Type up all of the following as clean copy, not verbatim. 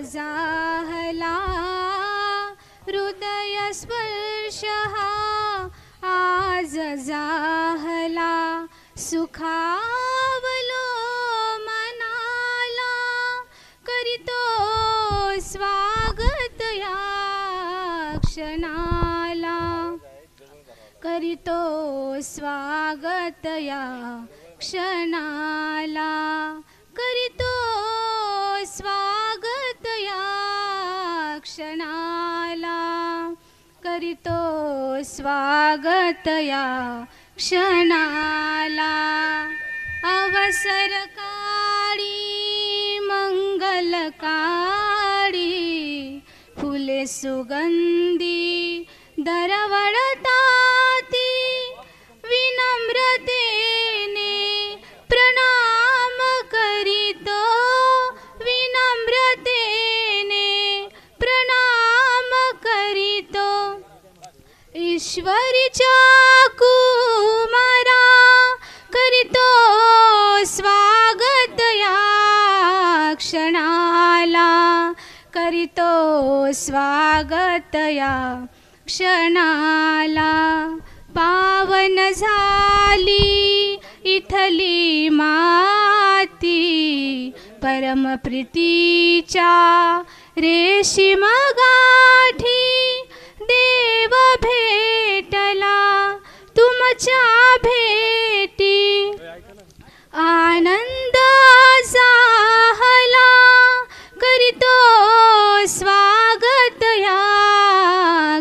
जाहला हृदय स्पर्शः आज जाहला सुखावलोमनाला करितो स्वागत या क्षणाला करितो स्वागत या क्षणाला करितो स्वागत या क्षणाला करितो स्वागत या क्षणाला अवसर काळी मंगल काळी फुले सुगंधी दरवळताती विनम्रतेने प्रणाम करीतो विनम्रतेने प्रणाम करीतो ईश्वरीच्या कुमारा करीतो स्वागत या क्षणाला करीतो स्वागत या क्षणाला पावन झाली इथली माती परमप्रीतीच्या रेशीम गाठी देव भेटला तुमच्या भेटी आनंद झाला करीतो स्वागत या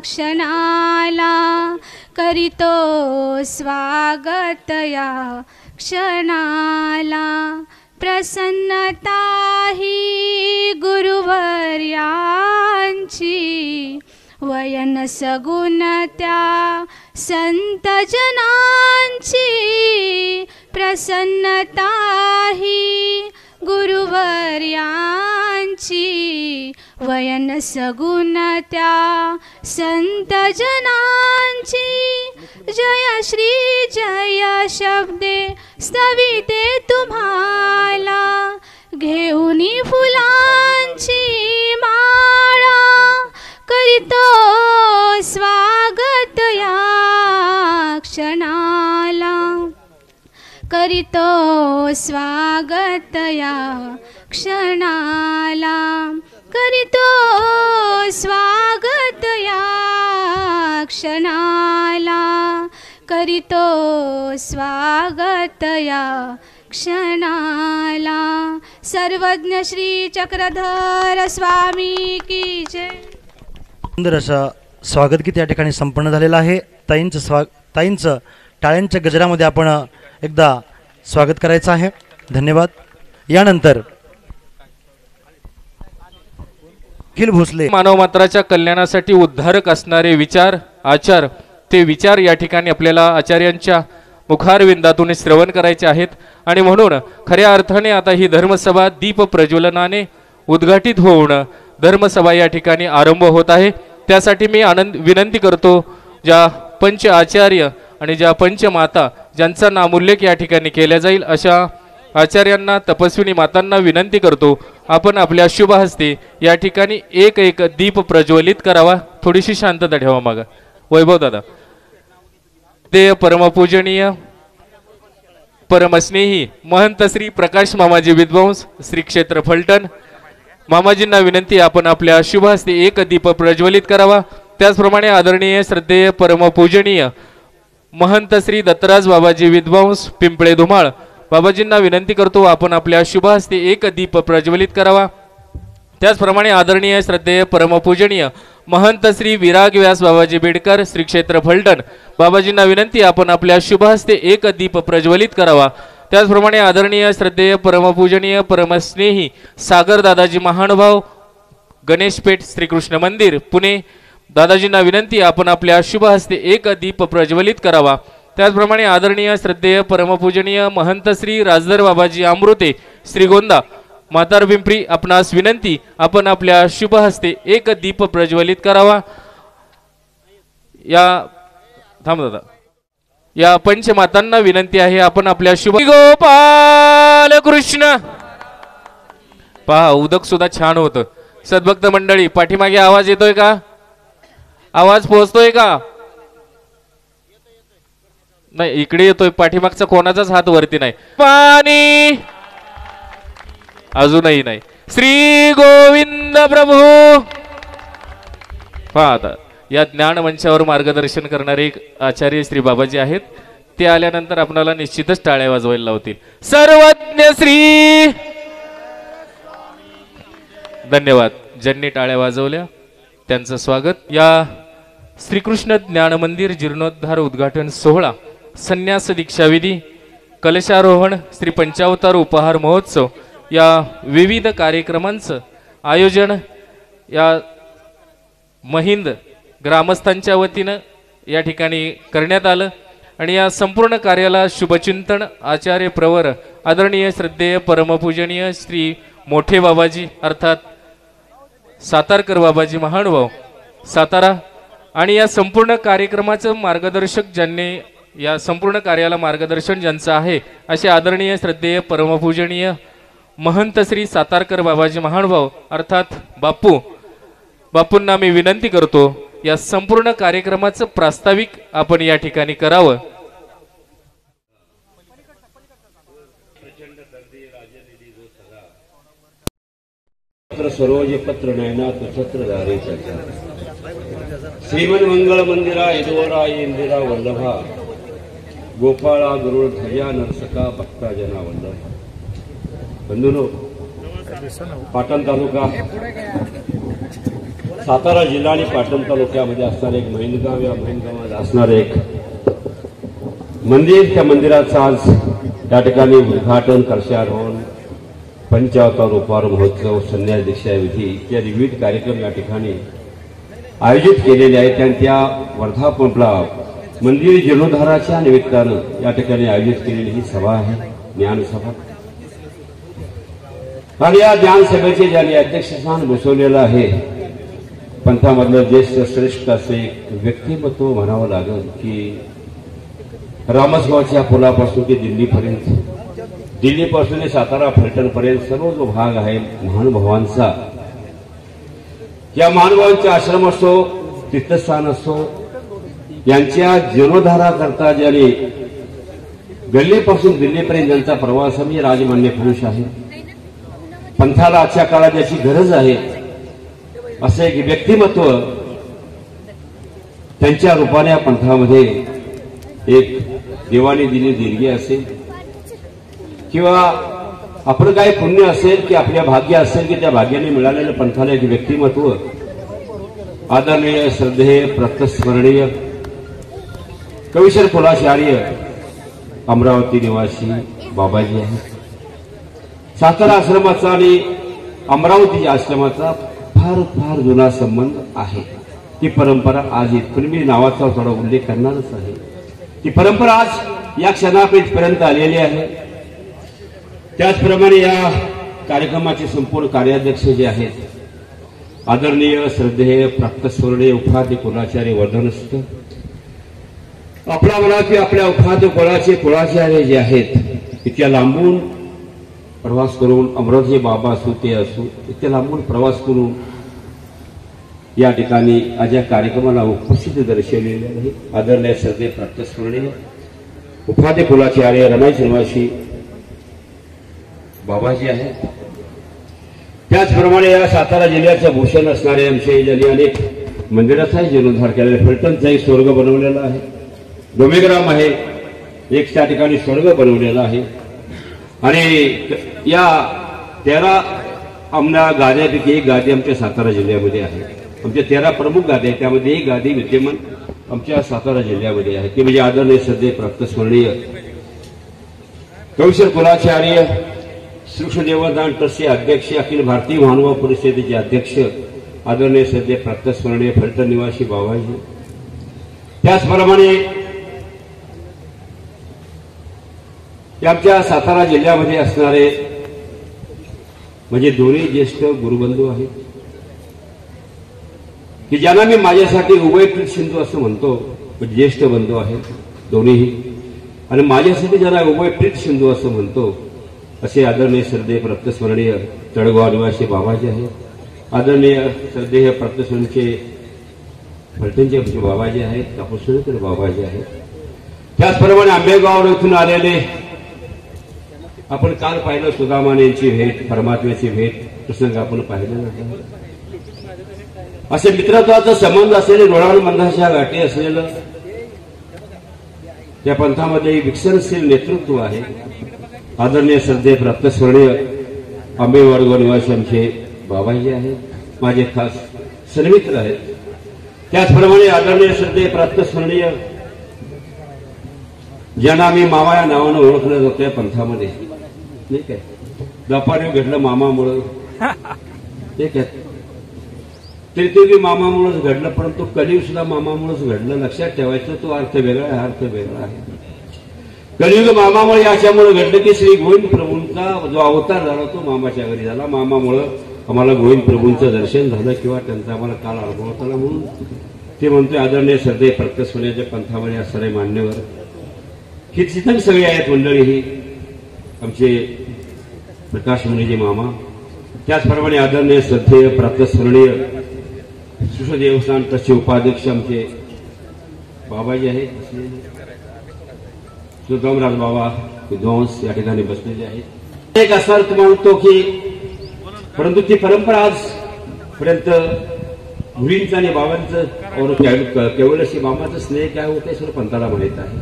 क्षणाला करीतो स्वागत या क्षणाला प्रसन्नता ही गुरुवर्यांची वयन सगुण त्या संत जनांची प्रसन्नता ही गुरुवर्यांची वयन सगुण त्या संत जनांची जय श्री जय शब्दे स्तविते तुम्हाला घेऊनी फुलांची माळा करीतो स्वागत या क्षणाला करीतो स्वागत या क्षणाला करीतो स्वागत या क्षणाला करीतो स्वागत या क्षणाला सर्वज्ञ श्री चक्रधर स्वामी की जय। सुंदर असं स्वागत गीत या ठिकाणी संपन्न झालेलं आहे। ताईंचं टाळ्यांच्या गजरामध्ये आपण एकदा स्वागत करायचं आहे। धन्यवाद। यानंतर अखिल भोसले मानवमात्राच्या कल्याणासाठी उद्धारक असणारे विचार आचार ते विचार या ठिकाणी आपल्याला आचार्यांच्या मुखारविंदातून श्रवण करायचे आहेत आणि म्हणून खऱ्या अर्थाने आता ही धर्मसभा दीप प्रज्वलनाने उद्घाटित होऊन धर्मसभा या ठिकाणी आरंभ होत आहे। त्यासाठी मी विनंती करतो ज्या पंच आचार्य आणि ज्या पंचमाता ज्यांचा नामोल्लेख या ठिकाणी केला जाईल अशा आचार्यांना तपस्विनी मातांना विनंती करतो आपण आपल्या शुभ हस्ते या ठिकाणी एक एक दीप प्रज्वलित करावा। थोडीशी शांतता ठेवा मागा। वैभव दादा ते परमपूजनीय परमस्नेही महंत श्री प्रकाश मामाजी विद्वांस श्री क्षेत्र फलटण मामाजींना विनंती आपण आपल्या शुभ हस्ते एक दीप प्रज्वलित करावा। त्याचप्रमाणे आदरणीय श्रद्धेय परमपूजनीय महंत श्री दत्तराज बाबाजी विद्वांस पिंपळे धुमाळ बाबाजींना विनंती करतो आपण आपल्या शुभ हस्ते एक दीप प्रज्वलित करावा। त्याचप्रमाणे आदरणीय श्रद्धेय परमपूजनीय महंत श्री विराग व्यास बाबाजी बेडकर श्री क्षेत्र फलटण बाबाजींना विनंती आपण आपल्या शुभ हस्ते एक दीप प्रज्वलित करावा। त्याचप्रमाणे आदरणीय श्रद्धेय परमपूजनीय परमस्नेही सागर दादाजी महानुभाव गणेशपेठ श्रीकृष्ण मंदिर पुणे दादाजींना विनंती आपण आपल्या शुभ हस्ते एक दीप प्रज्वलित करावा। त्याचप्रमाणे आदरणीय श्रद्धेय परमपूजनीय महंत श्री राजधर बाबाजी अमृते श्रीगोंदा म्हातार पिंपरी आपणास विनंती आपण आपल्या शुभ हस्ते एक दीप प्रज्वलित करावा। या थांब दादा या पंचमातांना विनंती आहे आपण आपल्या शुभ गोपाल कृष्ण पहा उदक सुद्धा छान होतं सद्भक्त मंडळी पाठीमागे आवाज येतोय का? आवाज पोहोचतोय का? नाही, इकडे येतोय, पाठीमागचा कोणाचाच हात वरती नाही. पाणी अजूनही नाही. श्री गोविंद प्रभू. पहा आता या ज्ञान मंचावर मार्गदर्शन करणारे एक आचार्य श्री बाबाजी आहेत. ते आल्यानंतर आपल्याला निश्चितच टाळ्या वाजवायला लावतील. सर्वज्ञ श्री. धन्यवाद. ज्यांनी टाळ्या वाजवल्या त्यांचं स्वागत. या श्रीकृष्ण ज्ञान मंदिर जीर्णोद्धार उद्घाटन सोहळा, संन्यास दीक्षाविधी, कलशारोहण, श्री पंचावतार उपहार महोत्सव या विविध कार्यक्रमांचं आयोजन या महिंद ग्रामस्थांच्या वतीनं या ठिकाणी करण्यात आलं. आणि या संपूर्ण कार्याला शुभचिंतन आचार्य प्रवर आदरणीय श्रद्धेय परमपूजनीय श्री मोठे बाबाजी अर्थात सातारकर बाबाजी महानुभाव सातारा आणि या संपूर्ण कार्यक्रमाचं मार्गदर्शक ज्यांनी या संपूर्ण कार्याला मार्गदर्शन ज्यांचं आहे असे आदरणीय श्रद्धेय परमपूजनीय महंत श्री सातारकर बाबाजी महानुभाव अर्थात बापूंना मी विनंती करतो या संपूर्ण कार्यक्रमाचं प्रास्ताविक आपण या ठिकाणी करावं. सरोज पत्र नयना छत्र धारे श्रीमन मंगल मंदिरा यदोरा इंदिरा वल्लभा गोपाळा गुरुळ ध्वजा नरसका भक्ता जना वल्लभा. बंधूंनो, पाटण तालुका सातारा जिल्हा आणि पाटण तालुक्यामध्ये असणारे एक महिंदगाव, या महिंदगावात असणारे एक मंदिर, त्या मंदिराचं आज या ठिकाणी उद्घाटन, कलशारोहण, पंचावतार उपहार महोत्सव, संन्यास दीक्षा विधी इत्यादी विविध कार्यक्रम या ठिकाणी आयोजित केलेले आहेत. आणि त्या वर्धापनला मंदिर जीर्णोद्धाराच्या निमित्तानं या ठिकाणी आयोजित केलेली ही सभा आहे, ज्ञानसभा. आणि या ज्ञानसभेचे ज्यांनी अध्यक्षस्थान बसवलेलं आहे पंथामधलं ज्येष्ठ श्रेष्ठ असे एक व्यक्तिमत्व म्हणावं लागेल की रामसगावच्या पुलापासून ते दिल्लीपर्यंत, दिल्लीपासून ते सातारा फलटणपर्यंत सर्व जो भाग आहे महानुभावांचा, या महानुभावांचे आश्रम असो, तीर्थस्थान असो, यांच्या जीर्णोद्धाराकरता ज्याने गल्लीपासून दिल्लीपर्यंत ज्यांचा प्रवास म्हणजे राजमान्य पुरुष आहे. पंथाला आजच्या काळात ज्याची गरज आहे असं एक व्यक्तिमत्व त्यांच्या रूपाने या पंथामध्ये एक देवाने दिली देणगी असेल किंवा आपलं काय पुण्य असेल की आपल्या भाग्य असेल की त्या भाग्याने मिळालेलं पंथाला एक व्यक्तिमत्व आदरणीय श्रद्धेय प्रत्यस्मरणीय कविशर कुलाचार्य अमरावती निवासी बाबाजी आहे. सातारा आश्रमाचा आणि अमरावती आश्रमाचा फार फार जुना संबंध आहे. ती परंपरा आज इथपर्यंत मी नावाचा थोडा उल्लेख करणारच आहे. ती परंपरा आज या क्षणापर्यंत आलेली आहे. त्याचप्रमाणे या कार्यक्रमाचे संपूर्ण कार्याध्यक्ष जे आहेत आदरणीय श्रद्धेय प्राप्तस्वर्णीय उपाध्य कुलाचार्य वर्धनस्थ, आपला म्हणा की आपल्या उपाध्य कुलाचार्य जे आहेत इतक्या लांबून प्रवास करून, अमरावती बाबा असू ते असू, इतक्या लांबून प्रवास करून या ठिकाणी आज या कार्यक्रमाला उपस्थिती दर्शवलेली आहे. आदरणीय श्रद्धेय प्राप्तस्मरणीय उपाध्य कुलाचार्य रमेश निवासी बाबाजी आहेत. त्याचप्रमाणे या सातारा जिल्ह्याच्या भूषण असणारे आमचे ज्यांनी अनेक मंदिराचाही जीर्णोद्धार केलेला, फलटणचा एक स्वर्ग बनवलेला आहे, डोमेग्राम आहे एक त्या ठिकाणी स्वर्ग बनवलेला आहे. आणि या 13 आमना गाद्यापैकी एक गादी आमच्या सातारा जिल्ह्यामध्ये आहे. आमच्या 13 प्रमुख गाद्या आहेत, त्यामध्ये एक गादी विद्यमान आमच्या सातारा जिल्ह्यामध्ये आहे. ती म्हणजे आदरणीय श्रद्धेय प्राप्तस्मरणीय कविशर कुलाचार्य सूक्ष्म देवदान ट्रस्टचे अध्यक्ष, अखिल भारतीय महानुभाव परिषदेचे अध्यक्ष आदरणीय श्रद्धेय प्राप्तस्मरणीय फलटण निवासी बाबाजी. त्याचप्रमाणे आमच्या सातारा जिल्ह्यामध्ये असणारे म्हणजे दोन्ही ज्येष्ठ गुरुबंधू आहेत की ज्यांना मी माझ्यासाठी उभयपीठ सिंधू असं म्हणतो. ज्येष्ठ बंधू आहेत दोन्हीही, आणि माझ्यासाठी ज्यांना उभयपीठ सिंधू असं म्हणतो असे आदरणीय श्रद्धेय प्राप्तस्मरणीय तळगाव निवासी बाबाजी आहेत. आदरणीय श्रद्धेय प्रत्यक्षांचे फलटणचे आमचे बाबा जे आहेत, कापूसकर बाबा जे आहेत, त्याचप्रमाणे आंबेगाव इथून आलेले आपण काल पाहिलं सुदामानेची भेट, परमात्म्याची भेट प्रसंग आपण पाहिलेला होता. असे मित्रत्वाचा संबंध असलेले रोडाळ बंधाच्या गाठी असलेलं त्या पंथामध्ये विकसनशील नेतृत्व आहे. आदरणीय श्रद्धेय प्राप्तस्मरणीय आंबेगाव निवासी आमचे बाबाजी आहेत, माझे खास सन्मित्र आहेत. त्याचप्रमाणे आदरणीय श्रद्धेय प्राप्तस्मरणीय ज्यांना आम्ही मामा या नावानं ओळखलं जातो या पंथामध्ये, नाही काय, दपारी घडलं मामामुळं, ठीक आहे, त्रियुगी मामामुळेच घडलं, परंतु कलियुग सुद्धा मामामुळेच घडलं. लक्षात ठेवायचं, तो अर्थ वेगळा आहे, अर्थ वेगळा आहे. कलियुग मामामुळे याच्यामुळे घडलं की श्री गोविंद प्रभूंचा जो अवतार झाला तो मामाच्या घरी झाला. मामामुळं आम्हाला गोविंद प्रभूंचं दर्शन झालं किंवा त्यांचा आम्हाला काल अनुभव झाला. म्हणून ते म्हणतोय आदरणीय श्रद्धेय प्रत्यक्षाच्या पंथामध्ये असणारे मान्यवर ही तिथं सगळी आहेत मंडळी, ही आमचे प्रकाश मुनीजी मामा, त्याचप्रमाणे आदरणीय श्रद्धेय प्रातस्मरणीय सुश देवस्थान ट्रस्टचे उपाध्यक्ष आमचे बाबाजी आहेत, सुदामराज बाबा विद्वांस या ठिकाणी बसलेले आहेत. एक असा अर्थ म्हणतो की परंतु ती परंपरा आजपर्यंत मुलींचं आणि बाबांचं केवळ अशी मामाचं स्नेह काय होते सर्व पंथाला माहीत आहे.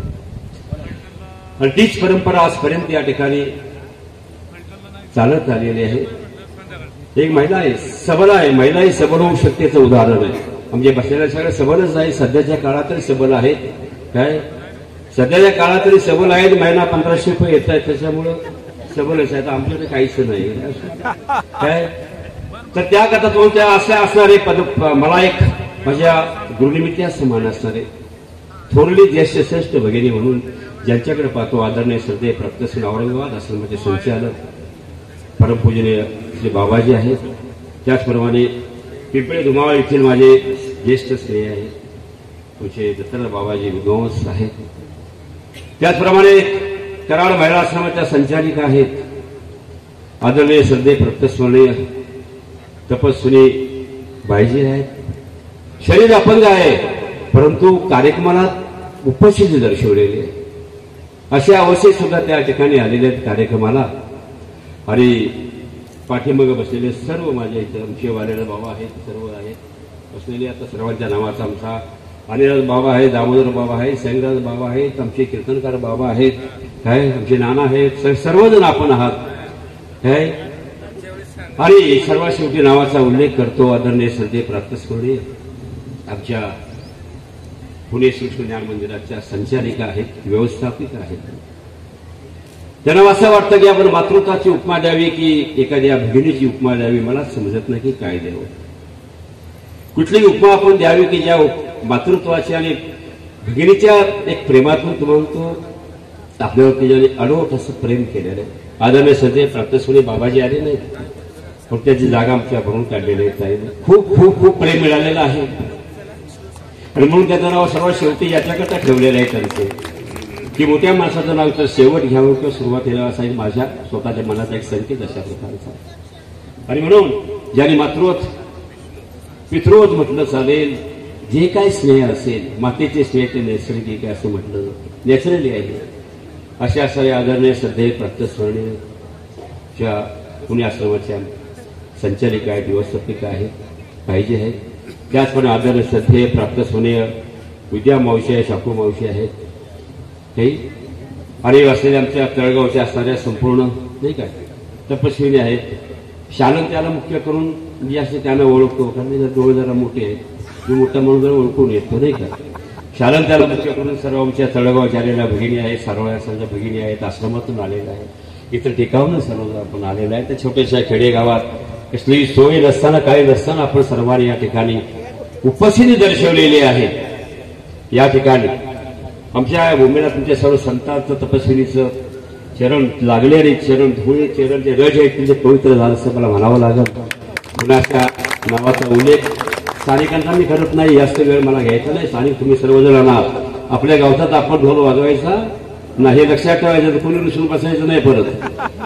आणि तीच परंपरा आजपर्यंत या ठिकाणी चालत आलेली आहे. एक महिला आहे, सबल आहे, महिला ही सबल होऊ शकतेचं उदाहरण आहे. म्हणजे बसलेल्या सगळ्या सबलच आहे, सध्याच्या काळात तरी सबल आहेत. काय सध्याच्या काळात तरी सबल आहेत, महिना 1500 रुपये येत आहेत, त्याच्यामुळं सबलच आहे. आमच्याकडे काहीच नाही काय. तर त्याकरता तो त्या असे असणारे मला एक माझ्या गुरुनिमित्त समान असणारे थोरली ज्येष्ठ श्रेष्ठ भगिनी म्हणून ज्यांच्याकडे पाहतो आदरणीय श्रद्धेय प्रत्यक्ष औरंगाबाद आश्रमाचे संचालक परमपूजनीय श्री बाबाजी आहेत. त्याचप्रमाणे पिंपळे धुमाळ येथील माझे ज्येष्ठ स्नेह आहेत, तुमचे दत्तराज बाबाजी विद्वांस आहेत. त्याचप्रमाणे कराड महिला आश्रमाच्या संचालिका आहेत आदरणीय श्रद्धेय प्रत्यक्षस्मरणीय तपस्विनी बाईजी आहेत. शरीर अपंग आहे परंतु कार्यक्रमाला उपस्थिती दर्शवलेली आहे. अशा अवश्य सुद्धा त्या ठिकाणी आलेले आहेत कार्यक्रमाला. आणि पाठीमागे बसलेले सर्व माझ्या इथे आमचे वालेला बाबा आहेत, सर्व आहेत बसलेले. आता सर्वांच्या नावाचा आमचा अनिराज बाबा आहे, दामोदर बाबा आहे, सैंगराज बाबा आहेत, आमचे कीर्तनकार बाबा आहेत, काय आमचे नाना आहेत, सर्वजण आपण आहात काय. आणि सर्वात शेवटी नावाचा उल्लेख करतो आदरणीय श्रद्धेय प्रातस्मरणीय आमच्या पुणे सूक्ष्म ज्ञान मंदिराच्या संचालिका आहेत, व्यवस्थापिका आहेत. त्यांना असं वाटतं की आपण मातृत्वाची उपमा द्यावी की एखाद्या भगिनीची उपमा द्यावी, मलाच समजत नाही की काय द्यावं. कुठलीही उपमा आपण द्यावी की ज्या मातृत्वाची आणि भगिनीच्या एक प्रेमातून तुम्हाला तो आपल्यावरती ज्याने अडोट असं प्रेम केलेलं आहे. आदरणीय श्रद्धेय प्रातस्मरणीय बाबाजी आले नाहीत, पण त्याची जागा आमच्या भरून काढलेली आहे. खूप खूप खूप प्रेम मिळालेलं आहे आणि म्हणून त्याचं नाव सर्वात शेवटी याच्याकरता ठेवलेलं आहे त्यांचे की मोठ्या माणसाचं नाव तर शेवट घ्यावं किंवा सुरुवातीला असा माझ्या स्वतःच्या मनाचा एक संकेत अशा प्रकारचा. आणि म्हणून ज्याने मातृवत पितृवत म्हटलं चालेल, जे काय स्नेह असेल मातेचे स्नेह ते नैसर्गिक आहे असं म्हटलं नॅचरली आहे. अशा असणारे आदरणीय श्रद्धेय प्रातस्मरणीयच्या पुणे आश्रमाच्या संचालिका आहेत, व्यवस्थापिका आहेत, पाहिजे आहेत. त्याचप्रमाणे आदरणीय श्रद्धेय प्रातस्मरणीय विद्या मावशी आहे, शाकू मावशी आहेत काही. आणि असलेल्या आमच्या तळगावच्या असणाऱ्या संपूर्ण नाही काय तपस्विनी आहेत. शालन त्याला मुख्य करून मी असे त्यांना ओळखतो कारण डोळे जरा मोठे आहेत, मी मोठा म्हणून जरा ओळखून येतो नाही का. शालन त्याला मुख्य करून सर्व आमच्या तळगावच्या आलेल्या भगिनी आहेत, सारोळ्या संघ भगिनी आहेत, आश्रमातून आलेल्या आहेत, इतर ठिकाणून सर्व आपण आलेलं आहे. त्या छोट्याशा खेडेगावात कसली सोय नसताना काही नसताना आपण सर्वांनी या ठिकाणी उपस्थिती दर्शवलेली आहे. या ठिकाणी आमच्या भूमीला तुमच्या सर्व संतांचं तपस्विनीचं चरण लागले आणि चरण धुळे चरण जे रज आहेत तुमचे पवित्र झालं असं मला म्हणावं लागेल. कुणाच्या नावाचा उल्लेख स्थानिकांचा मी करत नाही, जास्त वेळ मला घ्यायचा नाही. स्थानिक तुम्ही सर्वजण आहात. आपल्या गावचा आपण ढोल वाजवायचा नाही हे लक्षात ठेवायचं, कोणी रुसून बसायचं नाही. परत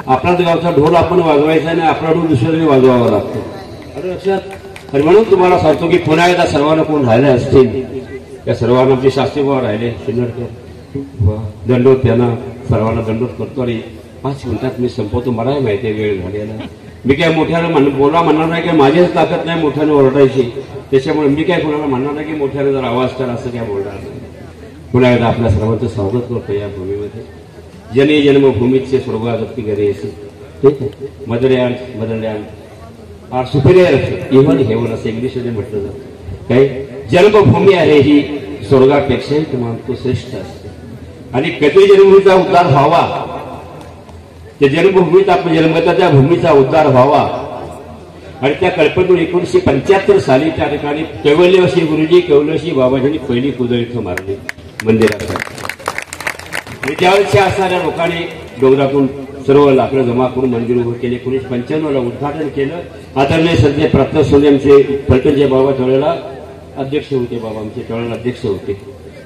आपलाच गावचा ढोल आपण वाजवायचा नाही, आपला ढोल दुसऱ्याने वाजवावा लागतो अरे लक्षात. आणि म्हणून तुम्हाला सांगतो की पुन्हा एकदा सर्वांना कोण राहिले असतील त्या सर्वांना आमचे शास्त्री बाबा राहिले शिन्नडकर दंडोत, त्यांना सर्वांना दंडोत करतो. आणि 5 मिनिटात मी संपवतो. मलाही माहिती आहे वेळ झालेला. मी काय मोठ्यानं बोला म्हणणार नाही, की माझीच ताकद नाही मोठ्याने ओरडायची. त्याच्यामुळे मी काय कोणाला म्हणणार नाही की मोठ्याने जर आवाज करा असं काय बोलणार नाही. पुन्हा एकदा आपल्या सर्वांचं स्वागत करतो या भूमीमध्ये. जनी जन्मभूमीचे स्वर्गागती करे असे ठीक आहे. Motherland R Superior even haven असं इंग्लिशमध्ये म्हटलं जातं. काय जन्मभूमी आहे ही स्वर्गापेक्षाही तुम्हाला तो श्रेष्ठ असते. आणि कधी जन्मभूमीचा उद्धार व्हावा, त्या जन्मभूमीत आपण जन्मता त्या भूमीचा उद्धार व्हावा. आणि त्या कल्पनेतून 1975 साली त्या ठिकाणी कैवल्यवशी गुरुजी कैवल्यवशी बाबाजींनी पहिली कुदळ इथं मारली मंदिरासाठी. आणि त्यावेळेच्या असणाऱ्या लोकांनी डोंगरातून सर्व लाकडं जमा करून मंदिर उभं केले. 1995ला उद्घाटन केलं. आदरणीय संजय प्राप्त सोने आमचे फलटणचे बाबा त्यावेळेला अध्यक्ष होते. बाबा आमचे त्यावेळेला अध्यक्ष होते.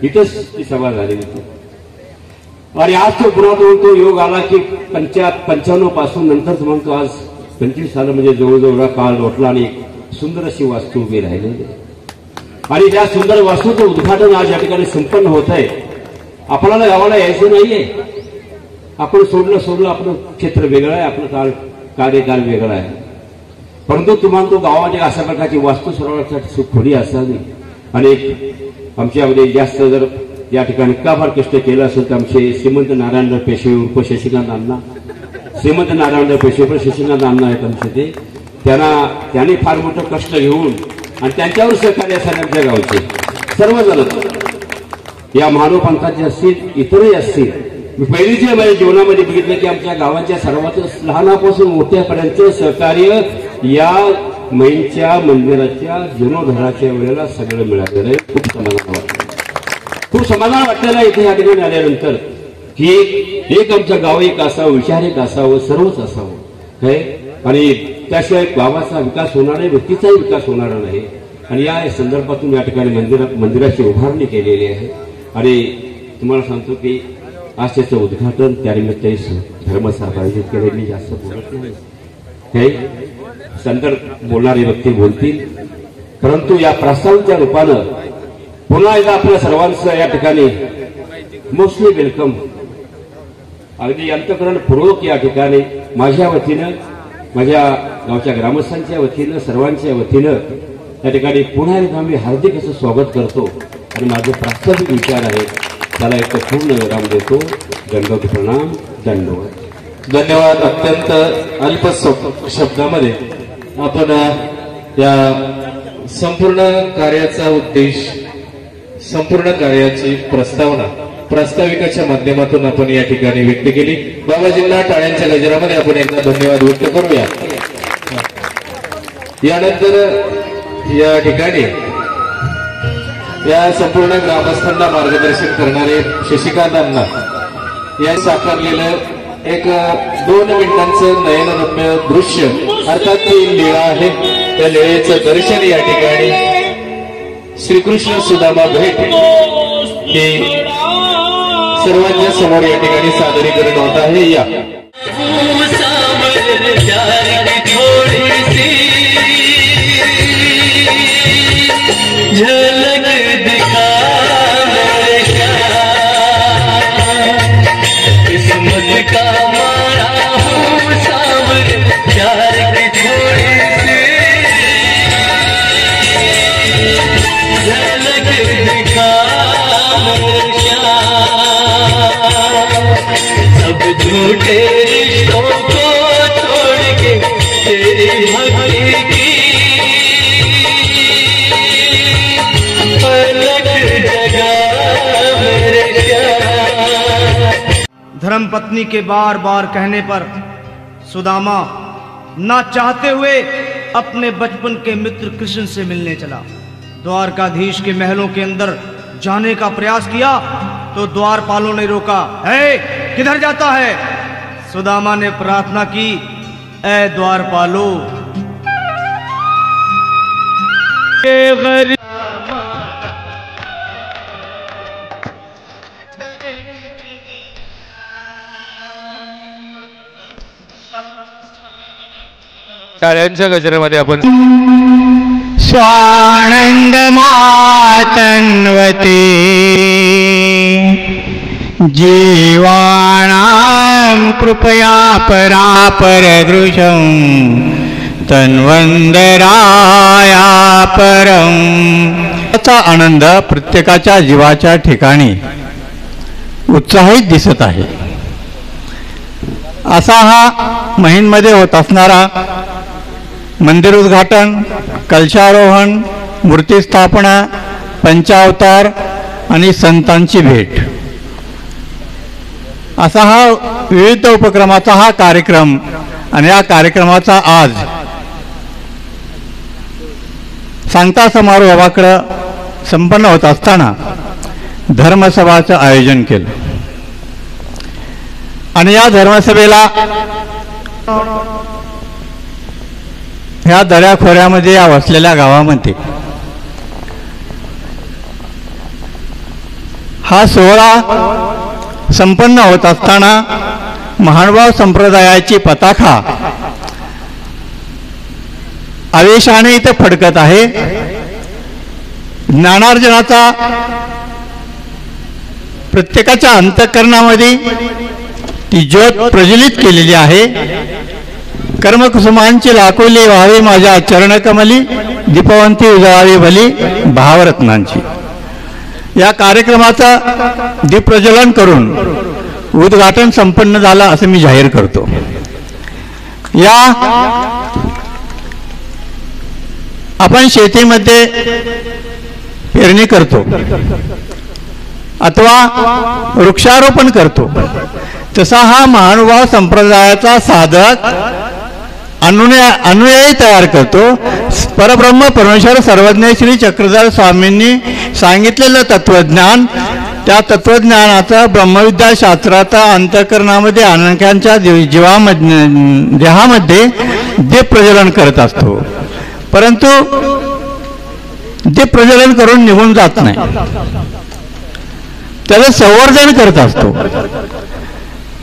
इथंच ती सभा झाली होती. आणि आज तो पुन्हा तो योग आला की 95 पासून नंतर म्हणतो आज 25 साल म्हणजे जवळजवळ काळ लोटला आणि सुंदर अशी वास्तू उभी राहिलेली. आणि त्या सुंदर वास्तूचं उद्घाटन आज या ठिकाणी संपन्न होत आहे. आपल्याला गावाला यायचं नाहीये. आपण सोडलं आपलं क्षेत्र वेगळं आहे, आपलं कार्यकाल वेगळा आहे. परंतु तुम्हाला तो गावामध्ये अशा प्रकारची वास्तू सर्वांसाठी सुखोडी असावी. आणि आमच्यामध्ये जास्त जर या ठिकाणी का फार कष्ट केलं असेल तर आमचे श्रीमंत नारायणराव पेशवे उर्फ शशिकांत अण्णा, श्रीमंत नारायणराव पेशवे उर्फ शशिकांत अण्णा आहेत आमचे ते. त्यांनी फार मोठं कष्ट घेऊन आणि त्यांच्यावर सहकार्य असणारे आमच्या गावचे सर्वजण या मानव पंथाचे असतील इतरही असतील. मी पहिलीचे माझ्या जीवनामध्ये बघितलं की आमच्या गावाच्या सर्वांचं लहानापासून मोठ्यापर्यंत सहकार्य या मैंच्या मंदिराच्या जीर्णोद्धाराच्या वेळेला सगळं मिळालेलं आहे. खूप समाधान वाटतं. खूप समाधान वाटलेलं आहे इथे या ठिकाणी आल्यानंतर की एक आमचं गाव एक असावं, विचार एक असावं, सर्वच असावं काय. आणि त्याशिवाय गावाचा विकास होणार नाही, व्यक्तीचाही विकास होणार नाही. आणि या संदर्भातून या ठिकाणी मंदिराची उभारणी केलेली आहे. आणि तुम्हाला सांगतो की आज त्याचं उद्घाटन त्यानिमित्त धर्मसभा आयोजित केले. मी जास्त बोलत नाही, काही संदर्भ बोलणारे व्यक्ती बोलतील. परंतु या प्रस्तावाच्या रूपानं पुन्हा एकदा आपल्या सर्वांचं या ठिकाणी मोस्टली वेलकम. अगदी अंतःकरणपूर्वक या ठिकाणी माझ्या वतीनं, माझ्या गावच्या ग्रामस्थांच्या वतीनं, सर्वांच्या वतीनं या ठिकाणी पुन्हा एकदा मी हार्दिक असं स्वागत करतो. आणि माझे प्रास्ताविक विचार आहे त्याला एक पूर्ण विराम देतो. दंडवत प्रणाम, दंडवत. धन्यवाद. अत्यंत अल्प शब्दामध्ये आपण या संपूर्ण कार्याचा उद्देश, संपूर्ण कार्याची प्रस्तावना प्रास्ताविकाच्या माध्यमातून आपण या ठिकाणी व्यक्त केली. बाबाजींना टाळ्यांच्या गजरामध्ये आपण एकदा धन्यवाद व्यक्त करूया. यानंतर या ठिकाणी या संपूर्ण ग्रामस्थांना मार्गदर्शन करणारे शशिकांत अण्णा या साकारलेलं एक 2 मिनिटांचं नयनरम्य दृश्य अर्थात ती लीळा आहे. त्या लीळेचं दर्शन या ठिकाणी श्रीकृष्ण सुदामा भेट हे सर्वांच्या समोर या ठिकाणी सादरीकरण होत आहे. या झलक दिखा किस्मत का मारा हूँ सावर प्यार की थोड़ी सी झलक दिखा सब झूठे रिश्तों को छोड़ के तेरी भक्ति की धर्मपत्नी के बार बार कहने पर सुदामा ना चाहते हुए अपने बचपन के मित्र कृष्ण से मिलने चला। द्वारकाधीश के महलों के अंदर जाने का प्रयास किया तो द्वारपालों ने रोका। है किधर जाता है? सुदामा ने प्रार्थना की, ऐ द्वारपालो टाळ्यांच्या गजरामध्ये आपण स्वानंद मातन्वते जीवानां कृपया परापरदृशं तन्वंदराया परम. याचा आनंद प्रत्येकाच्या जीवाच्या ठिकाणी उत्साहित दिसत आहे. असा हा महिनमध्ये होत असणारा मंदिर उद्घाटन, कलशारोहण, मूर्तिस्थापना, पंचावतार आणि संतांची भेट असा हा विविध उपक्रमाचा हा कार्यक्रम आणि या कार्यक्रमाचा आज सांगता समारोहाकडे संपन्न होत असताना धर्मसभाचं आयोजन केलं. आणि या धर्मसभेला ह्या दऱ्याखोऱ्यामध्ये या वसलेल्या गावामध्ये हा सोहळा संपन्न होत असताना महानुभाव संप्रदायाची पताका आवेशाने इथे फडकत आहे. ज्ञानार्जनाचा प्रत्येकाच्या अंतःकरणामध्ये ती ज्योत प्रज्वलित केलेली आहे. कर्मकुसुमांची लाखोली व्हावी माझ्या चरणकमली, दीपवंती उजळावी भली भावरत्नांची. या कार्यक्रमाचा दीपप्रज्वलन करून उद्घाटन संपन्न झालं असं मी जाहीर करतो. या आपण शेतीमध्ये पेरणी करतो अथवा वृक्षारोपण करतो, तसा हा महानुभाव संप्रदायाचा साधक अनुयायी तयार करतो. परब्रह्म परमेश्वर सर्वज्ञ श्री चक्रधर स्वामींनी सांगितलेलं तत्वज्ञान, त्या तत्वज्ञानाचा ब्रह्मविद्या शास्त्राचा अंतःकरणामध्ये अनेकांच्या जीवामध्ये देहामध्ये दीप प्रज्वलन करत असतो. परंतु दीप प्रज्वलन करून निघून जात नाही, त्याचं संवर्धन करत असतो.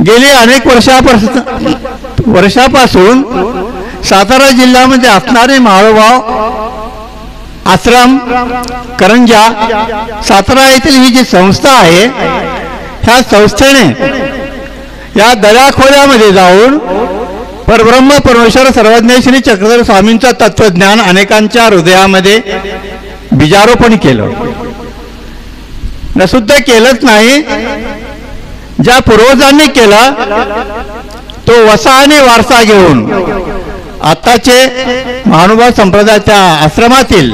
गेली अनेक वर्षापासून सातारा जिल्ह्यामध्ये असणारे महानुभाव आश्रम करंजा सातारा येथील ही जी संस्था आहे, ह्या संस्थेने या दऱ्याखोऱ्यामध्ये जाऊन परब्रह्म परमेश्वर सर्वज्ञ श्री चक्रधर स्वामींचं तत्वज्ञान अनेकांच्या हृदयामध्ये बीजारोपण केलं. न सुद्धा केलंच नाही, ज्या पूर्वजांनी केला तो वसा आणि वारसा घेऊन आताचे महानुभाव संप्रदायाच्या आश्रमातील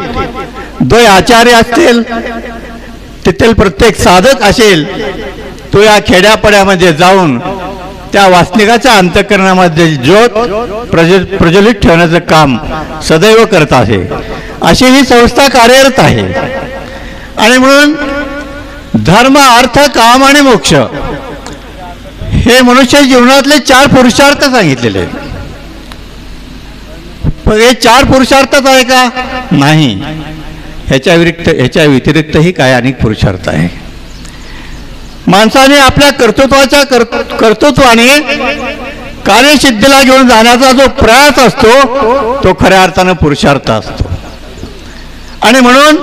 द्वय आचार्य असतील, तेथील प्रत्येक साधक असेल, तो या खेड्यापाड्यामध्ये जाऊन त्या वासनिकाच्या अंतःकरणामध्ये ज्योत प्रज्वलित ठेवण्याचं काम सदैव करत आहे. अशी ही संस्था कार्यरत आहे. आणि म्हणून धर्म, अर्थ, काम आणि मोक्ष हे मनुष्य जीवनातले 4 पुरुषार्थ सांगितलेले आहेत. पण हे 4 पुरुषार्थच आहे का? नाही, ह्याच्या व्यतिरिक्तही काय अनेक पुरुषार्थ आहे. माणसाने आपल्या कर्तृत्वाने कार्यसिद्धीला घेऊन जाण्याचा जो प्रयास असतो तो खऱ्या अर्थानं पुरुषार्थ असतो. आणि म्हणून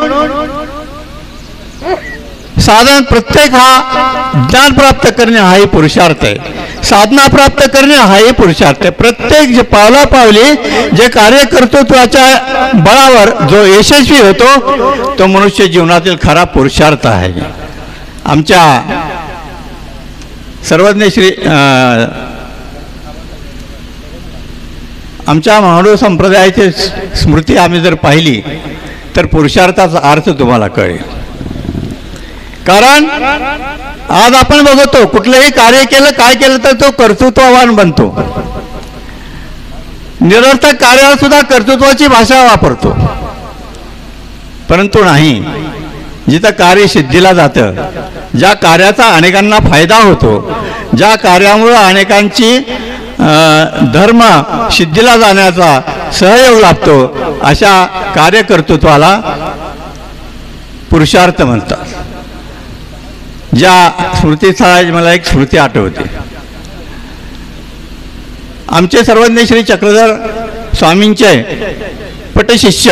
साधन प्रत्येक हा ज्ञान प्राप्त करणे हाही पुरुषार्थ आहे, साधना प्राप्त करणे हाही पुरुषार्थ आहे. प्रत्येक जे पावलापावली जे कार्य कर्तृत्वाच्या बळावर जो यशस्वी होतो तो मनुष्य जीवनातील खरा पुरुषार्थ आहे. आमच्या सर्वज्ञ श्री आमच्या महानुभाव संप्रदायाची स्मृती आम्ही जर पाहिली तर पुरुषार्थाचा अर्थ तुम्हाला कळेल. कारण आज आपण बघतो कुठलंही कार्य केलं, काय केलं तर तो कर्तृत्ववान बनतो. निरर्थक कार्याला सुद्धा कर्तृत्वाची भाषा वापरतो. परंतु नाही, जिथं कार्य सिद्धीला जातं, ज्या कार्याचा अनेकांना फायदा होतो, ज्या कार्यामुळे अनेकांची धर्म सिद्धीला जाण्याचा सहयोग लाभतो, अशा कार्यकर्तृत्वाला पुरुषार्थ म्हणतात. ज्या स्मृतीचा मला एक स्मृती आठवते. आमचे सर्वज्ञ श्री चक्रधर स्वामींचे पटशिष्य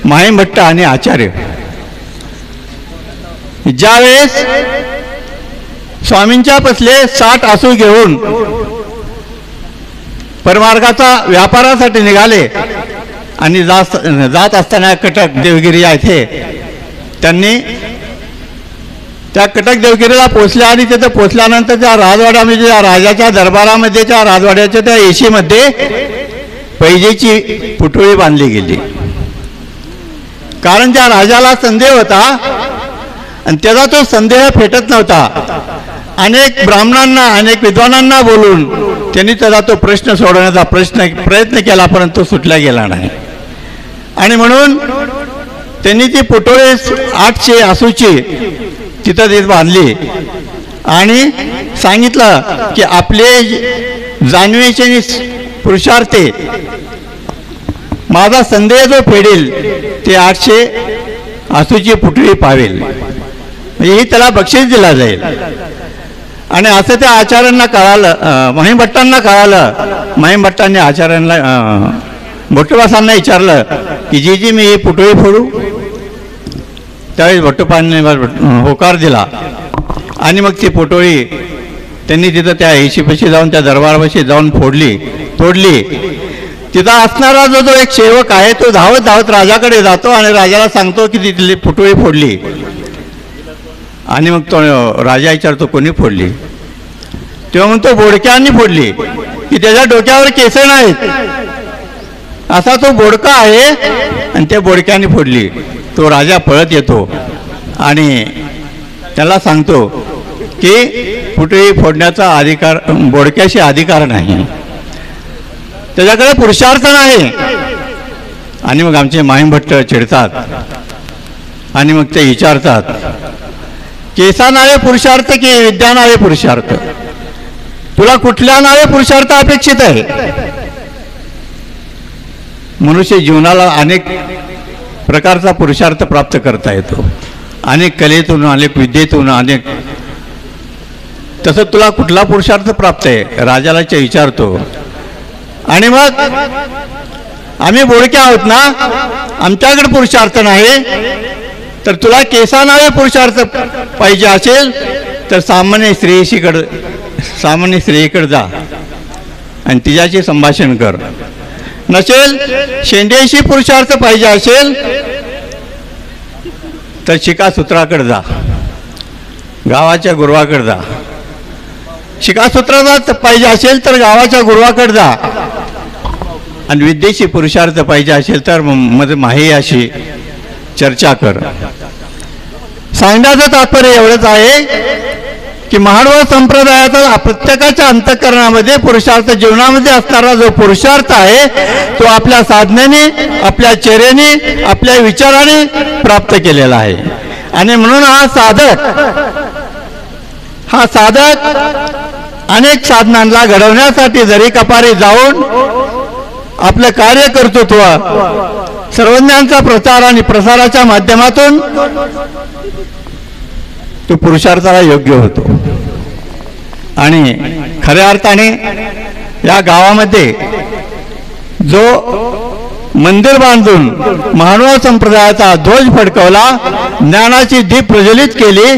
माहीमभट्ट आणि आचार्य ज्यावेळेस स्वामींच्या पसले 60 आसू घेऊन परमार्गाचा व्यापारासाठी निघाले आणि जात असताना कटक देवगिरी येथे त्यांनी त्या कटक देवगिरीला पोचले आणि तिथे पोचल्यानंतर त्या राजवाड्यामध्ये त्या राजाच्या दरबारामध्ये त्या राजवाड्याच्या त्या येशीमध्ये पैजेची पुटळी बांधली गेली. कारण त्या राजाला संदेह होता आणि त्याचा तो संदेह फेटत नव्हता. अनेक ब्राह्मणांना अनेक विद्वानांना बोलून त्यांनी त्याचा तो प्रश्न सोडवण्याचा प्रयत्न केला, परंतु सुटला गेला नाही. आणि म्हणून त्यांनी ती पुटोळे 800 आसूची तिथं ते बांधली आणि सांगितलं की आपले जाणवेचे पुरुषार्थी माझा संदेह जो फेडेल ते 800 आसूची पुटळी पावेल, म्हणजे त्याला बक्षीस दिला जाईल. आणि असं त्या आचार्यांना कळालं, माहीमभट्टांना कळालं. माहीमभट्टांनी आचार्यांना भट्टोबासांना विचारलं की जी मी ही पुटळी फोडू. त्यावेळेस भट्टोबांनी होकार दिला आणि मग ती पुटळी त्यांनी तिथं त्या येशीपाशी जाऊन त्या दरबारापाशी जाऊन तोडली. तिथं असणारा जो एक सेवक आहे तो धावत धावत राजाकडे जातो आणि राजाला सांगतो की तिथली पुटळी फोडली. आणि मग तो राजा विचारतो कोणी फोडली. तेव्हा म्हणतो बोडक्यांनी फोडली, की त्याच्या डोक्यावर केस नाहीत असा तो बोडका आहे आणि त्या बोडक्याने फोडली. तो राजा पळत येतो आणि त्याला सांगतो की पुटळी फोडण्याचा अधिकार बोडक्याशी अधिकार नाही, त्याच्याकडे पुरुषार्थ नाही. आणि मग आमचे माहीमभट्ट चिडतात आणि मग ते विचारतात केसा नावे पुरुषार्थ की विद्या नावे पुरुषार्थ, तुला कुठल्या नावे पुरुषार्थ अपेक्षित आहे. मनुष्य जीवनाला अनेक प्रकारचा पुरुषार्थ प्राप्त करता येतो, अनेक कलेतून अनेक विद्येतून अनेक. तसं तुला कुठला पुरुषार्थ प्राप्त आहे राजाला विचारतो. आणि मग आम्ही बोडके आहोत ना, आमच्याकडे पुरुषार्थ नाही, तर तुला केसा नावे पुरुषार्थ पाहिजे असेल तर सामान्य स्त्रियेकडे जा आणि तिच्याशी संभाषण कर. नसेल शेंड्याशी पुरुषार्थ पाहिजे असेल तर शिकासूत्राकडे जा, गावाच्या गुरुवाकडे जा. शिकासूत्राचा पाहिजे असेल तर गावाच्या गुरुवाकडे जा. आणि विद्येशी पुरुषार्थ पाहिजे असेल तर माहेयाशी चर्चा कर. सांगण्याचं तात्पर्य एवढंच आहे की महानुभाव संप्रदायाचा प्रत्येकाच्या अंतःकरणामध्ये पुरुषार्थ, जीवनामध्ये असणारा जो पुरुषार्थ आहे तो आपल्या साधनेने, आपल्या चेहऱ्याने, आपल्या विचाराने प्राप्त केलेला आहे. आणि म्हणून हा साधक अनेक साधनांना घडवण्यासाठी जरी कपारी जाऊन आपलं कार्य कर्तृत्व सर्वज्ञांचा प्रचार आणि प्रसाराच्या माध्यमातून तो पुरुषार्थाला योग्य होतो. आणि खऱ्या अर्थाने या गावामध्ये जो मंदिर बांधून महानुभाव संप्रदायाचा ध्वज फडकवला, ज्ञानाची दीप प्रज्वलित केली,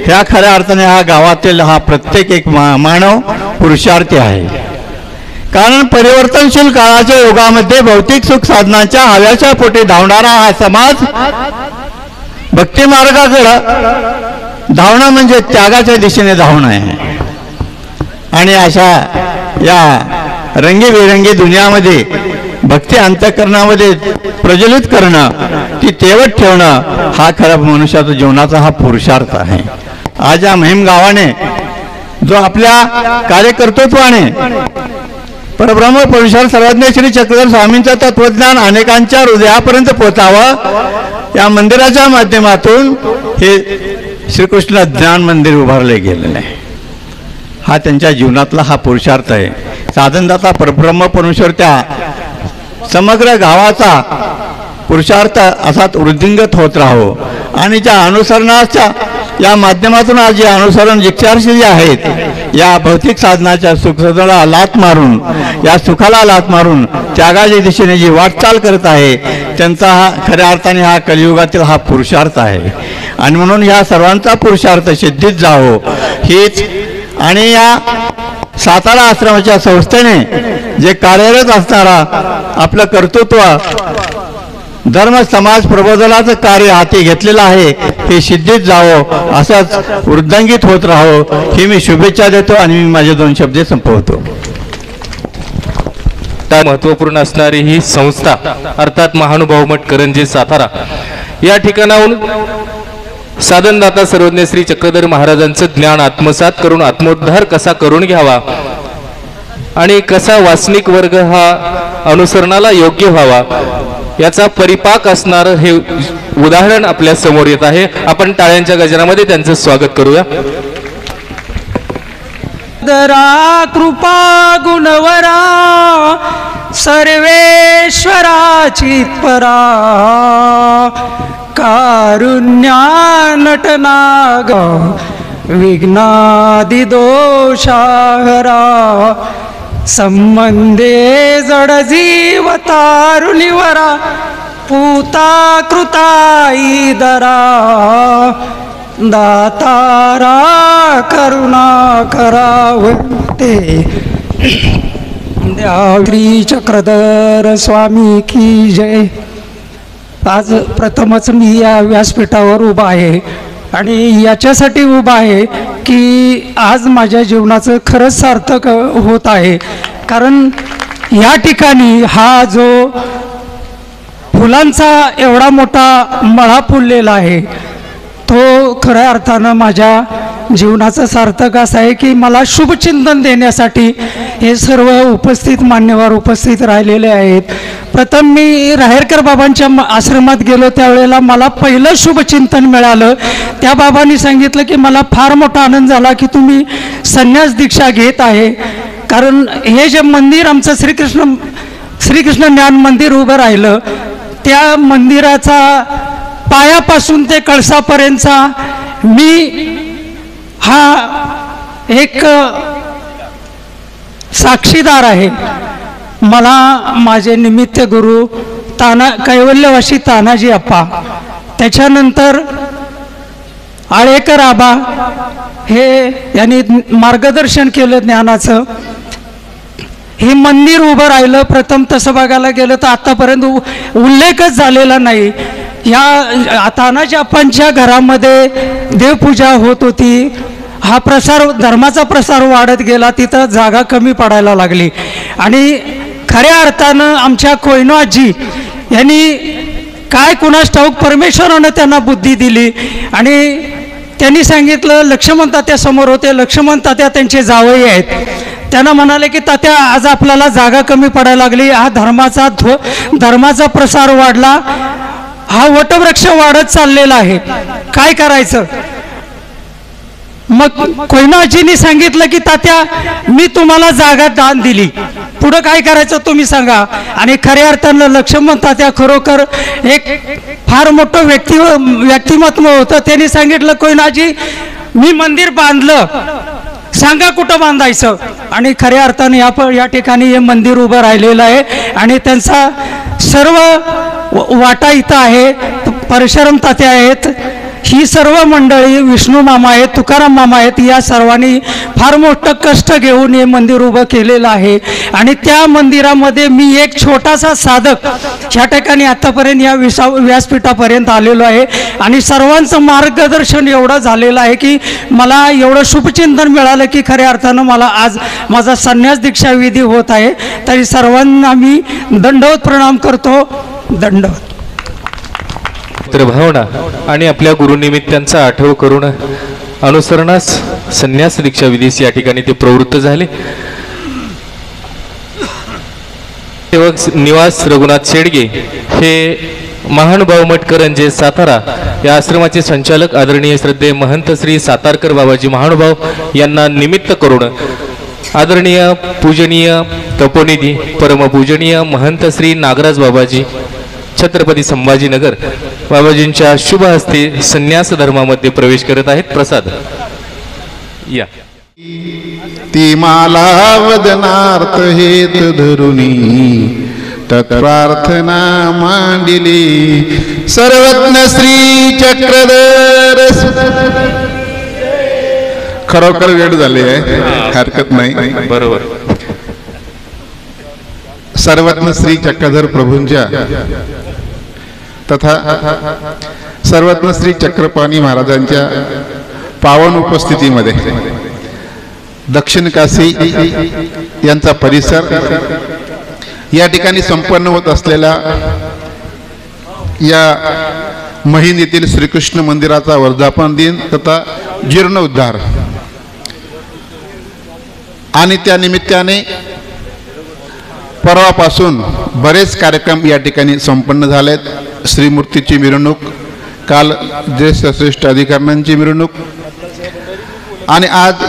ह्या खऱ्या अर्थाने हा गावातील हा प्रत्येक एक मानव पुरुषार्थी आहे. कारण परिवर्तनशील काळाच्या युगामध्ये भौतिक सुख साधनांच्या हव्याच्या पोटी धावणारा हा समाज भक्ती मार्गाकडे धावणं म्हणजे त्यागाच्या दिशेने धावणं आहे. आणि अशा या रंगीबेरंगी दुनियामध्ये भक्ती अंतःकरणामध्ये प्रज्वलित करणं, ती तेवत ठेवणं हा खरा मनुष्याचा जीवनाचा हा पुरुषार्थ आहे. आज या महिम गावाने जो आपल्या कार्यकर्तृत्वाने परब्रह्म पुरुषार्थ सर्वज्ञ श्री चक्रधर स्वामींचं तत्वज्ञान अनेकांच्या हृदयापर्यंत पोहोचावं, या मंदिराच्या माध्यमातून हे श्रीकृष्ण ज्ञान मंदिर उभारले गेलेले आहे. हा त्यांच्या जीवनातला हा पुरुषार्थ आहे. साधनदाता परब्रह्म परमेश्वर त्या समग्र गावाचा पुरुषार्थ असाच वृद्धिंगत होत राहो. आणि ज्या अनुसरणाच्या या माध्यमातून आज जे अनुसरण जिज्ञासी जे आहेत या भौतिक साधनाच्या सुखाला लात मारून, या सुखाला लात मारून त्यागाच्या दिशेने जी वाटचाल करत आहे त्यांचा हा खऱ्या अर्थाने हा कलियुगातील हा पुरुषार्थ आहे. आणि म्हणून ह्या सर्वांचा पुरुषार्थ सिद्धीत जावो हीच. आणि या सातारा आश्रमाच्या संस्थेने जे कार्यरत असणारा आपलं कर्तृत्व धर्म समाज प्रबोधनाचं कार्य हाती घेतलेलं आहे हे सिद्धीत जावं, असंच वृद्धांगित होत राहो ही मी शुभेच्छा देतो आणि मी माझे 2 शब्द संपवतो. महत्वपूर्ण असणारी ही संस्था अर्थात महानुभाव मठ करंजे सातारा या ठिकाणाहून साधनदाता सर्वज्ञ श्री चक्रधर महाराजांचं ज्ञान आत्मसात करून आत्मोद्धार कसा करून घ्यावा आणि कसा वासनिक वर्ग हा अनुसरणाला योग्य व्हावा याचा परिपाक असणार हे उदाहरण आपल्या समोर येत आहे. आपण टाळ्यांच्या गजरामध्ये त्यांचं स्वागत करूया. दरा कृपा गुणवरा सर्वेश्वराची परा कारुण्या नटनाग विघ्नादि दोषाहरा संबंधे जड जीव तारुणीवरा पूता कृताई दरा दातारा करुणा करावते श्री चक्रधर स्वामी की जय. आज प्रथमच मी या व्यासपीठावर उभा आहे आणि याच्यासाठी उभा आहे की आज माझ्या जीवनाचं खरंच सार्थक होत आहे. कारण या ठिकाणी हा जो फुलांचा एवढा मोठा मळा फुललेला आहे तो खऱ्या अर्थानं माझ्या जीवनाचं सार्थक असं आहे की मला शुभचिंतन देण्यासाठी हे सर्व उपस्थित मान्यवर उपस्थित राहिलेले आहेत. प्रथम मी राहेरकर बाबांच्या आश्रमात गेलो त्यावेळेला मला पहिलं शुभचिंतन मिळालं. त्या बाबांनी सांगितलं की मला फार मोठा आनंद झाला की तुम्ही संन्यास दीक्षा घेत आहे. कारण हे जे मंदिर आमचं श्रीकृष्ण ज्ञान मंदिर उभं राहिलं त्या मंदिराचा पायापासून ते कळसापर्यंतचा मी हा एक साक्षीदार आहे. मला माझे निमित्त गुरु कैवल्यवासी तानाजी अप्पा, त्याच्यानंतर आळेकर आबा हे यांनी मार्गदर्शन केलं ज्ञानाचं. हे मंदिर उभं राहिलं. प्रथम तसं बघायला गेलं तर आतापर्यंत उल्लेखच झालेला नाही. या तानाजी अप्पांच्या घरामध्ये देवपूजा होत होती. हा प्रसार धर्माचा प्रसार वाढत गेला. तिथं जागा कमी पडायला लागली आणि खऱ्या अर्थानं आमच्या कोयनो आजी यांनी काय कुणास ठाऊक परमेश्वरानं त्यांना बुद्धी दिली आणि त्यांनी सांगितलं. लक्ष्मण तात्या समोर होते. लक्ष्मण तात्या त्यांचे जावई आहेत. त्यांना म्हणाले की तात्या आज आपल्याला जागा कमी पडायला लागली. हा धर्माचा प्रसार वाढला. हा वटवृक्ष वाढत चाललेला आहे. काय करायचं. मग कोयनाजींनी सांगितलं की तात्या मी तुम्हाला जागा दान दिली. पुढं काय करायचं तुम्ही सांगा. आणि खऱ्या अर्थानं लक्ष्मण तात्या खरोखर एक फार मोठं व्यक्तिमत्व होतं. त्यांनी सांगितलं कोयनाजी मी मंदिर बांधलं, सांगा कुठं बांधायचं. आणि खऱ्या अर्थाने या ठिकाणी हे मंदिर उभं राहिलेलं आहे आणि त्यांचा सर्व वाटा इथं आहे. परशुराम तात्या आहेत, ही सर्व मंडळी, विष्णू मामा आहेत, तुकाराम मामा आहेत, या सर्वांनी फार मोठं कष्ट घेऊन हे मंदिर उभं केलेलं आहे. आणि त्या मंदिरामध्ये मी एक छोटासा साधक ह्या ठिकाणी आतापर्यंत या व्यासपीठापर्यंत आलेलो आहे आणि सर्वांचं मार्गदर्शन एवढं झालेलं आहे की मला एवढं शुभचिंतन मिळालं की खऱ्या अर्थानं मला आज माझा संन्यास दीक्षा विधी होत आहे. तरी सर्वांना मी दंडवत प्रणाम करतो. दंडवत. भावना आणि आपल्या गुरुनिमित्तांचा आठव करून अनुसरणास संन्यास दीक्षा विधीस या ठिकाणी ते प्रवृत्त झाले. सेवक निवास रघुनाथ शेडगे हे महानुभाव मठ करंजे सातारा या आश्रमाचे संचालक आदरणीय श्रद्धेय महंत श्री सातारकर बाबाजी महानुभाव यांना निमित्त करून आदरणीय पूजनीय तपोनिधी परमपूजनीय महंत श्री नागराज बाबाजी छत्रपती संभाजीनगर बाबाजींच्या शुभ हस्ते संन्यास धर्मामध्ये प्रवेश करत आहेत. प्रसाद या. ती माला वदनार्थ हेत धरुनी तत्प्रार्थना मांडिली सर्वज्ञ श्री चक्रधर खरोखर वेळ झाली आहे, हरकत नाही. बरोबर. सर्वज्ञ श्री चक्रधर प्रभूंच्या तथा सर्वज्ञ श्री चक्रपाणी महाराजांच्या पावन उपस्थितीमध्ये दक्षिण काशी यांचा परिसर या ठिकाणी संपन्न होत असलेल्या या महिन येथील श्रीकृष्ण मंदिराचा वर्धापन दिन तथा जीर्णोद्धार आणि त्या निमित्ताने परवापासून बरेच कार्यक्रम या ठिकाणी संपन्न झालेत. श्रीमूर्तीची मिरवणूक, काल ज्येष्ठ श्रेष्ठ अधिकाऱ्यांची मिरवणूक आणि आज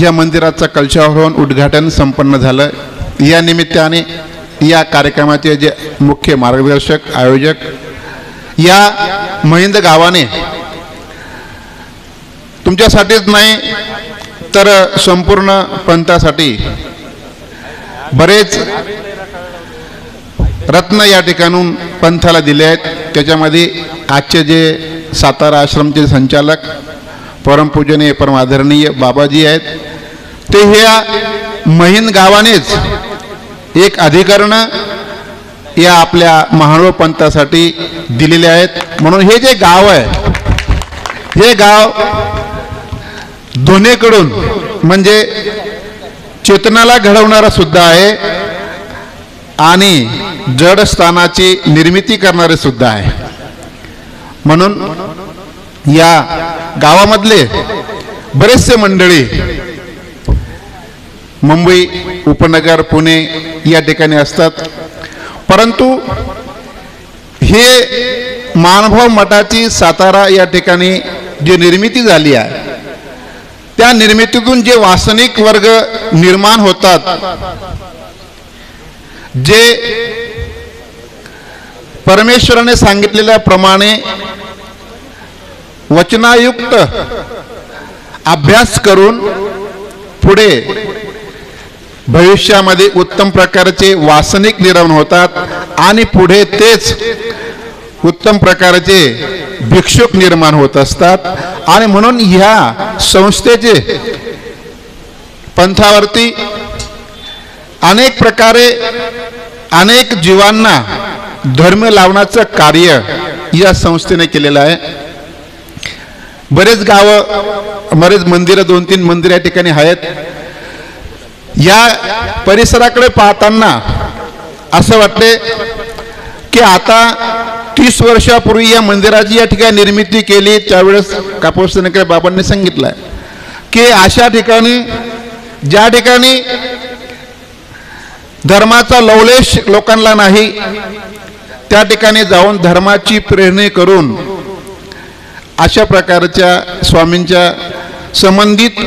या मंदिराचा कलशारोहण उद्घाटन संपन्न झालं. या निमित्ताने या कार्यक्रमाचे जे मुख्य मार्गदर्शक आयोजक या महिंद गावाने तुमच्यासाठीच नाही तर संपूर्ण पंथासाठी बरेच रत्न या ठिकाणून पंथाला दिले आहेत. त्याच्यामध्ये आजचे जे सातारा आश्रमचे संचालक परमपूजनीय परम आदरणीय बाबाजी आहेत, ते ह्या महिन गावानेच एक अधिकरण या आपल्या महानव पंथासाठी दिलेले आहेत. म्हणून हे जे गाव आहे, हे गाव दोन्हीकडून म्हणजे चेतनाला घडवणारा सुद्धा आहे आणि जड स्थानाची निर्मिती करणारे सुद्धा आहे. म्हणून या गावामधले बरेचसे मंडळी मुंबई उपनगर पुणे या ठिकाणी असतात, परंतु हे मानभाव मठाची सातारा या ठिकाणी जी निर्मिती झाली आहे, त्या निर्मितीतून जे वासनिक वर्ग निर्माण होतात, जे परमेश्वराने सांगितलेल्याप्रमाणे वचनायुक्त अभ्यास करून पुढे भविष्यामध्ये उत्तम प्रकारचे वासनिक निर्माण होतात आणि पुढे तेच उत्तम प्रकारचे भिक्षुक निर्माण होत असतात. आणि म्हणून ह्या संस्थेचे पंथावरती अनेक प्रकारे अनेक जीवांना धर्म लावण्याचं कार्य या संस्थेने केलेलं आहे. बरेच गावं, बरेच मंदिरं, 2-3 मंदिरं या ठिकाणी आहेत. या परिसराकडे पाहताना असं वाटते की आता 30 वर्षापूर्वी या मंदिराची या ठिकाणी निर्मिती केली त्यावेळेस कापूस सेनेकर बाबांनी सांगितलं की अशा ठिकाणी ज्या ठिकाणी धर्माचा लवलेश लोकांना नाही, त्या ठिकाणी जाऊन धर्माची प्रेरणा करून अशा प्रकारच्या स्वामींच्या संबंधित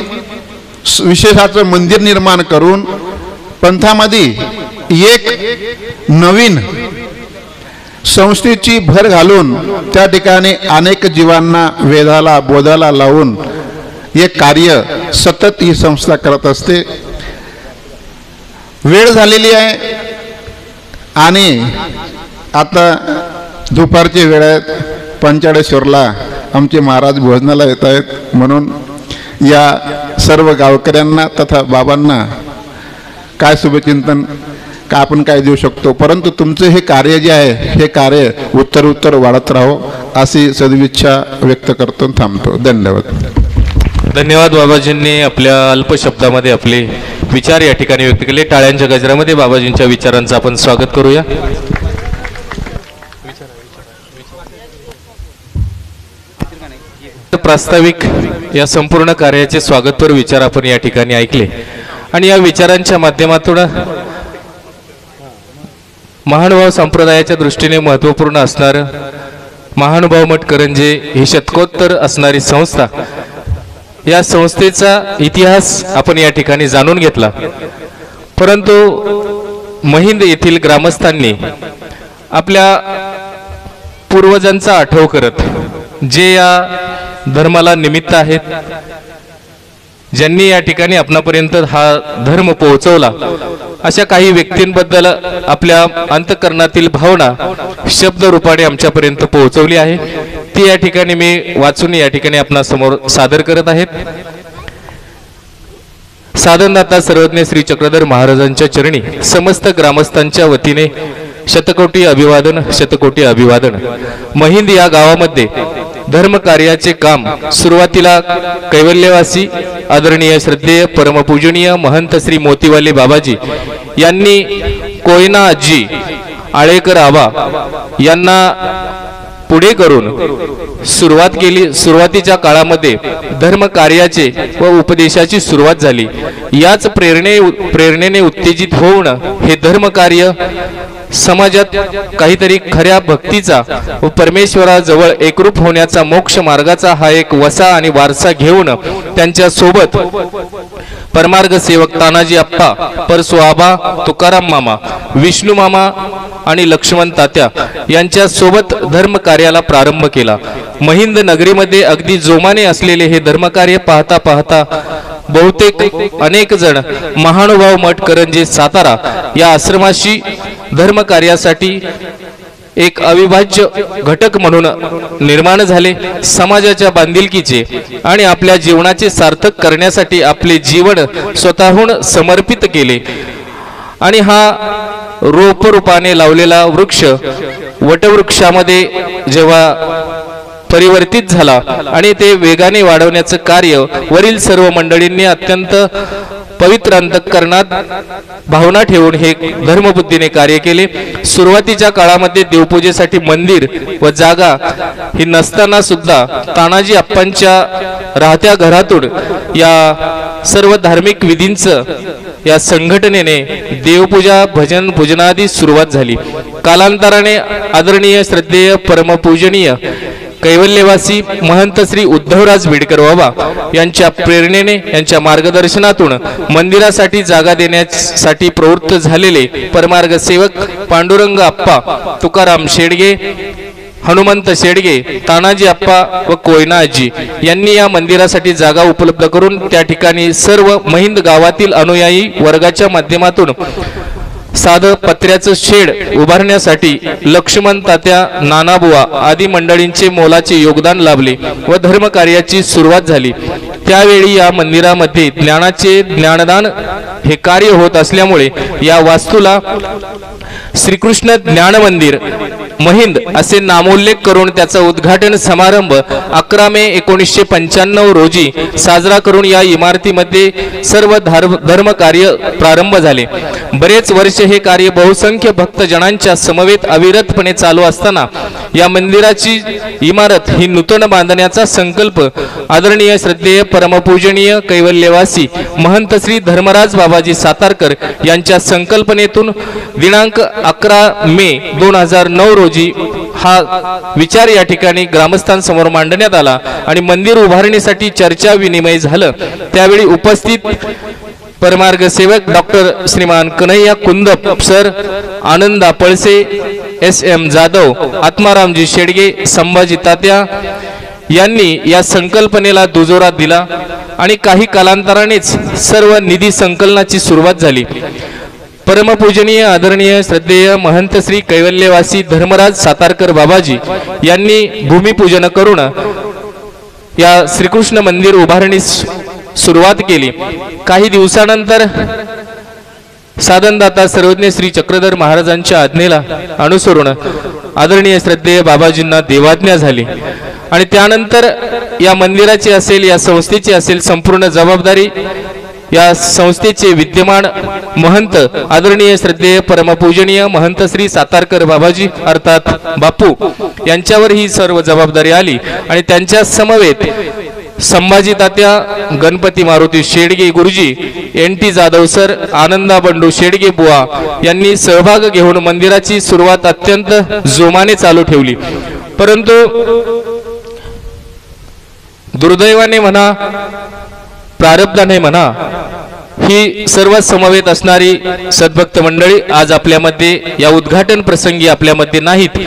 विशेषाचं मंदिर निर्माण करून पंथामध्ये एक नवीन संस्थेची भर घालून त्या ठिकाणी अनेक जीवांना वेदाला बोधाला लावून एक कार्य सतत ही संस्था करत असते. वेळ झालेली आहे आणि आता दुपारची वेळ आहेत. पंचाळेश्वरला आमचे महाराज भोजनाला येत आहेत. म्हणून या सर्व गावकऱ्यांना तथा बाबांना काय शुभचिंतन का आपण काय देऊ शकतो, परंतु तुमचं हे कार्य जे आहे हे कार्य उत्तर वाढत राहो अशी सदिच्छा व्यक्त करतो. थांबतो. धन्यवाद. धन्यवाद. बाबाजींनी आपल्या अल्प शब्दामध्ये आपले विचार या ठिकाणी व्यक्त केले. टाळ्यांच्या गजरामध्ये बाबाजींच्या विचारांचं आपण स्वागत करूया. प्रास्ताविक या संपूर्ण कार्याचे स्वागतपर विचार आपण या ठिकाणी ऐकले आणि या विचारांच्या माध्यमातून महानुभाव संप्रदायाच्या दृष्टीने महत्त्वपूर्ण असणारं महानुभाव मठ करंजे ही शतकोत्तर असणारी संस्था, या संस्थेचा इतिहास आपण या ठिकाणी जाणून घेतला. परंतु महिंद येथील ग्रामस्थांनी आपल्या पूर्वजांचा आठव करत जे या धर्माला निमित्त आहेत, ज्यांनी या ठिकाणी आपणापर्यंत हा धर्म पोहोचवला, अशा काही व्यक्तींबद्दल आपल्या अंतःकरणातील भावना शब्द रूपाने आमच्यापर्यंत पोहोचवली आहे, ती या ठिकाणी मी वाचून या ठिकाणी आपणासमोर सादर करत आहेत. साधनदाता सर्वज्ञ श्री चक्रधर महाराजांच्या चरणी समस्त ग्रामस्थांच्या वतीने शतकोटी अभिवादन, शतकोटी अभिवादन. महिंद या गावामध्ये धर्म कार्याचे काम सुरुवातीला कैवल्यवासी आदरणीय श्रद्धेय परमपूजनीय महंत श्री मोतीवाले बाबाजी यांनी कोयना आजी आळेकर आबा यांना पुढे करून सुरुवात केली. सुरुवातीच्या काळामध्ये धर्म कार्याचे व उपदेशाची सुरुवात झाली. याच प्रेरणेने उत्तेजित होऊन हे धर्म कार्य समाजात काहीतरी खऱ्या भक्तीचा व परमेश्वराजवळ एकरूप होण्याचा मोक्ष मार्गाचा हा एक वसा आणि वारसा घेऊन त्यांच्या सोबत परमार्ग सेवक तानाजी आप्पा, परसू आबा, तुकाराम मामा, विष्णू मामा आणि लक्ष्मण तात्या यांच्या सोबत धर्म कार्याला प्रारंभ केला. महिंद नगरीमध्ये अगदी जोमाने असलेले हे धर्मकार्य पाहता पाहता बहुतेक अनेक जण महानुभाव मठ करंजे सातारा या आश्रमाशी धर्म कार्यासाठी एक अविभाज्य घटक म्हणून निर्माण झाले. समाजाच्या बांधिलकीचे आणि आपल्या जीवनाचे सार्थक करण्यासाठी आपले जीवन स्वतःहून समर्पित केले आणि हा रोपरूपाने लावलेला वृक्ष वटवृक्षामध्ये जेव्हा परिवर्तित झाला आणि ते वेगाने वाढवण्याचं कार्य वरील सर्व मंडळींनी अत्यंत पवित्र अंतःकरणात भावना ठेवून हे धर्मबुद्धीने कार्य केले. सुरुवातीच्या काळामध्ये देवपूजेसाठी मंदिर व जागा ही नसताना सुद्धा तानाजी आप्पांच्या राहत्या घरातून या सर्व धार्मिक विधींचं या संघटनेने देवपूजा भजन पूजनादी सुरुवात झाली. कालांतराने आदरणीय श्रद्धेय परमपूजनीय कैवल्यवासी महंत श्री उद्धवराज बिडकर बाबा यांच्या प्रेरणेने यांच्या मार्गदर्शनातून मंदिरासाठी जागा देण्यासाठी प्रवृत्त झालेले परमार्ग सेवक पांडुरंग आप्पा, तुकाराम शेडगे, हनुमंत शेडगे, तानाजी आप्पा व कोयना आजी यांनी या मंदिरासाठी जागा उपलब्ध करून त्या ठिकाणी सर्व महिंद गावातील अनुयायी वर्गाच्या माध्यमातून साधं पत्र्याचं शेड उभारण्यासाठी लक्ष्मण तात्या, नानाबुवा आदी मंडळींचे मोलाचे योगदान लाभले व धर्म कार्याची सुरुवात झाली. त्यावेळी या मंदिरामध्ये ज्ञानाचे ज्ञानदान हे कार्य होत असल्यामुळे या वास्तूला श्रीकृष्ण ज्ञान मंदिर महिंद असे नामोल्लेख करून त्याचा उद्घाटन समारंभ 11 मे 1995 रोजी साजरा करून या इमारतीमध्ये सर्व धर्म कार्य प्रारंभ झाले. बरेच वर्ष हे कार्य बहुसंख्य भक्तजनांच्या समवेत अविरतपणे चालू असताना या मंदिराची इमारत ही नूतन बांधण्याचा संकल्प आदरणीय श्रद्धेय परमपूजनीय कैवल्यवासी महंत श्री धर्मराज बाबाजी सातारकर यांच्या संकल्पनेतून दिनांक 11 मे 2009 रोजी हा विचार या ठिकाणी ग्रामस्थांसमोर मांडण्यात आला आणि मंदिर उभारणीसाठी चर्चा विनिमय झालं. त्यावेळी उपस्थित परमार्ग सेवक डॉक्टर श्रीमान कन्हैया कुंदप सर, आनंदा पळसे, SM जाधव, आत्मारामजी शेडगे, संभाजी तात्या यांनी या संकल्पनेला दुजोरा दिला आणि काही कालांतरानेच सर्व निधी संकलनाची सुरुवात झाली. परमपूजनीय आदरणीय श्रद्धेय महंत श्री कैवल्यवासी धर्मराज सातारकर बाबाजी यांनी भूमिपूजन करून या श्रीकृष्ण मंदिर उभारणीस सुरुवात केली. काही दिवसानंतर साधनदाता सर्वज्ञ श्री चक्रधर महाराजांच्या आज्ञेला अनुसरून आदरणीय श्रद्धेय बाबाजींना देवाज्ञा झाली आणि त्यानंतर या मंदिराची असेल या संस्थेची असेल संपूर्ण जबाबदारी या संस्थेचे विद्यमान महंत आदरणीय श्रद्धेय परमपूजनीय महंत श्री सातारकर बाबाजी अर्थात बापू यांच्यावर ही सर्व जबाबदारी आली आणि त्यांच्या समवेत संभाजी तात्या, गणपती मारुती शेडगे गुरुजी, NT जाधव सर, आनंदा बंडू शेडगे बुवा यांनी सहभाग घेऊन मंदिराची सुरुवात अत्यंत जोमाने चालू ठेवली. परंतु दुर्दैवाने म्हणा प्रारब्धाने म्हणा ही सर्व समवेत असणारी सद्भक्त मंडळी आज आपल्यामध्ये या उद्घाटन प्रसंगी आपल्यामध्ये नाहीत.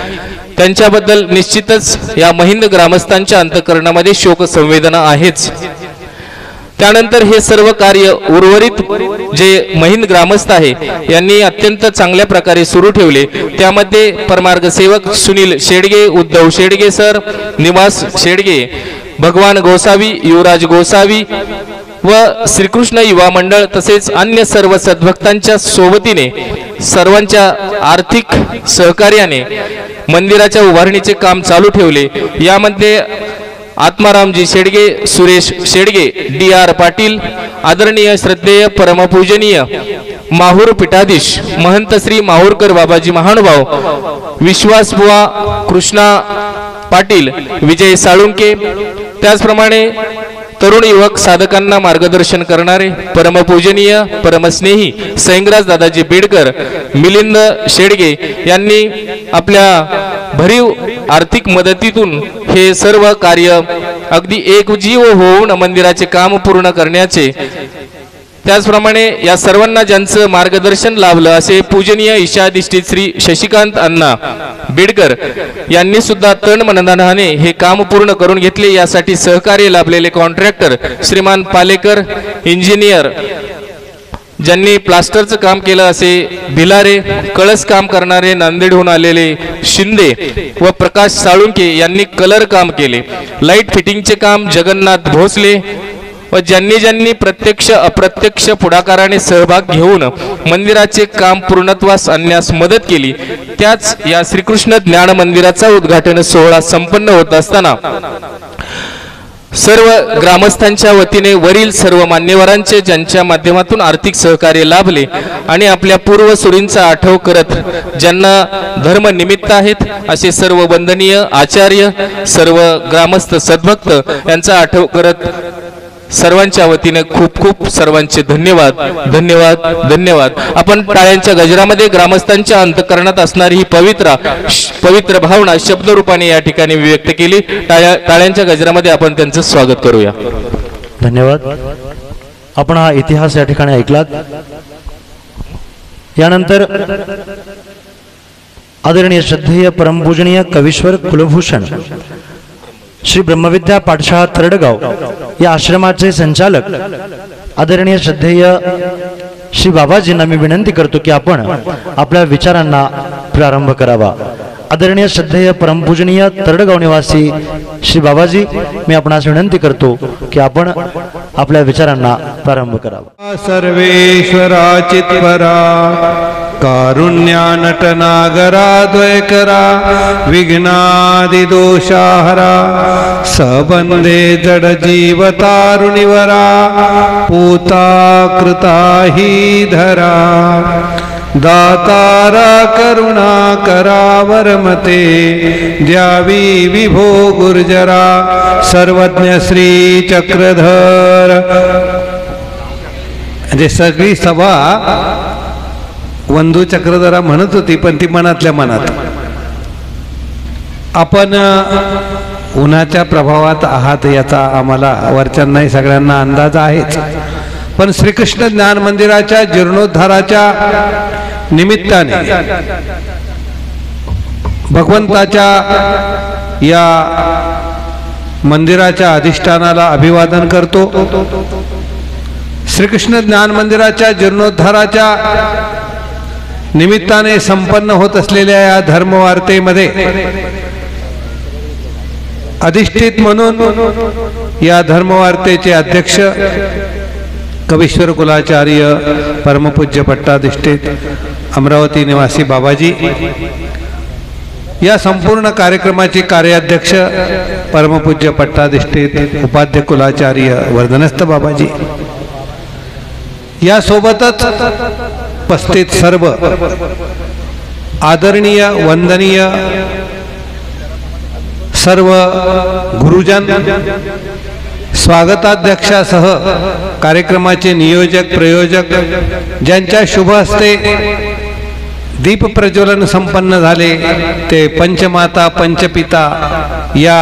त्यांच्याबद्दल निश्चितच या महिंद ग्रामस्थांच्या अंतःकरणामध्ये शोक संवेदना आहेच. त्यानंतर हे सर्व कार्य उर्वरित जे महिंद ग्रामस्थ आहे यांनी अत्यंत चांगल्या प्रकारे सुरू ठेवले। त्यामध्ये परमार्ग सेवक सुनील शेडगे, उद्धव शेडगे सर, निवास शेडगे, भगवान गोसावी, युवराज गोसावी व श्रीकृष्ण युवा मंडळ तसेच अन्य सर्व सद्भक्तांच्या सोबतीने सर्वांच्या आर्थिक सहकार्याने मंदिराच्या उभारणीचे काम चालू ठेवले। यामध्ये आत्मारामजी शेडगे, सुरेश शेडगे, DR पाटील, आदरणीय श्रद्धेय परमपूजनीय माहूर पीठाधीश महंत श्री माहूरकर बाबाजी महानुभाव, विश्वास बुवा कृष्णा पाटील, विजय साळुंके, त्याचप्रमाणे तरुण युवक साधकांना मार्गदर्शन करणारे परमपूजनीय परमस्नेही सैंगराज दादाजी बेडकर, मिलिंद शेडगे यांनी आपल्या भरीव आर्थिक मदतीतून हे सर्व कार्य अगदी एकजीव होऊन मंदिराचे काम पूर्ण करण्याचे, त्याचप्रमाणे या सर्वांना ज्यांचं मार्गदर्शन लाभलं असे पूजनीय ईशाधिष्ठित श्री शशिकांत अण्णा बेडकर यांनी सुद्धा तन मनधनाने हे काम पूर्ण करून घेतले। यासाठी सहकार्य लाभलेले कॉन्ट्रॅक्टर श्रीमान पालेकर, इंजिनियर ज्यांनी प्लास्टरचं काम केलं असे भिलारे, कळस काम करणारे नांदेडहून आलेले शिंदे व प्रकाश साळुंके यांनी कलर काम केले। लाईट फिटिंगचे काम जगन्नाथ भोसले व ज्यांनी ज्यांनी प्रत्यक्ष अप्रत्यक्ष पुढाकाराने सहभाग घेऊन मंदिराचे काम पूर्णत्वास आणण्यास मदत केली। त्याच या श्रीकृष्ण ज्ञान मंदिराचा उद्घाटन सोहळा संपन्न होत असताना सर्व ग्रामस्थांच्या वतीने वरील सर्व मान्यवरांचे ज्यांच्या माध्यमातून आर्थिक सहकार्य लाभले आणि आपल्या पूर्वसुरींचा आठव करत ज्यांना धर्म निमित्त आहेत असे सर्व वंदनीय आचार्य, सर्व ग्रामस्थ सद्भक्त यांचा आठव करत सर्वांच्या वतीने खूप खूप सर्वांचे धन्यवाद धन्यवाद धन्यवाद। आपण टाळ्यांच्या गजरामध्ये ग्रामस्थांच्या अंतःकरणात असणारी ही पवित्र भावना शब्दरूपाने या ठिकाणी व्यक्त केली। टाळ्यांच्या गजरामध्ये आपण त्यांचं स्वागत करूया। धन्यवाद। आपण हा इतिहास या ठिकाणी ऐकलात। यानंतर आदरणीय श्रद्धेय परमपूजनीय कवीश्वर कुलभूषण श्री ब्रह्मविद्या पाठशाळा तरडगाव या आश्रमाचे संचालक आदरणीय श्रद्धेय श्री बाबाजींना मी विनंती करतो की आपण आपल्या विचारांना प्रारंभ करावा। आदरणीय श्रद्धेय परमपूजनीय तरडगाव निवासी श्री बाबाजी, मी आपणास विनंती करतो की आपण आपल्या विचारांना प्रारंभ करावा। सर्वेश्वरा चित्परा कारुण्या नटनागरा द्वयकरा विघ्नादि दोषाहरा सबंधे जड जीव तारुणिवरा पूता कृता ही धरा दातारा करुणा करा वरमते द्यावी विभो गुर्जरा सर्वज्ञ श्री चक्रधर। म्हणजे सगळी सभा वंदू चक्रधरा म्हणत होती पण ती मनातल्या मनात। आपण उन्हाच्या प्रभावात आहात याचा आम्हाला वरच्यांनाही सगळ्यांना अंदाज आहेच, पण श्रीकृष्ण ज्ञान मंदिराच्या जीर्णोद्धाराच्या निमित्ताने भगवंताच्या या मंदिराच्या अधिष्ठानाला अभिवादन करतो। श्रीकृष्ण ज्ञान मंदिराच्या जीर्णोद्धाराच्या निमित्ताने संपन्न होत असलेल्या या धर्मवार्तेमध्ये अधिष्ठित म्हणून या धर्मवार्तेचे अध्यक्ष कवीश्वर कुलाचार्य परमपूज्य पट्टाधिष्ठित अमरावती निवासी बाबाजी, या संपूर्ण कार्यक्रमाचे कार्याध्यक्ष परमपूज्य पट्टाधिष्ठित उपाध्य कुलाचार्य वर्धनस्थ बाबाजी, या सोबतच उपस्थित सर्व आदरणीय वंदनीय सर्व गुरुजन, स्वागताध्यक्षासह कार्यक्रमाचे नियोजक प्रयोजक ज्यांच्या शुभ हस्ते दीप प्रज्वलन संपन्न झाले ते पंचमाता पंचपिता या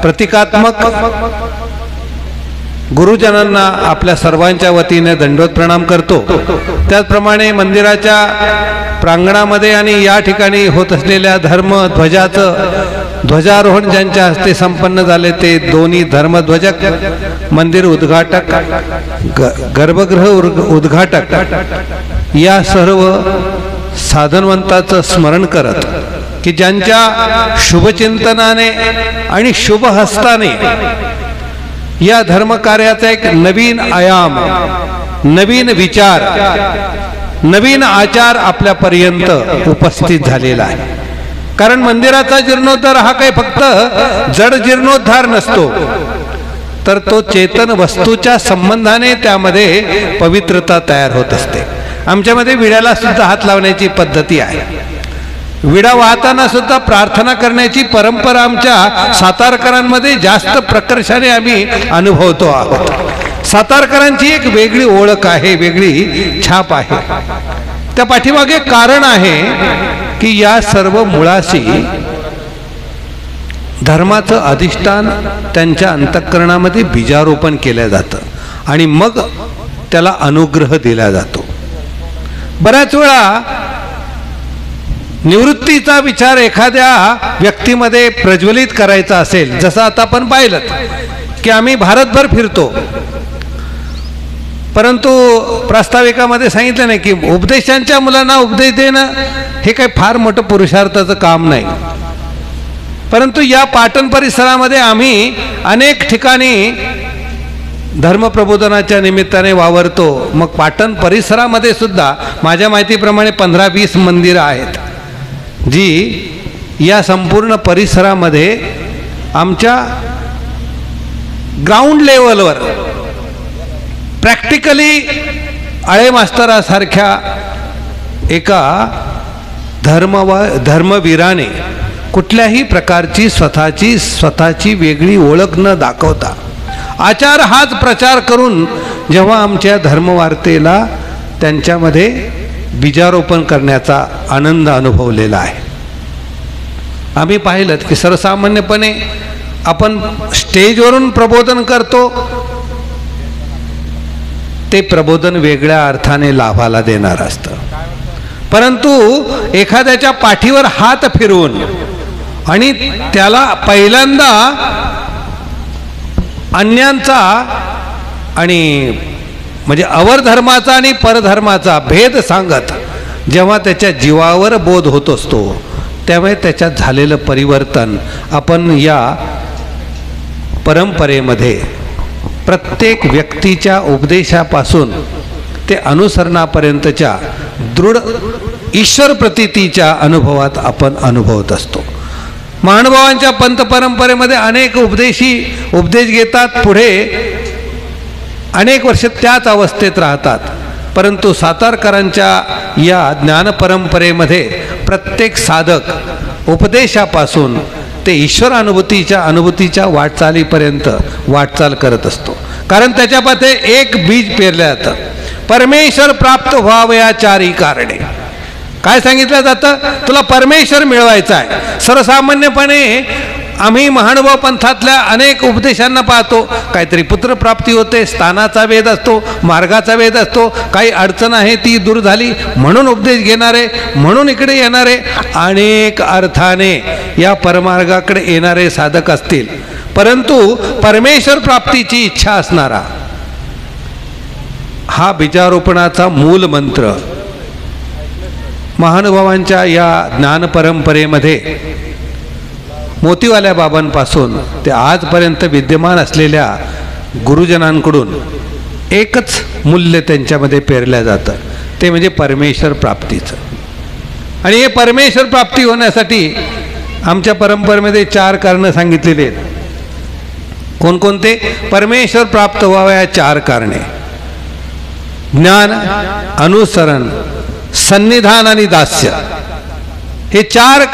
प्रतिकात्मक गुरुजनांना आपल्या सर्वांच्या वतीने दंडवत प्रणाम करतो। त्याचप्रमाणे मंदिराच्या प्रांगणामध्ये आणि या ठिकाणी होत असलेल्या धर्मध्वजाचं ध्वजारोहण ज्यांच्या हस्ते संपन्न झाले ते दोन्ही धर्मध्वजक मंदिर उद्घाटक, गर्भगृह उद्घाटक या सर्व साधनवंताचं स्मरण करत की ज्यांच्या शुभचिंतनाने आणि शुभ हस्ताने या धर्मकार्याचा एक नवीन आयाम, नवीन विचार, नवीन आचार आपल्यापर्यंत उपस्थित झालेला आहे. कारण मंदिराचा जीर्णोद्धार हा काही फक्त जड जीर्णोद्धार नसतो, तर तो चेतन वस्तूच्या संबंधाने त्यामध्ये पवित्रता तयार होत असते. आमच्यामध्ये विड्याला सुद्धा हात लावण्याची पद्धती आहे. विडा वाहताना सुद्धा प्रार्थना करण्याची परंपरा आमच्या सातारकरांमध्ये जास्त प्रकर्षाने आम्ही अनुभवतो आहोत. सातारकरांची एक वेगळी ओळख आहे, वेगळी छाप आहे. त्या पाठीमागे कारण आहे की या सर्व मुळाशी धर्माचं अधिष्ठान त्यांच्या अंतःकरणामध्ये बीजारोपण केलं जातं आणि मग त्याला अनुग्रह दिला जातो. बऱ्याच वेळा निवृत्तीचा विचार एखाद्या व्यक्तीमध्ये प्रज्वलित करायचा असेल, जसं आता आपण पाहिलं की आम्ही भारतभर फिरतो, परंतु प्रास्ताविकामध्ये सांगितलं नाही की उपदेशांच्या मुलांना उपदेश देणं हे काही फार मोठं पुरुषार्थाचं काम नाही. परंतु या पाटण परिसरामध्ये आम्ही अनेक ठिकाणी धर्मप्रबोधनाच्या निमित्ताने वावरतो. मग पाटण परिसरामध्ये सुद्धा माझ्या माहितीप्रमाणे 15-20 मंदिरं आहेत जी या संपूर्ण परिसरामध्ये आमच्या ग्राउंड लेवलवर प्रॅक्टिकली आळे मास्तरासारख्या एका धर्मवीराने कुठल्याही प्रकारची स्वतःची वेगळी ओळख न दाखवता आचार हाच प्रचार करून जेव्हा आमच्या धर्मवार्तेला त्यांच्यामध्ये बीजारोपण करण्याचा आनंद अनुभवलेला आहे. आम्ही पाहिलं की सर्वसामान्यपणे आपण स्टेजवरून प्रबोधन करतो, ते प्रबोधन वेगळ्या अर्थाने लाभाला देणार असतं. परंतु एखाद्याच्या पाठीवर हात फिरवून आणि त्याला पहिल्यांदा अन्यांचा आणि म्हणजे अवर धर्माचा आणि परधर्माचा भेद सांगत जेव्हा त्याच्या जीवावर बोध होत असतो, त्यामुळे त्याच्यात झालेलं परिवर्तन आपण या परंपरेमध्ये प्रत्येक व्यक्तीच्या उपदेशापासून ते अनुसरणापर्यंतच्या दृढ ईश्वर प्रतीतीच्या अनुभवात आपण अनुभवत असतो. महानुभावांच्या पंथ परंपरेमध्ये अनेक उपदेश घेतात, पुढे अनेक वर्ष त्याच अवस्थेत राहतात. परंतु सातारकरांच्या या ज्ञान परंपरेमध्ये प्रत्येक साधक उपदेशापासून ते ईश्वर अनुभूतीच्या वाटचालीपर्यंत वाटचाल करत असतो. कारण त्याच्यामध्ये एक बीज पेरलं जातं, परमेश्वर प्राप्त व्हावया चारी कारणे. काय सांगितलं जातं? तुला परमेश्वर मिळवायचा आहे. सर्वसामान्यपणे आम्ही महानुभाव पंथातल्या अनेक उपदेशांना पाहतो, काहीतरी पुत्रप्राप्ती होते, स्थानाचा वेध असतो, मार्गाचा वेध असतो, काही अडचण आहे ती दूर झाली म्हणून उपदेश घेणारे, म्हणून इकडे येणारे अनेक अर्थाने या परमार्गाकडे येणारे साधक असतील. परंतु परमेश्वर प्राप्तीची इच्छा असणारा हा बीजारोपणाचा मूल मंत्र महानुभावांच्या या ज्ञान परंपरेमध्ये मोतीवाल्या बाबांपासून ते आजपर्यंत विद्यमान असलेल्या गुरुजनांकडून एकच मूल्य त्यांच्यामध्ये पेरलं जातं, ते म्हणजे परमेश्वर प्राप्तीचं. आणि हे परमेश्वर प्राप्ती होण्यासाठी आमच्या परंपरेमध्ये 4 कारणं सांगितलेली आहेत. कोणकोणते? परमेश्वर प्राप्त व्हाव्या 4 कारणे: ज्ञान, अनुसरण, सन्निधान आणि दास्य. हे 4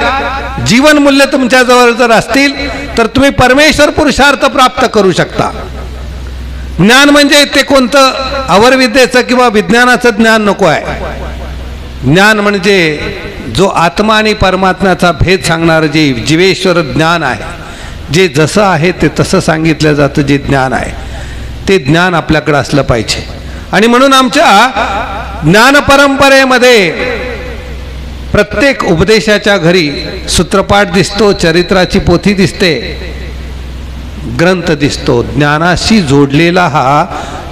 जीवन मूल्य तुमच्याजवळ जर असतील तर तुम्ही परमेश्वर पुरुषार्थ प्राप्त करू शकता. ज्ञान म्हणजे ते कोणतं अवरविद्येचं किंवा विज्ञानाचं ज्ञान नको आहे. ज्ञान म्हणजे जो आत्मा आणि परमात्म्याचा भेद सांगणारं जे जीवेश्वर ज्ञान आहे, जे जसं आहे ते तसं सांगितलं जातं, जे ज्ञान आहे ते ज्ञान आपल्याकडे असलं पाहिजे. आणि म्हणून आमच्या ज्ञान परंपरेमध्ये प्रत्येक उपदेशाच्या घरी सूत्रपाठ दिसतो, चरित्राची पोथी दिसते, ग्रंथ दिसतो. ज्ञानाशी जोडलेला हा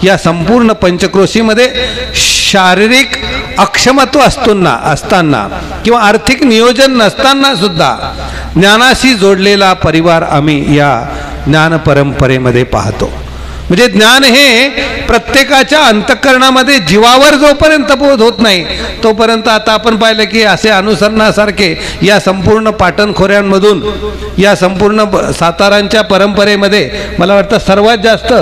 या संपूर्ण पंचक्रोशीमध्ये शारीरिक अक्षमत्व असताना किंवा आर्थिक नियोजन नसताना सुद्धा ज्ञानाशी जोडलेला परिवार आम्ही या ज्ञान परंपरेमध्ये पाहतो. म्हणजे ज्ञान हे प्रत्येकाच्या अंतःकरणामध्ये जीवावर जोपर्यंत बोध होत नाही तोपर्यंत, आता आपण पाहिलं की असे अनुसरणासारखे या संपूर्ण पाटणखोऱ्यांमधून या संपूर्ण सातारांच्या परंपरेमध्ये मला वाटतं सर्वात जास्त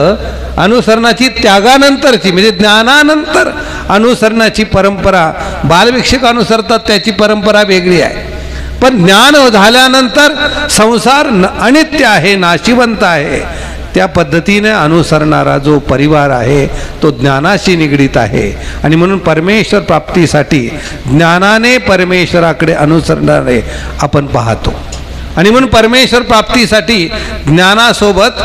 अनुसरणाची त्यागानंतरची म्हणजे ज्ञानानंतर अनुसरणाची परंपरा, बालभिक्षुक अनुसरतात त्याची परंपरा वेगळी आहे. पण ज्ञान झाल्यानंतर संसार अनित्य आहे, नाशिवंत आहे, त्या पद्धतीने अनुसरणारा जो परिवार आहे तो ज्ञानाशी निगडीत आहे. आणि म्हणून परमेश्वर प्राप्तीसाठी ज्ञानाने परमेश्वराकडे अनुसरणारे आपण पाहतो. आणि म्हणून परमेश्वर प्राप्तीसाठी ज्ञानासोबत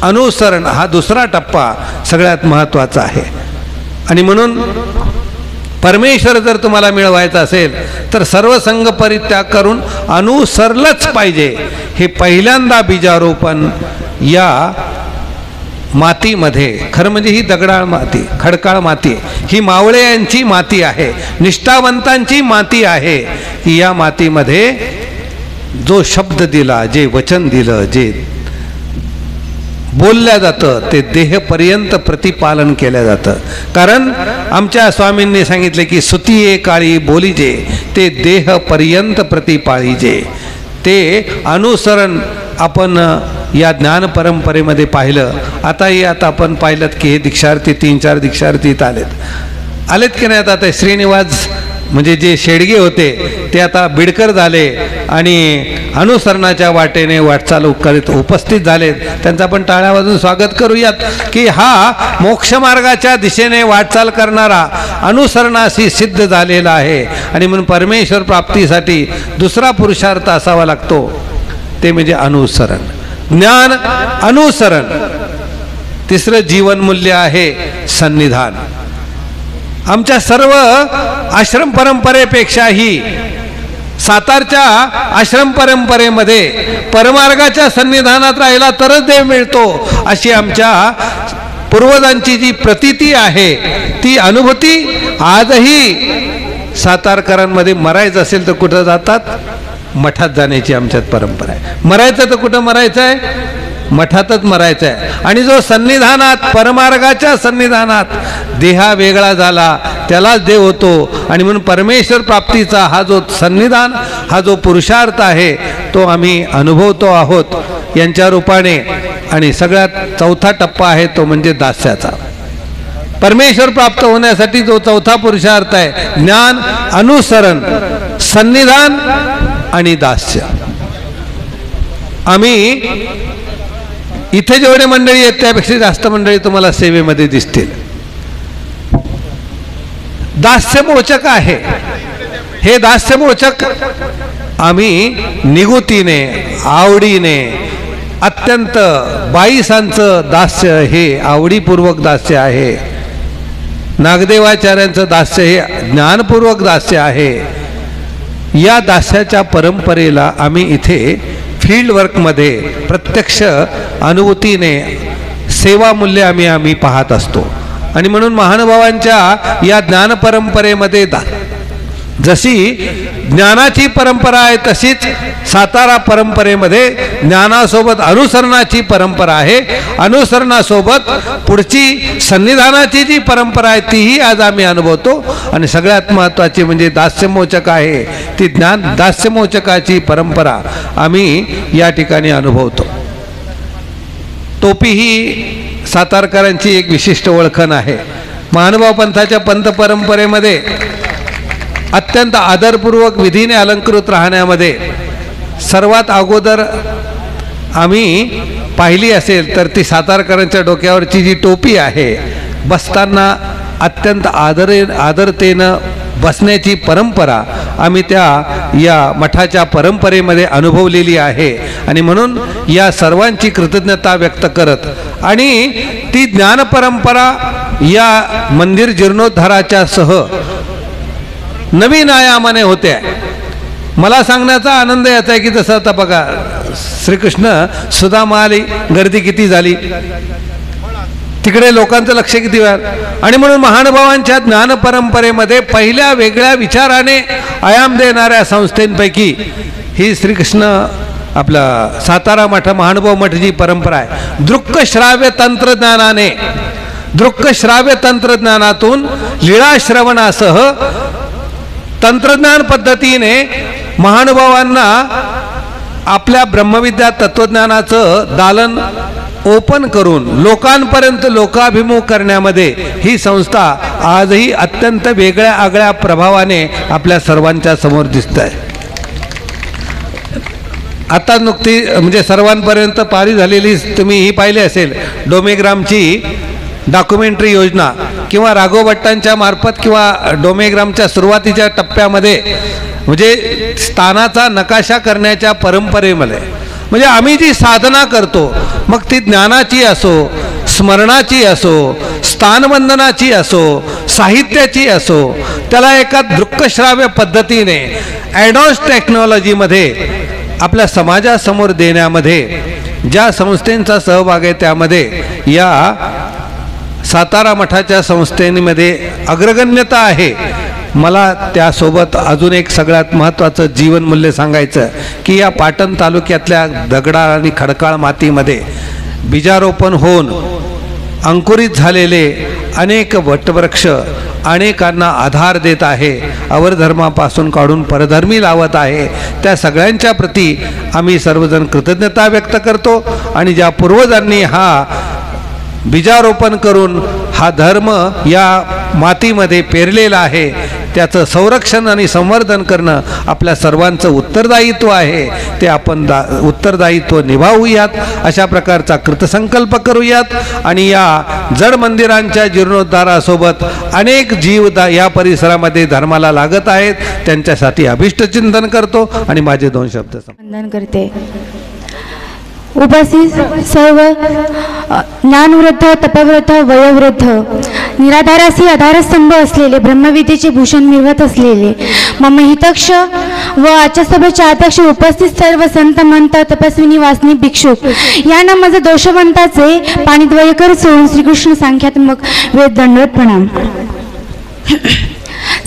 अनुसरण हा दुसरा टप्पा सगळ्यात महत्त्वाचा आहे. आणि म्हणून परमेश्वर जर तुम्हाला मिळवायचा असेल तर सर्व संग परित्याग करून अनुसरलंच पाहिजे. हे पहिल्यांदा बीजारोपण या मातीमध्ये, खरं म्हणजे ही दगडाळ माती, खडकाळ माती, ही मावळ्यांची माती आहे, निष्ठावंतांची माती आहे. या मातीमध्ये जो शब्द दिला, जे वचन दिलं, जे बोलल्या जातं ते देहपर्यंत प्रतिपालन केलं जातं. कारण आमच्या स्वामींनी सांगितले की सुतिये काळी बोलीजे ते देहपर्यंत प्रतिपाळीजे. ते अनुसरण आपण या ज्ञान परंपरेमध्ये पाहिलं. आता आपण पाहिलं की हे दीक्षार्थी 3-4 दीक्षार्थी आलेत की नाही. आता श्रीनिवास म्हणजे जे शेडगे होते ते आता बिडकर झाले आणि अनुसरणाच्या वाटेने वाटचाल करीत उपस्थित झालेत. त्यांचं आपण टाळ्या वाजून स्वागत करूयात की हा मोक्षमार्गाच्या दिशेने वाटचाल करणारा अनुसरणाशी सिद्ध झालेला आहे. आणि म्हणून परमेश्वर प्राप्तीसाठी दुसरा पुरुषार्थ असावा लागतो ते म्हणजे अनुसरण, ज्ञान, अनुसरण. तिसरं जीवनमूल्य आहे सन्निधान. आमच्या सर्व आश्रम परंपरेपेक्षाही सातारच्या आश्रम परंपरेमध्ये परमार्गाच्या सन्निधानात राहिला तरच देव मिळतो अशी आमच्या पूर्वजांची जी प्रतीती आहे ती अनुभूती आजही सातारकरांमध्ये. मरायचं असेल तर कुठं जातात? मठात जाण्याची आमच्यात परंपरा आहे. मरायचं तर कुठं मरायचं आहे? मठातच मरायचं आहे. आणि जो सन्निधानात, परमार्गाच्या सन्निधानात देहा वेगळा झाला त्यालाच देव होतो. आणि म्हणून परमेश्वर प्राप्तीचा हा जो सन्निधान, हा जो पुरुषार्थ आहे तो आम्ही अनुभवतो आहोत यांच्या रूपाने. आणि सगळ्यात चौथा टप्पा आहे तो म्हणजे दास्याचा. परमेश्वर प्राप्त होण्यासाठी जो चौथा पुरुषार्थ आहे ज्ञान, अनुसरण, सन्निधान आणि दास्य. आम्ही इथे जेवढे मंडळी आहेत त्यापेक्षा जास्त मंडळी तुम्हाला सेवेमध्ये दिसतील. दास्यमोचक आहे. हे दास्यमोचक आम्ही निगुतीने, आवडीने, अत्यंत बाईसांचं दास्य हे आवडीपूर्वक दास्य आहे. नागदेवाचार्यांचं दास्य हे ज्ञानपूर्वक दास्य आहे. या दास्याच्या परंपरेला आम्ही इथे फील्ड वर्कमध्ये प्रत्यक्ष अनुभूतीने सेवामूल्य आम्ही पाहत असतो. आणि म्हणून महानुभावांच्या या ज्ञान परंपरेमध्ये जशी ज्ञानाची परंपरा आहे तशीच सातारा परंपरेमध्ये ज्ञानासोबत अनुसरणाची परंपरा आहे. अनुसरणासोबत पुढची सन्निधानाची जी परंपरा आहे तीही आज आम्ही अनुभवतो. आणि सगळ्यात महत्त्वाची म्हणजे दास्यमोचक आहे ती दास्यमोचकाची परंपरा आम्ही या ठिकाणी अनुभवतो. टोपी ही सातारकरांची एक विशिष्ट ओळखण आहे. महानुभाव पंथाच्या पंथ परंपरेमध्ये अत्यंत आदरपूर्वक विधीने अलंकृत राहण्यामध्ये सर्वात अगोदर आम्ही पाहिली असेल तर ती सातारकरांच्या डोक्यावरची जी टोपी आहे, बसताना अत्यंत आदरतेनं बसण्याची परंपरा आम्ही या मठाच्या परंपरेमध्ये अनुभवलेली आहे. आणि म्हणून या सर्वांची कृतज्ञता व्यक्त करत आणि ती ज्ञान परंपरा या मंदिर जीर्णोद्धाराच्या सह नवीन आयामाने होते. मला सांगण्याचा आनंद याचा आहे की जसं आता बघा श्रीकृष्ण सुदामा आली, गर्दी किती झाली, तिकडे लोकांचं लक्ष किती वेळ. आणि म्हणून महानुभावांच्या ज्ञान परंपरेमध्ये पहिल्या वेगळ्या विचाराने आयाम देणाऱ्या संस्थेंपैकी ही श्रीकृष्ण आपला सातारा मठ महानुभाव मठ जी परंपरा आहे. दृक्श्राव्य तंत्रज्ञानाने, दृक्श्राव्य तंत्रज्ञानातून लीळाश्रवणासह तंत्रज्ञान पद्धतीने महानुभावांना आपल्या ब्रह्मविद्या तत्वज्ञानाचं दालन ओपन करून लोकांपर्यंत लोकाभिमुख करण्यामध्ये ही संस्था आजही अत्यंत वेगळ्या आगळ्या प्रभावाने आपल्या सर्वांच्या समोर दिसत आहे. आता नुकती म्हणजे सर्वांपर्यंत पारी झालेली तुम्ही ही पाहिली असेल डोमेग्रामची डॉक्युमेंटरी योजना किंवा राघव भट्टांच्या मार्फत किंवा डोमेग्रामच्या सुरुवातीच्या टप्प्यामध्ये म्हणजे स्थानाचा नकाशा करण्याच्या परंपरेमध्ये म्हणजे आम्ही जी साधना करतो मग ती ज्ञानाची असो, स्मरणाची असो, स्थानवंदनाची असो, साहित्याची असो, त्याला एका दृक्श्राव्य पद्धतीने ॲडव्हान्स टेक्नॉलॉजीमध्ये आपल्या समाजासमोर देण्यामध्ये ज्या संस्थेचा सहभाग आहे त्यामध्ये या सातारा मठाच्या संस्थेमध्ये अग्रगण्यता आहे. मला त्यासोबत अजून एक सगळ्यात महत्त्वाचं जीवनमूल्य सांगायचं की या पाटण तालुक्यातल्या दगडाळ आणि खडकाळ मातीमध्ये बीजारोपण होऊन अंकुरित झालेले अनेक वटवृक्ष अनेकांना आधार देत आहे, अवरधर्मापासून काढून परधर्मी लावत आहे. त्या सगळ्यांच्या प्रती आम्ही सर्वजण कृतज्ञता व्यक्त करतो आणि ज्या पूर्वजांनी हा बीजारोपण करून हा धर्म या मातीमध्ये पेरलेला आहे त्याचं संरक्षण आणि संवर्धन करणं आपल्या सर्वांचं उत्तरदायित्व आहे. ते आपण उत्तरदायित्व निभावूयात, अशा प्रकारचा कृतसंकल्प करूयात आणि या जड मंदिरांच्या जीर्णोद्धारासोबत अनेक जीव या परिसरामध्ये धर्माला लागत आहेत त्यांच्यासाठी अभिष्टचिंतन करतो आणि माझे 2 शब्द वंदन करते. उपस्थित सर्व ज्ञानवृद्ध, तपवृद्ध, वयोवृद्ध, निराधारासी आधारस्तंभ असलेले, ब्रह्मविद्येचे भूषण मिळवत असलेले मम हितक्ष व आजच्या सभेचे अध्यक्ष, उपस्थित सर्व संत, मंत, तपस्विनी, वासनी, भिक्षुक यांना माझे दोषवंताचे पाणीद्वयकर सोडून श्रीकृष्ण सांख्यात्मक वेद दंडवत प्रणाम.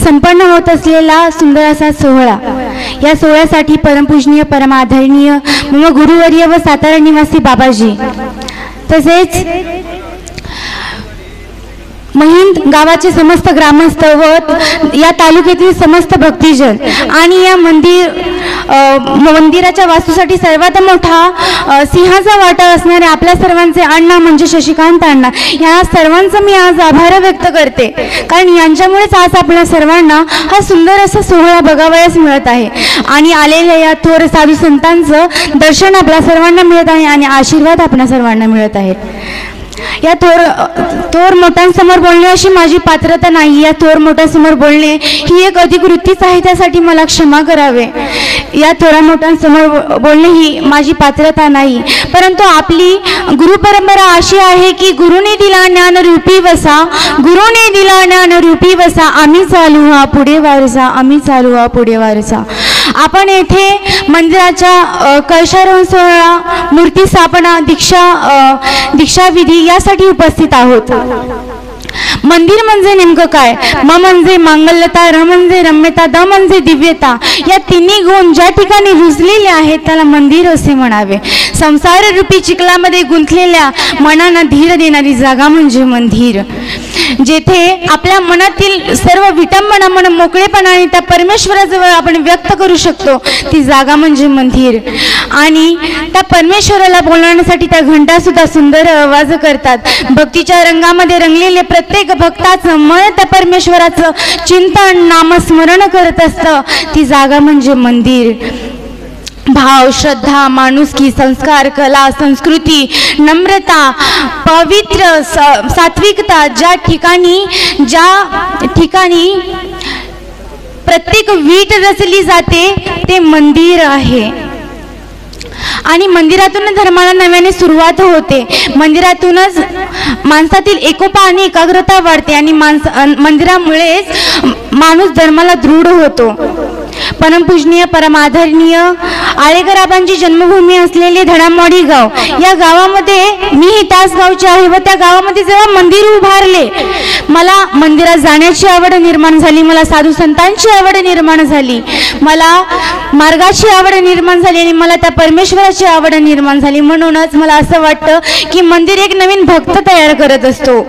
संपन्न होत असलेला सुंदर असा सोहळा, या सोहळ्यासाठी परमपूजनीय, परमादरणीय मम गुरुवर्य व सातारा निवासी बाबाजी तसेच महिंद गावाचे समस्त ग्रामस्थ व या तालुक्यातील समस्त भक्तिजन आणि या मंदिराच्या वास्तूसाठी सर्वात मोठा सिंहाचा वाटा असणारे आपल्या सर्वांचे अण्णा म्हणजे शशिकांत अण्णा, या सर्वांचा मी आज आभार व्यक्त करते. कारण यांच्यामुळेच आज आपल्या सर्वांना हा सुंदर असा सोहळा बघावयास मिळत आहे आणि आलेल्या या थोर साधू संतांचं दर्शन आपल्या सर्वांना मिळत आहे आणि आशीर्वाद आपल्या सर्वांना मिळत आहेत. या थोर मोठ्यांसमोर बोलणे अशी माझी पात्रता नाही. या थोर मोठ्यांसमोर बोलणे ही एक अधिकृतीच आहे, त्यासाठी मला क्षमा करावे. या थोरा मोठ्यांसमोर बोलणे ही माझी पात्रता नाही, परंतु आपली गुरुपरंपरा अशी आहे की गुरुने दिला ज्ञान रूपी वसा, गुरुने दिला ज्ञान रूपी वसा, आम्ही चालू हा पुढे वारसा, आम्ही चालू हा पुढे वारसा. आपण येथे मंदिराच्या कळशारोहण सोहळा, मूर्ती स्थापना, दीक्षाविधी यासाठी उपस्थित आहोत. मंदिर म्हणजे नेमकं काय? म म्हणजे मांगल्यता, र म्हणजे रम्यता, द म्हणजे दिव्यता. या तिन्ही गुण ज्या ठिकाणी रुजलेले आहेत त्याला मंदिर असे म्हणावे. संसार रूपी चिखलामध्ये गुंतलेल्या मनांना धीर देणारी जागा म्हणजे मंदिर. जेथे आपल्या मनातील सर्व विटंबना, मन मोकळेपणाने त्या परमेश्वराजवळ आपण व्यक्त करू शकतो ती जागा म्हणजे मंदिर. आणि त्या परमेश्वराला बोलवण्यासाठी त्या घंटा सुद्धा सुंदर आवाज करतात. भक्तीच्या रंगामध्ये रंगलेले प्रत्येक भक्ताचं मन त्या परमेश्वराचं चिंतन, नामस्मरण करत असतं. ती जागा म्हणजे मंदिर. भाव, श्रद्धा, माणुसकी, संस्कार, कला, संस्कृती, नम्रता, पवित्र सात्विकता ज्या ठिकाणी प्रत्येक वीट रचली जाते ते मंदिर आहे. आणि मंदिरातून धर्माला नव्याने सुरुवात होते. मंदिरातूनच माणसातील एकोपा आणि एकाग्रता वाढते आणि मंदिरामुळेच माणूस धर्माला दृढ होतो. परमपूजनीय परमादरणीय आळेकराबांची जन्मभूमी असलेले धडामवाडी गाव, या गावामध्ये मी त्याच गावची आहे व त्या गावामध्ये जेव्हा मंदिर उभारले मला मंदिरात जाण्याची आवड निर्माण झाली, मला साधू संतांची आवड निर्माण झाली, मला मार्गाची आवड निर्माण झाली आणि मला त्या परमेश्वराची आवड निर्माण झाली. म्हणूनच मला असं वाटतं की मंदिर एक नवीन भक्त तयार करत असतो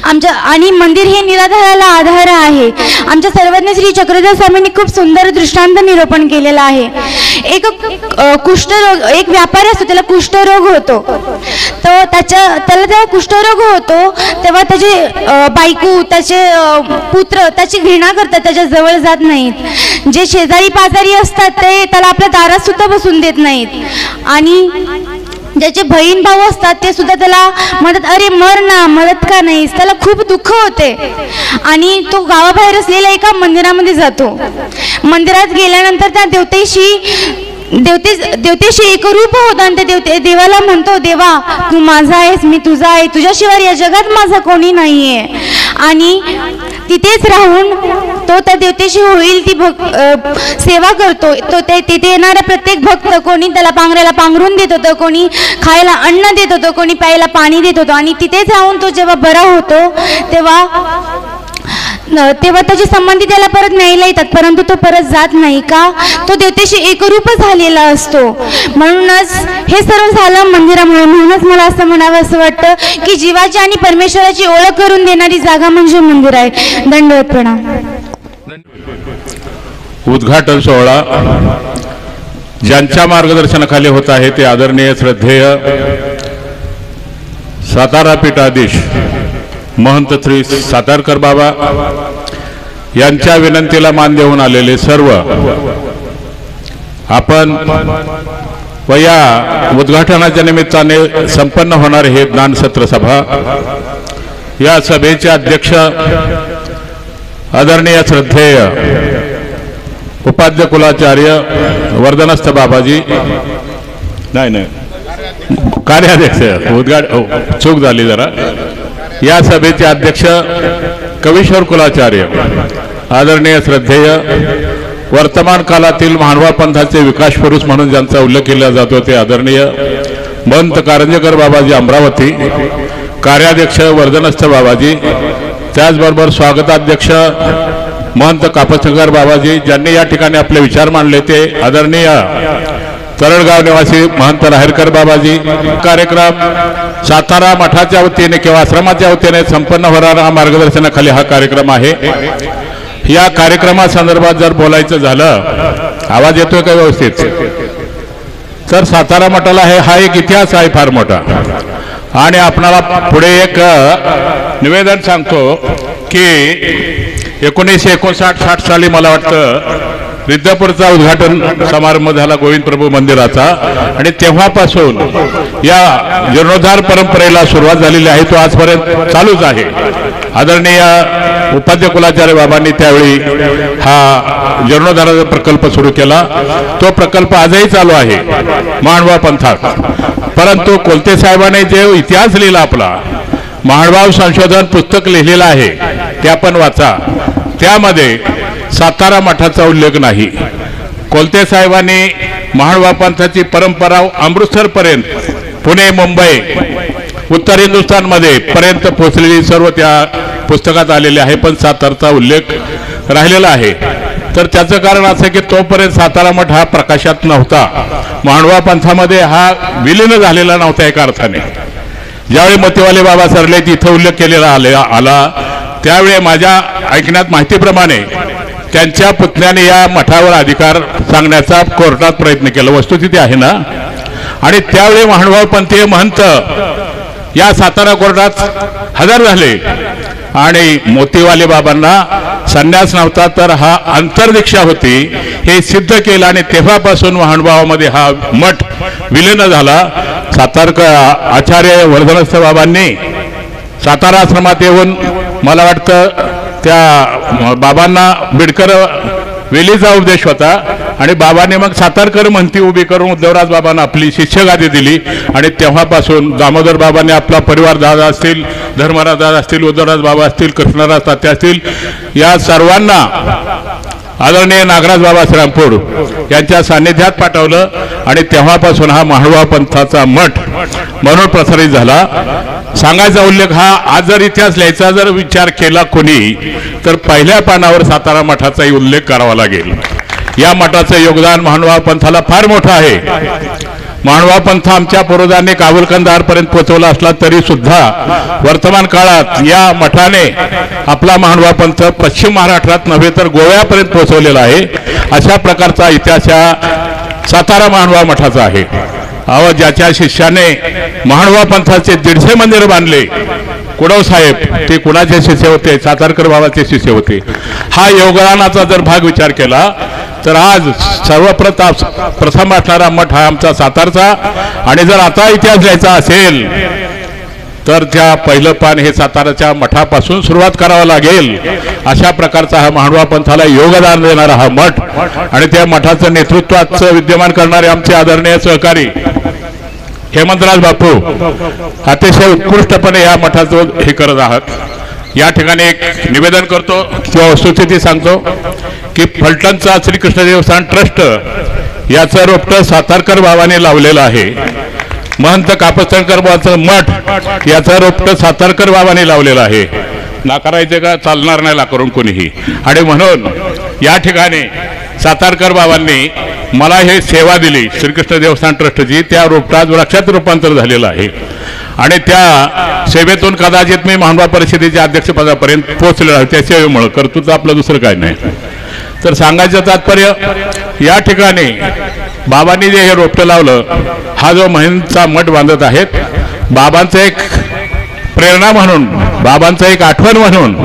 आमच्या, आणि मंदिर हे निराधाराला आधार आहे. आमच्या सर्वज्ञ श्री चक्रधर स्वामींनी खूप सुंदर दृष्टांत निरूपण केलेला आहे. एक कुष्ठरोग, एक व्यापारी असतो, त्याला कुष्ठरोग होतो, तो त्याला जेव्हा कुष्ठरोग होतो तेव्हा त्याची बायको, त्याचे पुत्र त्याची घृणा करतात, त्याच्या जवळ जात नाहीत. जे शेजारी पाजारी असतात ते त्याला आपल्या दारात सुद्धा बसून देत नाहीत आणि ज्याचे बहीण भाऊ असतात ते सुद्धा त्याला म्हणतात अरे मर ना, मरत का नाहीस. त्याला खूप दुःख होते आणि तो गावाबाहेर असलेल्या एका मंदिरामध्ये जातो. मंदिरात गेल्यानंतर त्या देवतेशी एकरूप होता आणि त्या देवाला म्हणतो, देवा तू माझा आहेस, मी तुझा आहे, तुझ्याशिवाय या जगात माझा कोणी नाहीये. आणि तिथेच राहून तो त्या देवतेशी होईल ती सेवा करतो. तो तिथे येणारा प्रत्येक भक्त, कोणी त्याला पांघरायला पांघरून देत होतं, कोणी खायला अन्न देत होतं, कोणी प्यायला पाणी देत होतं. आणि तिथेच राहून तो जेव्हा बरा होतो तेव्हा त्याचे संबंधी त्याला परत न्यायला येतात, परंतु तो परत जात नाही का, तो देवतेशी एकरूप झालेला असतो. म्हणूनच हे सर्व झालं मंदिरामुळे. म्हणूनच मला असं म्हणावं असं वाटतं की जीवाची आणि परमेश्वराची ओळख करून देणारी जागा म्हणजे मंदिर आहे. दंडवत प्रणाम. उद्घाटन सोहळा ज्यांच्या मार्गदर्शनाखाली होत आहे ते आदरणीय श्रद्धेय सातारा पीठाधीश महंत श्री सातारकर बाबा यांच्या विनंतीला मान देऊन आलेले सर्व आपण व या उद्घाटनाच्या निमित्ताने संपन्न होणारे हे ज्ञानसत्र सभा, या सभेचे अध्यक्ष आदरणीय श्रद्धेय उपाध्य कुलाचार्य वर्धनस्थ बाबाजी, नाही कार्याध्यक्ष, चूक झाली जरा, या सभेचे अध्यक्ष कवीश्वर कुलाचार्य आदरणीय श्रद्धेय वर्तमान काळातील मानवा पंथाचे विकास पुरुष म्हणून ज्यांचा उल्लेख केला जातो ते आदरणीय महंत कारंजेकर बाबाजी अमरावती, कार्याध्यक्ष वर्धनस्थ बाबाजी, त्याचबरोबर स्वागताध्यक्ष महंत कापशंकर बाबाजी ज्यांनी या ठिकाणी आपले विचार मांडले ते आदरणीय तरडगाव निवासी महंत राहेरकर बाबाजी. कार्यक्रम सातारा मठाच्या वतीने किंवा आश्रमाच्या वतीने संपन्न होणारा मार्गदर्शनाखाली हा कार्यक्रम आहे. या कार्यक्रमासंदर्भात जर बोलायचं झालं, आवाज येतोय का व्यवस्थित, तर सातारा मठाला हा एक इतिहास आहे फार मोठा. आणि आपणाला पुढे एक निवेदन सांगतो की 1959-60 साली मला वाटतं रिद्धपूरचा उद्घाटन समारंभ झाला गोविंद प्रभू मंदिराचा, आणि तेव्हापासून या जीर्णोद्धार परंपरेला सुरुवात झालेली आहे. तो आजपर्यंत चालूच आहे. आदरणीय उपाध्य कुलाचार्य बाबांनी त्यावेळी हा जीर्णोद्धाराचा प्रकल्प सुरू केला. तो प्रकल्प आजही चालू आहे माणवा पंथात. परंतु कोलते साहेबांनी जे इतिहास लिहिला, आपला महानुभाव संशोधन पुस्तक लिहिलेलं आहे ते आपण वाचा. त्यामध्ये सातारा मठाचा उल्लेख नाही. कोलते साहेबांनी महानुभाव पंथाची परंपरा अमृतसरपर्यंत, पुणे, मुंबई, उत्तर हिंदुस्थानमध्ये पर्यंत पोहोचलेली सर्व त्या पुस्तकात आलेले आहे, पण सातारचा उल्लेख राहिलेला आहे. तर त्याचं कारण असं की तोपर्यंत सातारा मठ हा प्रकाशात नव्हता, महानुभाव पंथामध्ये हा विलीन झालेला नव्हता एका अर्थाने. ज्यावेळी मतीवाले बाबा सरले तिथं उल्लेख केलेला आला त्यावेळी माझ्या ऐकण्यात माहितीप्रमाणे त्यांच्या पुतण्याने या मठावर अधिकार सांगण्याचा कोर्टात प्रयत्न केला, वस्तुस्थिती आहे ना. आणि त्यावेळी महानुभाव पंथीय महंत या सातारा कोर्टात हजर झाले आणि मोतीवाले बाबांना संन्यास नव्हता तर हा अंतर्दीक्षा होती हे सिद्ध केलं. आणि तेव्हापासून महानुभावामध्ये हा मठ विलीन झाला. सातारकर आचार्य वर्धनस्थ बाबांनी सातारा आश्रमात येऊन मला वाटतं त्या बाबांना बिडकर वेलीचा उपदेश होता आणि बाबांनी मग सातारकर म्हणती उभी करून उद्धवराज बाबांना आपली शिष्यगादी दिली. आणि तेव्हापासून दामोदर बाबांनी आपला परिवार, दादा असतील, धर्मराज दादा असतील, उद्धवराज बाबा असतील, कृष्णराज तात्या असतील, या सर्वांना आदरणीय नागराज बाबा श्रीरामपूर यांच्या सान्निध्यात पाठवलं आणि तेव्हापासून हा मांडवा पंथाचा मठ म्हणून प्रसारित झाला. सांगायचा उल्लेख हा आज जर इतिहास लिहायचा जर विचार केला कोणी तर पहिल्या पानावर सातारा मठाचाही उल्लेख करावा लागेल. या मठाचं योगदान मांडवा पंथाला फार मोठं आहे. मांडवा पंथ आमच्या पूर्वजांनी काबुलकंदारपर्यंत पोहोचवला असला तरी सुद्धा वर्तमान काळात या मठाने आपला मांडवा पंथ पश्चिम महाराष्ट्रात नव्हे तर गोव्यापर्यंत पोहोचवलेला आहे. अशा प्रकारचा इतिहास या सातारा मांडवा मठाचा आहे. ज्याच्या शिष्याने मांडवा पंथाचे 150 मंदिर बांधले, कुडव साहेब ते कुणाचे शिष्य होते? सातारकर बाबाचे शिष्य होते. हा योगदानाचा जर भाग विचार केला तर आज प्रथम असणारा मठ हा आमचा सातारचा. आणि जर आता इतिहास लिहायचा असेल तर त्या पहिलं पान हे साताराच्या मठापासून सुरुवात करावं लागेल. अशा प्रकारचा हा मांडवा पंथाला योगदान देणारा हा मठ आणि त्या मठाचं नेतृत्वाचं विद्यमान करणारे आमचे आदरणीय सहकारी हेमंतराज बापू अतिशय उत्कृष्टपणे या मठाचं हे करत आहात. या ठिकाणी एक निवेदन करतो किंवा वस्तुस्थिती सांगतो की फलटणचा श्रीकृष्ण देवस्थान ट्रस्ट याचं रोपटं सातारकर बाबांनी लावलेलं आहे. महंत कापस्तणकर बाबाचं मठ याचं रोपटं सातारकर बाबांनी लावलेलं आहे. नाकारायचं का चालणार नाही करून कोणीही. आणि म्हणून या ठिकाणी सातारकर बाबांनी मला हे सेवा दिली श्रीकृष्ण देवस्थान ट्रस्टची. त्या रोपटात वृक्षात रूपांतर झालेलं आहे आणि त्या सेवेतून कदाचित मी मांडवा परिषदेच्या अध्यक्षपदापर्यंत पोहोचलेलो आहे. त्या सेवेमुळं कर्तृत्व आपलं दुसरं काय नाही. तर सांगायचं तात्पर्य या ठिकाणी बाबांनी जे हे रोपटं लावलं, हा जो महिंदचा मठ बांधत आहेत, बाबांचं एक प्रेरणा म्हणून, बाबांचं एक आठवण म्हणून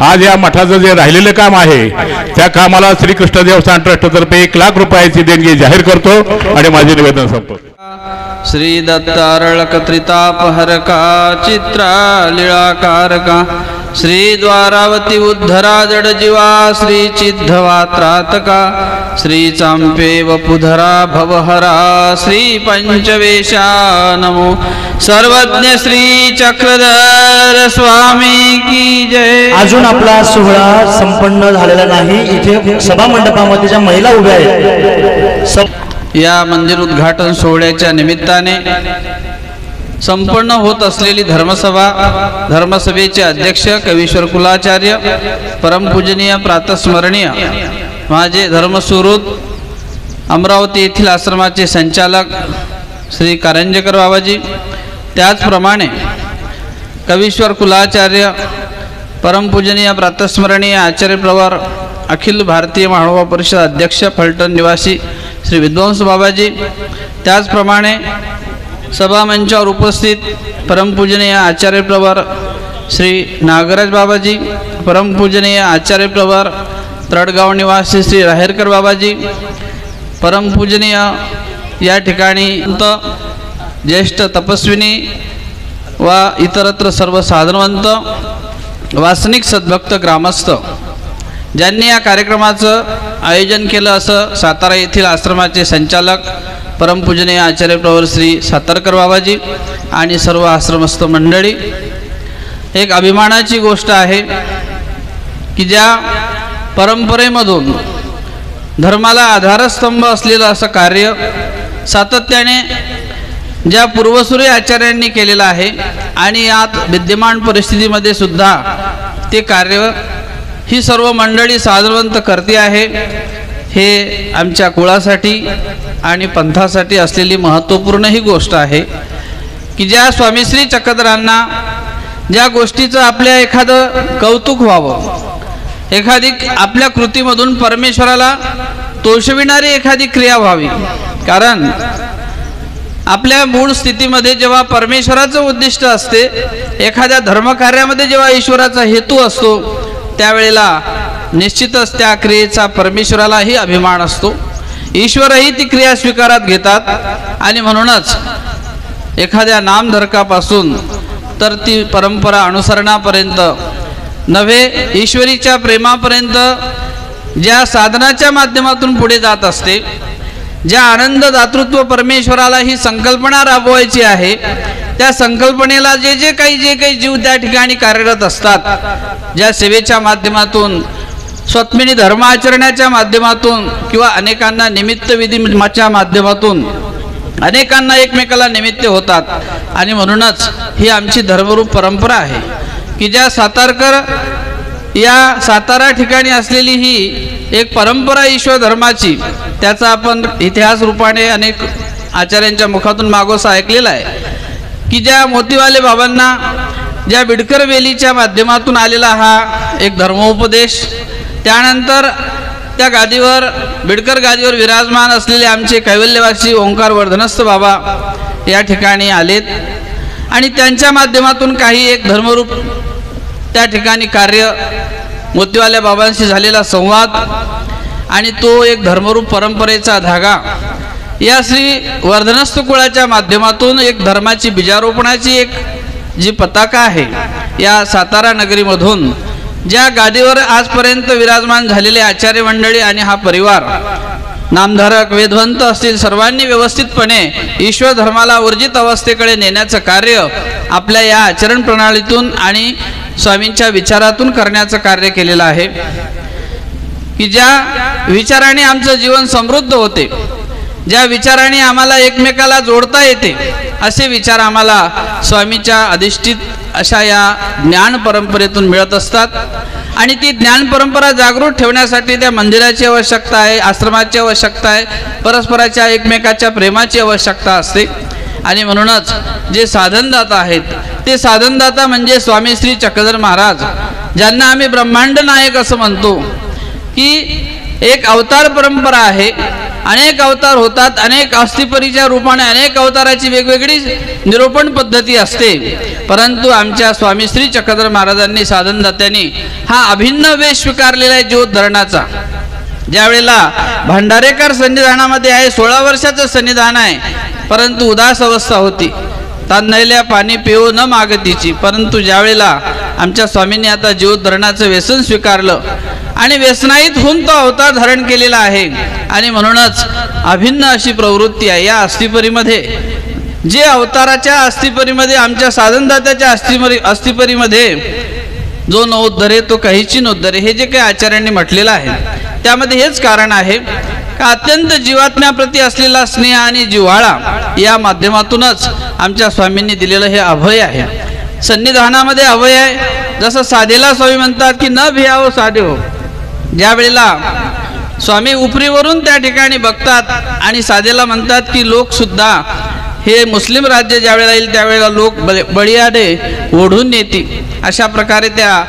आज या मठाचं जे राहिलेलं काम आहे त्या कामाला श्रीकृष्ण देवस्थान ट्रस्टतर्फे 1 लाख रुपयाची देणगी जाहीर करतो आणि माझे निवेदन संपतो. श्री दत्तारळक त्रितापहरका चित्रा लीळाकारका श्री द्वारावती उद्धरा जडजीवा श्री चिद्धवात्रातका श्री चांपे वपुधरा भवहरा श्री पंचवेशा नमो सर्वज्ञ श्री चक्रधर स्वामी की जय. अजून आपला सोहळा संपन्न झालेला नाही. इथे सभा मंडपामध्ये ज्या महिला उभ्या आहेत, या मंदिर उद्घाटन सोहळ्याच्या निमित्ताने संपन्न होत असलेली धर्मसभेचे अध्यक्ष कवीश्वर कुलाचार्य परमपूजनीय प्रातस्मरणीय माझे धर्मसुहृद अमरावती येथील आश्रमाचे संचालक श्री कारंजेकर बाबाजी, त्याचप्रमाणे कवीश्वर कुलाचार्य परमपूजनीय प्रातस्मरणीय आचार्य प्रवर अखिल भारतीय मांडवा परिषद अध्यक्ष फलटण निवासी श्री विद्वांस बाबाजी, त्याचप्रमाणे सभामंचावर उपस्थित परमपूजनीय आचार्य प्रवर श्री नागराज बाबाजी, परमपूजनीय आचार्य प्रवर तडगाव निवासी श्री राहेरकर बाबाजी, परमपूजनीय या ठिकाणी ज्येष्ठ तपस्विनी व इतरत्र सर्व साधनवंत वासनिक सद्भक्त ग्रामस्थ ज्यांनी या कार्यक्रमाचं आयोजन केलं असं सातारा येथील आश्रमाचे संचालक परमपूजनीय आचार्य प्रवर श्री सातारकर बाबाजी आणि सर्व आश्रमस्थ मंडळी. एक अभिमानाची गोष्ट आहे की ज्या परंपरेमधून धर्माला आधारस्तंभ असलेलं असं कार्य सातत्याने ज्या पूर्वसुरी आचार्यांनी केलेलं आहे आणि यात विद्यमान परिस्थितीमध्ये सुद्धा ते कार्य ही सर्व मंडळी साधनवंत करते आहे. हे आमच्या कुळासाठी आणि पंथासाठी असलेली महत्त्वपूर्ण ही गोष्ट आहे की ज्या स्वामीश्री चक्रधरांना ज्या गोष्टीचं आपल्या एखादं कौतुक व्हावं, एखादी आपल्या कृतीमधून परमेश्वराला तोषविणारी एखादी क्रिया व्हावी. कारण आपल्या मूळ स्थितीमध्ये जेव्हा परमेश्वराचं उद्दिष्ट असते, एखाद्या धर्मकार्यामध्ये जेव्हा ईश्वराचा हेतू असतो, त्यावेळेला निश्चितच त्या क्रियेचा परमेश्वरालाही अभिमान असतो. ईश्वरही ती क्रिया स्वीकारात घेतात आणि म्हणूनच एखाद्या नामधरकापासून तर ती परंपरा अनुसरणापर्यंत नव्हे, ईश्वरीच्या प्रेमापर्यंत ज्या साधनाच्या माध्यमातून पुढे जात असते, ज्या आनंद दातृत्व परमेश्वराला ही संकल्पना राबवायची आहे, त्या संकल्पनेला जे काही जीव त्या ठिकाणी कार्यरत असतात, ज्या सेवेच्या माध्यमातून स्वतःनी धर्म आचरण्याच्या माध्यमातून किंवा अनेकांना निमित्त विधीच्या माध्यमातून अनेकांना एकमेकाला निमित्त होतात. आणि म्हणूनच ही आमची धर्मरूप परंपरा आहे की ज्या सातारकर या सातारा ठिकाणी असलेली ही एक परंपरा ईश्वर धर्माची, त्याचा आपण इतिहास रूपाने अनेक आचार्यांच्या मुखातून मागोसा ऐकलेला आहे की ज्या मोतीवाले बाबांना ज्या बिडकर वेलीच्या माध्यमातून आलेला हा एक धर्मोपदेश, त्यानंतर त्या गादीवर बिडकर गादीवर विराजमान असलेले आमचे कैवल्यवासी ओंकार वर्धनस्थ बाबा या ठिकाणी आलेत आणि त्यांच्या माध्यमातून काही एक धर्मरूप त्या ठिकाणी कार्य, मोतीवाल्या बाबांशी झालेला संवाद आणि तो एक धर्मरूप परंपरेचा धागा या श्री वर्धनस्थ कुळाच्या माध्यमातून एक धर्माची बीजारोपणाची एक जी पताका आहे या सातारा नगरीमधून ज्या गादीवर आजपर्यंत विराजमान झालेले आचार्य मंडळी आणि हा परिवार, नामधारक वेदवंत असतील, सर्वांनी व्यवस्थितपणे ईश्वर धर्माला ऊर्जित अवस्थेकडे नेण्याचं कार्य आपल्या या आचरण प्रणालीतून आणि स्वामींच्या विचारातून करण्याचं कार्य केलेलं आहे की ज्या विचाराने आमचं जीवन समृद्ध होते, ज्या विचाराने आम्हाला एकमेकाला जोडता येते, असे विचार आम्हाला स्वामीच्या अधिष्ठित अशा या ज्ञान परंपरेतून मिळत असतात. आणि ती ज्ञान परंपरा जागृत ठेवण्यासाठी त्या मंदिराची आवश्यकता आहे, आश्रमाची आवश्यकता आहे, परस्पराच्या एकमेकाच्या प्रेमाची आवश्यकता असते. आणि म्हणूनच जे साधनदाता आहेत ते साधनदाता म्हणजे स्वामी श्री चक्रधर महाराज, ज्यांना आम्ही ब्रह्मांड नायक असं म्हणतो की एक अवतार परंपरा आहे. अनेक अवतार होतात, अनेक अस्थिपरीच्या रूपाने अनेक अवताराची वेगवेगळी निरूपण पद्धती असते, परंतु आमच्या स्वामी श्री चक्रधर महाराजांनी साधनदात्यांनी हा अभिन्न वेश स्वीकारलेला आहे ज्योतधरणाचा. ज्या वेळेला भंडारेकर सन्निधानामध्ये आहे, 16 वर्षाचं सन्निधान आहे, परंतु उदास अवस्था होती, तान्हैल्या पाणी पिऊ न मागतीची. परंतु ज्यावेळेला आमच्या स्वामींनी आता ज्योतधरणाचं व्यसन स्वीकारलं आणि व्यसनाईत होऊन तो अवतार धारण केलेला आहे. आणि म्हणूनच अभिन्न अशी प्रवृत्ती आहे या अस्थिपरीमध्ये. जे अवताराच्या अस्थिपरीमध्ये आमच्या साधनदात्याच्या अस्थिपरीमध्ये जो नवोद्धरे तो काहीची नोद्धरे, हे जे काही आचार्यांनी म्हटलेलं आहे त्यामध्ये हेच कारण आहे का अत्यंत जीवात्म्याप्रती असलेला स्नेह आणि जिव्हाळा या माध्यमातूनच आमच्या स्वामींनी दिलेलं हे अभय आहे. सन्निधानामध्ये अभय आहे. जसं साधेला स्वामी म्हणतात की न भियावो साधे हो. ज्या वेळेला स्वामी उपरीवरून त्या ठिकाणी बघतात आणि साधेला म्हणतात की लोकसुद्धा हे मुस्लिम राज्य ज्यावेळेला येईल त्यावेळेला लोक बळीयाडे ओढून नेतील. अशा प्रकारे त्या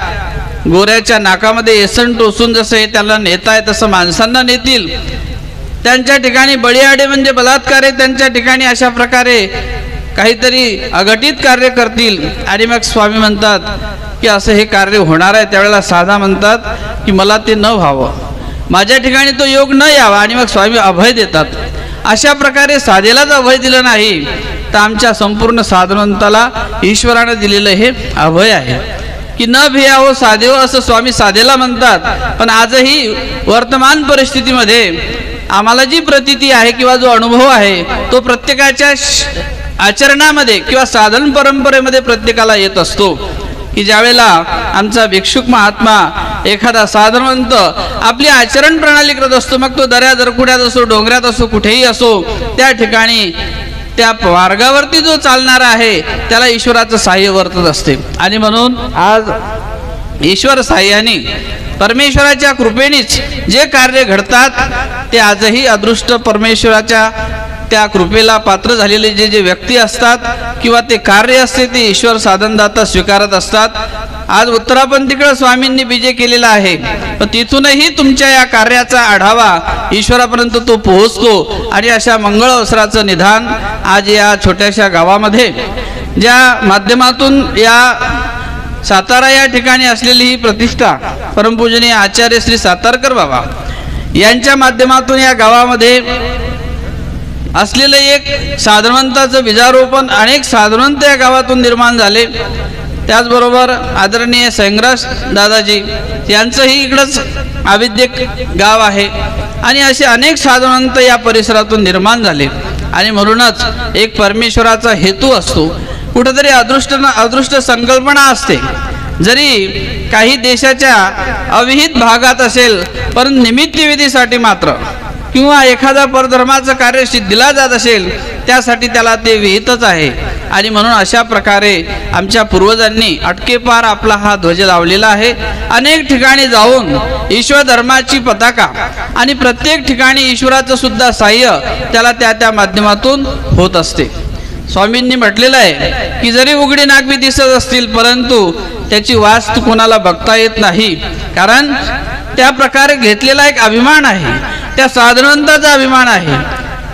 गोऱ्याच्या नाकामध्ये येसन टोचून जसं हे त्याला नेताय तसं माणसांना नेतील. त्यांच्या ठिकाणी बळीयाडे म्हणजे बलात्कार आहे, त्यांच्या ठिकाणी अशा प्रकारे काहीतरी अघटित कार्य करतील. आणि मग स्वामी म्हणतात की असं हे कार्य होणार आहे. त्यावेळेला साधा म्हणतात की मला ते न व्हावं, माझ्या ठिकाणी तो योग न यावा. आणि मग स्वामी अभय देतात. अशा प्रकारे साधेलाच अभय दिलं नाही तर आमच्या संपूर्ण साधनवंताला ईश्वरानं दिलेलं हे अभय आहे की न भियावो साधेव असं स्वामी साधेला म्हणतात. पण आजही वर्तमान परिस्थितीमध्ये आम्हाला जी प्रतीती आहे किंवा जो अनुभव आहे तो प्रत्येकाच्या आचरणामध्ये किंवा साधन परंपरेमध्ये प्रत्येकाला येत असतो की ज्यावेळेला आमचा भिक्षुक महात्मा एखादा साधनवंत आपली आचरण प्रणाली करत असतो, मग तो दऱ्या दरकुड्यात असो, डोंगरात असो, कुठेही असो, त्या ठिकाणी त्या मार्गावरती जो चालणारा आहे त्याला ईश्वराचं साह्य वर्तत असते. आणि म्हणून आज ईश्वर साह्याने परमेश्वराच्या कृपेनेच जे कार्य घडतात ते आजही अदृष्ट परमेश्वराच्या त्या कृपेला पात्र झालेले जे जे व्यक्ती असतात किंवा ते कार्य असते ते ईश्वर साधनदाता स्वीकारत असतात. आज उत्तरापंथीकडे स्वामींनी बीजे केलेला आहे, पण तिथूनही तुमच्या या कार्याचा आढावा ईश्वरापर्यंत तो पोहोचतो. आणि अशा मंगळ अवसराचं निधान आज या छोट्याशा गावामध्ये ज्या माध्यमातून या सातारा या ठिकाणी असलेली ही प्रतिष्ठा परमपूजनीय आचार्य श्री सातारकर बाबा यांच्या माध्यमातून या गावामध्ये असलेलं एक साधनवंताचं बीजारोपण, अनेक साधनवंत या गावातून निर्माण झाले. त्याचबरोबर आदरणीय संग्रास दादाजी यांचंही इकडंच आविद्यक गाव आहे आणि असे अनेक साधनवंत या परिसरातून निर्माण झाले. आणि म्हणूनच एक परमेश्वराचा हेतू असतो, कुठेतरी अदृष्ट संकल्पना असते जरी काही देशाच्या अविहित भागात असेल, परंतु निमित्तविधीसाठी मात्र किंवा एखादा परधर्माचं कार्य दिला जात असेल त्यासाठी त्याला ते विहितच आहे. आणि म्हणून अशा प्रकारे आमच्या पूर्वजांनी अटकेपार आपला हा ध्वज लावलेला आहे. अनेक ठिकाणी जाऊन ईश्वर धर्माची पताका आणि प्रत्येक ठिकाणी ईश्वराचं सुद्धा साह्य त्याला त्या माध्यमातून होत असते. स्वामींनी म्हटलेलं आहे की जरी उघडी नागवी दिसत असतील परंतु त्याची वास्तू कोणाला बघता येत नाही, कारण त्या प्रकारे घेतलेला एक अभिमान आहे, त्या साधनवंताचा अभिमान आहे.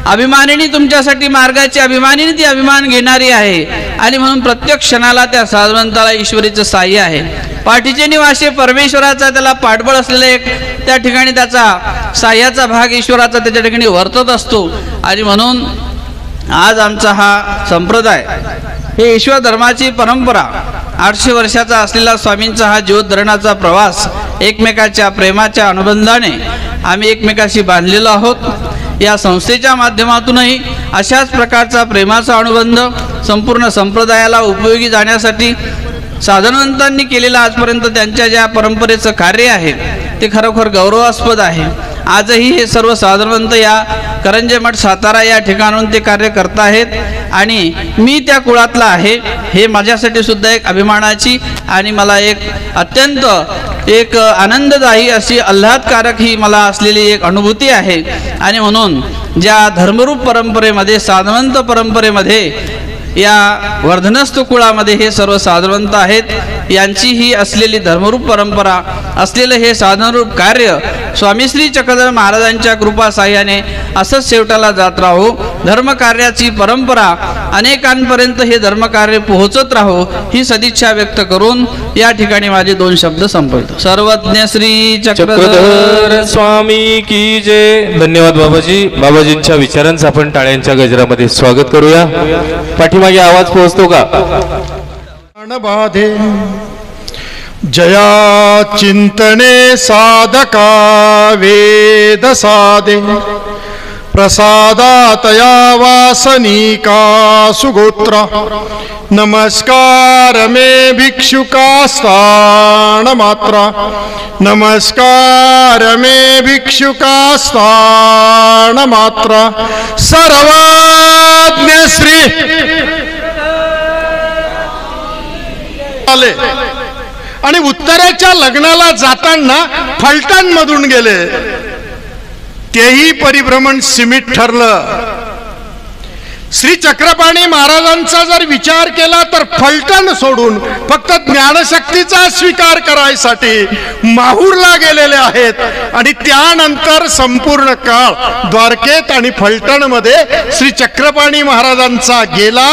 अभिमानिनी तुमच्यासाठी मार्गाची अभिमानिनी ती अभिमान घेणारी आहे. आणि म्हणून प्रत्येक क्षणाला त्या साधनवंताला ईश्वरीचं साह्य आहे. पाठीचे निवासी परमेश्वराचा त्याला पाठबळ असलेला एक त्या ठिकाणी त्याचा साह्याचा भाग ईश्वराचा त्याच्या ठिकाणी वर्तत असतो. आणि म्हणून आज आमचा हा संप्रदाय, हे ईश्वर धर्माची परंपरा, 800 वर्षाचा असलेला स्वामींचा हा ज्योतधरणाचा प्रवास, एकमेकाच्या प्रेमाच्या अनुबंधाने आम्ही एकमेकाशी बांधलेलो आहोत. या संस्थेच्या माध्यमातूनही अशाच प्रकारचा प्रेमाचा अनुबंध संपूर्ण संप्रदायाला उपयोगी जाण्यासाठी साधनवंतांनी केलेलं आजपर्यंत त्यांच्या ज्या परंपरेचं कार्य आहे ते खरोखर गौरवास्पद आहे. आजही हे सर्व साधनवंत या करंजे मठ सातारा या ठिकाणाहून ते कार्य करत आहेत आणि मी त्या कुळातला आहे, हे माझ्यासाठी सुद्धा एक अभिमानाची आणि मला एक अत्यंत एक आनंददायी अशी आल्हादकारक ही मला असलेली एक अनुभूती आहे. आणि म्हणून ज्या धर्मरूप परंपरेमध्ये, साधनवंत परंपरेमध्ये, या वर्धनस्थ कुळामध्ये हे सर्व साधनवंत आहेत, यांची ही असलेली धर्मरूप परंपरा, असलेलं हे साधनरूप कार्य स्वामी श्री चक्रधर महाराजांच्या कृपा साह्याने असंच शेवटाला जात राहो. धर्मकार्याची परंपरा अनेकांपर्यंत हे धर्मकार्य पोहोचत राहो ही सदिच्छा व्यक्त करून या ठिकाणी माझे 2 शब्द संपवतो. सर्वज्ञ श्री चक्रधर स्वामी की जय. धन्यवाद बाबाजी. बाबाजींच्या विचारांचं आपण टाळ्यांच्या गजरामध्ये स्वागत करूया. पाठीमागे आवाज पोहोचतो का? बाधे जया चिंतने साधका वेद साधे प्रसादातया वासनिका सुगोत्र नमस्कार मे भिक्षुका स्थान मात्रा नमस्कार मे भिक्षुका स्थान मात्रा सर्वज्ञ श्री आले आणि उत्तरेच्या लग्नाला जाताना फलटण मधून गेले. तेही परिभ्रमण सीमित ठरलं. श्री चक्रपाणी महाराजांचा जर विचार केला तर फलटण सोडून फक्त ज्ञानशक्तीचा स्वीकार करायसाठी माहूरला गेलेले आहेत. आणि त्यानंतर संपूर्ण काळ द्वारकेत आणि फलटण मध्ये श्री चक्रपाणी महाराजांचा गेला.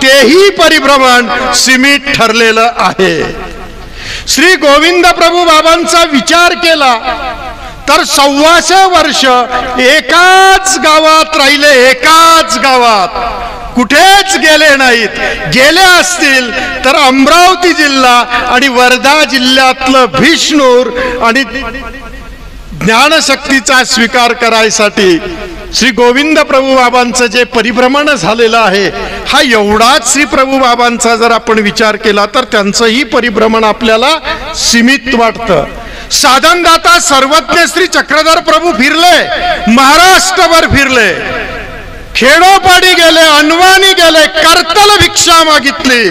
तेही परिभ्रमण सीमित ठरलेलं आहे. श्री गोविंद प्रभू बाबांचा विचार केला तर 125 वर्ष एकाच गावात राहिले, एकाच गावात कुठेच गेले नाहीत. गेले असतील तर अमरावती जिल्हा आणि वर्धा जिल्ह्यातलं भिष्णूर आणि ज्ञानशक्तीचा स्वीकार करायसाठी श्री गोविंद प्रभू बाबांचं जे परिभ्रमण झालेलं आहे, हा एवढाच श्री प्रभू बाबांचा जर आपण विचार केला तर त्यांचंही परिभ्रमण आपल्याला सीमित वाटतं. साधनदाता सर्वज्ञ श्री चक्रधर प्रभू फिरले, महाराष्ट्रभर फिरले, खेडोपाडी गेले, अनवाणी गेले, करतल भिक्षा मागितली.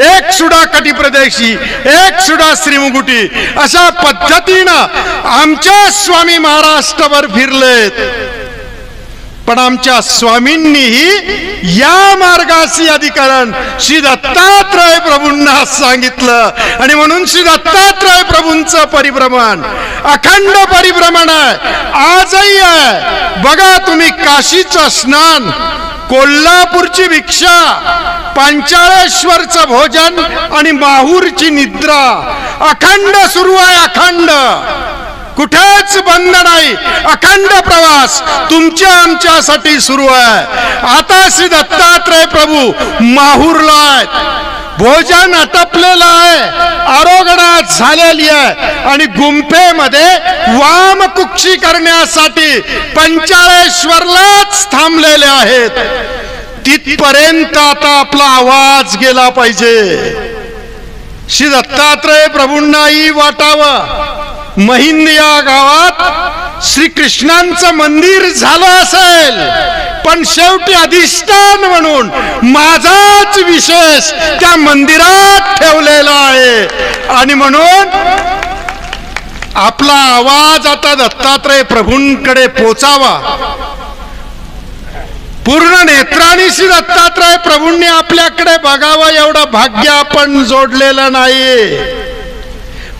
एक सुडा कटी प्रदेशी, एक सुडा श्रीमुकुटी, अशा पद्धतीनं आमच्या स्वामी महाराष्ट्रभर फिरलेत. पण आमच्या स्वामींनीही या मार्गाशी अधिकरण श्री दत्तात्रय प्रभूंना सांगितलं. आणि म्हणून श्री दत्तात्रय प्रभूंचं परिभ्रमण अखंड परिभ्रमण आहे, आजही आहे. बघा तुम्ही, काशीचं स्नान, कोल्हापूरची भिक्षा, पांचाळेश्वरचं भोजन आणि माहूरची निद्रा अखंड सुरू आहे. अखंड, कुठेच बंद नाही. अखंड प्रवास तुमच्या आमच्यासाठी सुरू आहे. आता श्री दत्तात्रय प्रभू माहूरला आहेत. भोजन आटपलेलं आहे, आरोग्यात झालेली आहे आणि गुंफेमध्ये वामकुक्षी करण्यासाठी पंचाळेश्वरलाच थांबलेले आहेत. तिथपर्यंत आता आपला आवाज गेला पाहिजे. श्री दत्तात्रय प्रभूंनाही वाटावं महिंद या गावात श्रीकृष्णांचं मंदिर झालं असेल, पण शेवटी अधिष्ठान म्हणून माझाच विशेष त्या मंदिरात ठेवलेला आहे. आणि म्हणून आपला आवाज आता दत्तात्रय प्रभूंकडे पोचावा. पूर्ण नेत्रांनी श्री दत्तात्रय प्रभूंनी आपल्याकडे बघावं एवढं भाग्य आपण जोडलेलं नाही,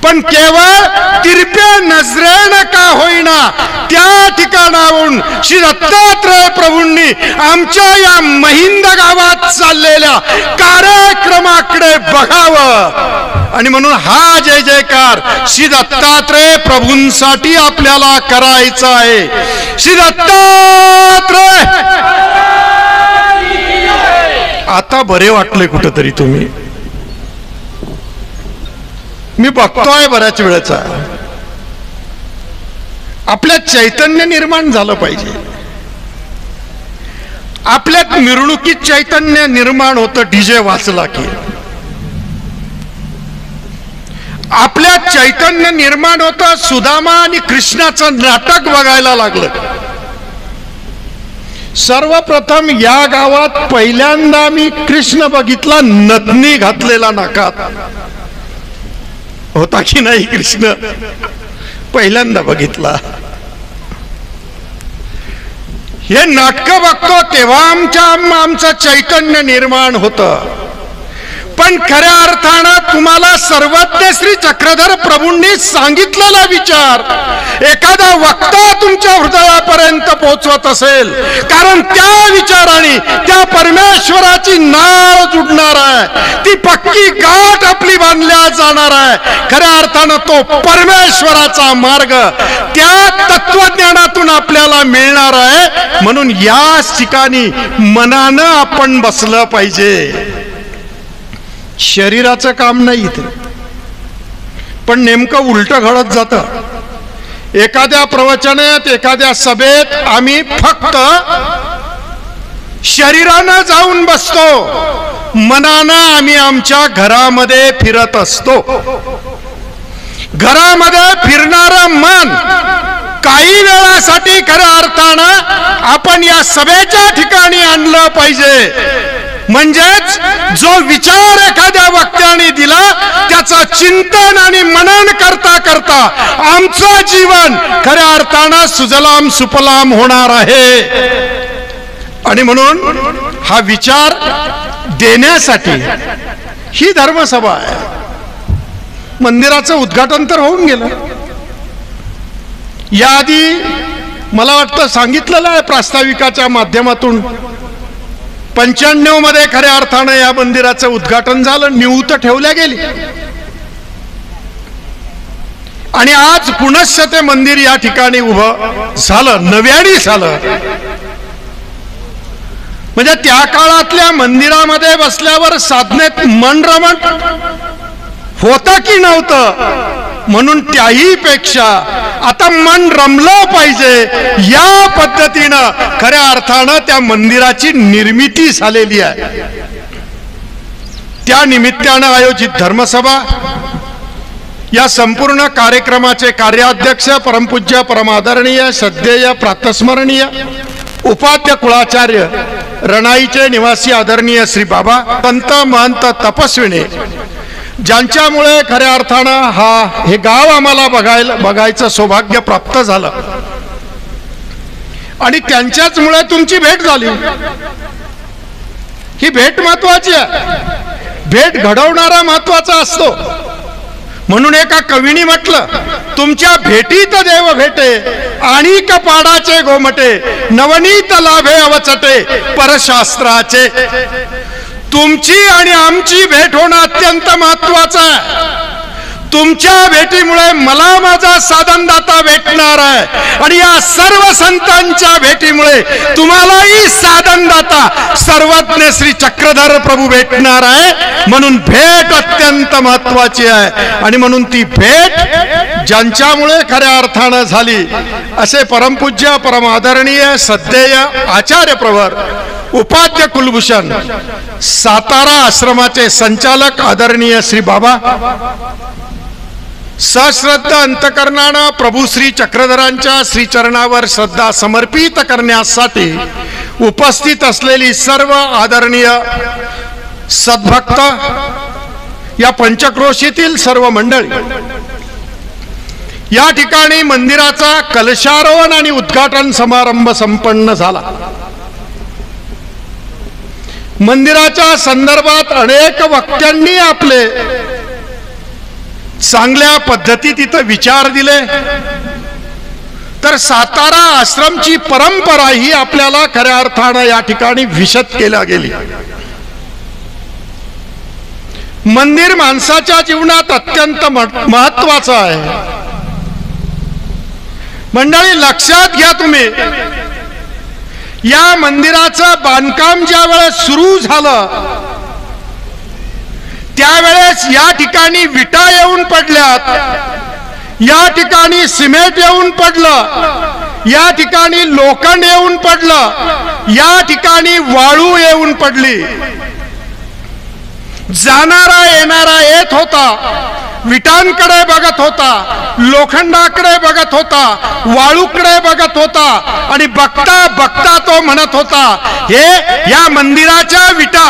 पण केवळ तिरप्या नजरेनं का होईना त्या ठिकाणाहून श्री दत्तात्रय प्रभूंनी आमच्या या महिंद गावात चाललेल्या कार्यक्रमाकडे बघावं. आणि म्हणून हा जय जयकार श्री दत्तात्रय प्रभूंसाठी आपल्याला करायचा आहे. श्री दत्तात्रय. आता बरे वाटले कुठंतरी तुम्ही, मी बघतोय बऱ्याच वेळेचा. आपल्यात चैतन्य निर्माण झालं पाहिजे. आपल्यात मिरवणुकीत चैतन्य निर्माण होतं डीजे वाचला की. आपल्यात चैतन्य निर्माण होतं सुदामा आणि कृष्णाचं नाटक बघायला लागलं. सर्वप्रथम या गावात पहिल्यांदा मी कृष्ण बघितला नथनी घातलेला नाकात. होता की नाही कृष्ण? पहिल्यांदा बघितला. हे नाटक बघतो तेव्हा आमचं चैतन्य निर्माण होतं. पण खऱ्या अर्थानं तुम्हाला सर्वज्ञ श्री चक्रधर प्रभूंनी सांगितलेला विचार एखादा वक्ता तुमच्या हृदयापर्यंत पोहोचवत असेल, कारण त्या विचाराने त्या परमेश्वराची नाळ जुडणार आहे, ती पक्की गाठ आपली बांधल्या जाणार आहे. खऱ्या अर्थानं तो परमेश्वराचा मार्ग त्या तत्वज्ञानातून आपल्याला मिळणार आहे. म्हणून याच ठिकाणी मनानं आपण बसलं पाहिजे. शरीराचं काम नाही इथे, पण नेमकं उलट घडत जातं. एखाद्या प्रवचनात एखाद्या सभेत आम्ही फक्त शरीरानं जाऊन बसतो, मनानं आम्ही आमच्या घरामध्ये फिरत असतो. घरामध्ये फिरणारं मन काही वेळासाठी खऱ्या अर्थानं आपण या सभेच्या ठिकाणी आणलं पाहिजे. म्हणजेच जो विचार एखाद्या वक्त्याने दिला त्याचं चिंतन आणि मनन करता करता आमचं जीवन खऱ्या अर्थानं सुजलाम सुफलाम होणार आहे. आणि म्हणून हा विचार देण्यासाठी ही धर्मसभा आहे. मंदिराचं उद्घाटन तर होऊन गेलं. याआधी मला वाटतं सांगितलेलं आहे प्रास्ताविकाच्या माध्यमातून 95 मध्ये खऱ्या अर्थानं या मंदिराचं उद्घाटन झालं, निवृत्त ठेवल्या गेली. आणि आज पुनश्च ते मंदिर या ठिकाणी उभं झालं, नव्याने झालं. म्हणजे त्या काळातल्या मंदिरामध्ये बसल्यावर साधनेत मन रमण होतं की नव्हतं, म्हणून त्याही पेक्षा आता मन रमलं पाहिजे या पद्धतीनं खऱ्या अर्थानं त्या मंदिराची निर्मिती झालेली आहे. त्या निमित्तानं आयोजित धर्मसभा या संपूर्ण कार्यक्रमाचे कार्याध्यक्ष परमपूज्य परमादरणीय श्रद्धेय प्रातस्मरणीय उपाध्य कुळाचार्य रणाईचे निवासी आदरणीय श्री बाबा संत महंत तपस्विनी, ज्यांच्यामुळे खऱ्या अर्थानं हे गाव आम्हाला बघायचं सौभाग्य प्राप्त झालं. आणि त्यांच्याचमुळे तुमची भेट झाली. ही भेट महत्वाची आहे. भेट घडवणारा महत्वाचा असतो. म्हणून एका कवीने म्हटलं, तुमच्या भेटीत देव भेटे आणि कपाडाचे गोमटे, नवनीत लाभे अवचटे परशास्त्राचे. तुमची आणि आमची भेट होणं अत्यंत महत्वाचं आहे. तुमच्या भेटीमुळे मला माझा साधनदाता भेटणार आहे आणि या सर्व संतांच्या भेटीमुळे तुम्हालाही साधनदाता सर्वज्ञ श्री चक्रधर प्रभू भेटणार आहे. म्हणून भेट अत्यंत महत्वाची आहे. आणि म्हणून ती भेट ज्यांच्यामुळे खऱ्या अर्थानं झाली असे परमपूज्य परमादरणीय श्रद्धेय आचार्य प्रवर उपाध्य कुलभूषण, सातारा आश्रमाचे संचालक आदरणीय श्री बाबा, सश्रद्ध अंतकरणानं प्रभू श्री चक्रधरांच्या श्रीचरणावर श्रद्धा समर्पित करण्यासाठी उपस्थित असलेली सर्व आदरणीय सद्भक्त, या पंचक्रोशीतील सर्व मंडळी, या ठिकाणी मंदिराचा कलशारोहण आणि उद्घाटन समारंभ संपन्न झाला. मंदिराच्या संदर्भात अनेक वक्त्यांनी आपले चांगल्या पद्धतीत इथं विचार दिले, तर सातारा आश्रमची परंपरा ही आपल्याला खऱ्या अर्थानं या ठिकाणी विशद केल्या गेली. मंदिर माणसाच्या जीवनात अत्यंत महत्वाचं आहे. मंडळी लक्षात घ्या तुम्ही, या मंदिराचं बांधकाम ज्या वेळेस सुरू झालं त्यावेळेस या ठिकाणी विटा येऊन पडल्यात, या ठिकाणी सिमेंट येऊन पडलं, या ठिकाणी लोखंड येऊन पडलं, या ठिकाणी वाळू येऊन पडली. जाणारा येणारा येत होता, विटांकडे बघत होता, लोखंडाकडे बघत होता, वाळूकडे बघत होता आणि बघता बघता तो म्हणत होता, हे या मंदिराच्या विटा,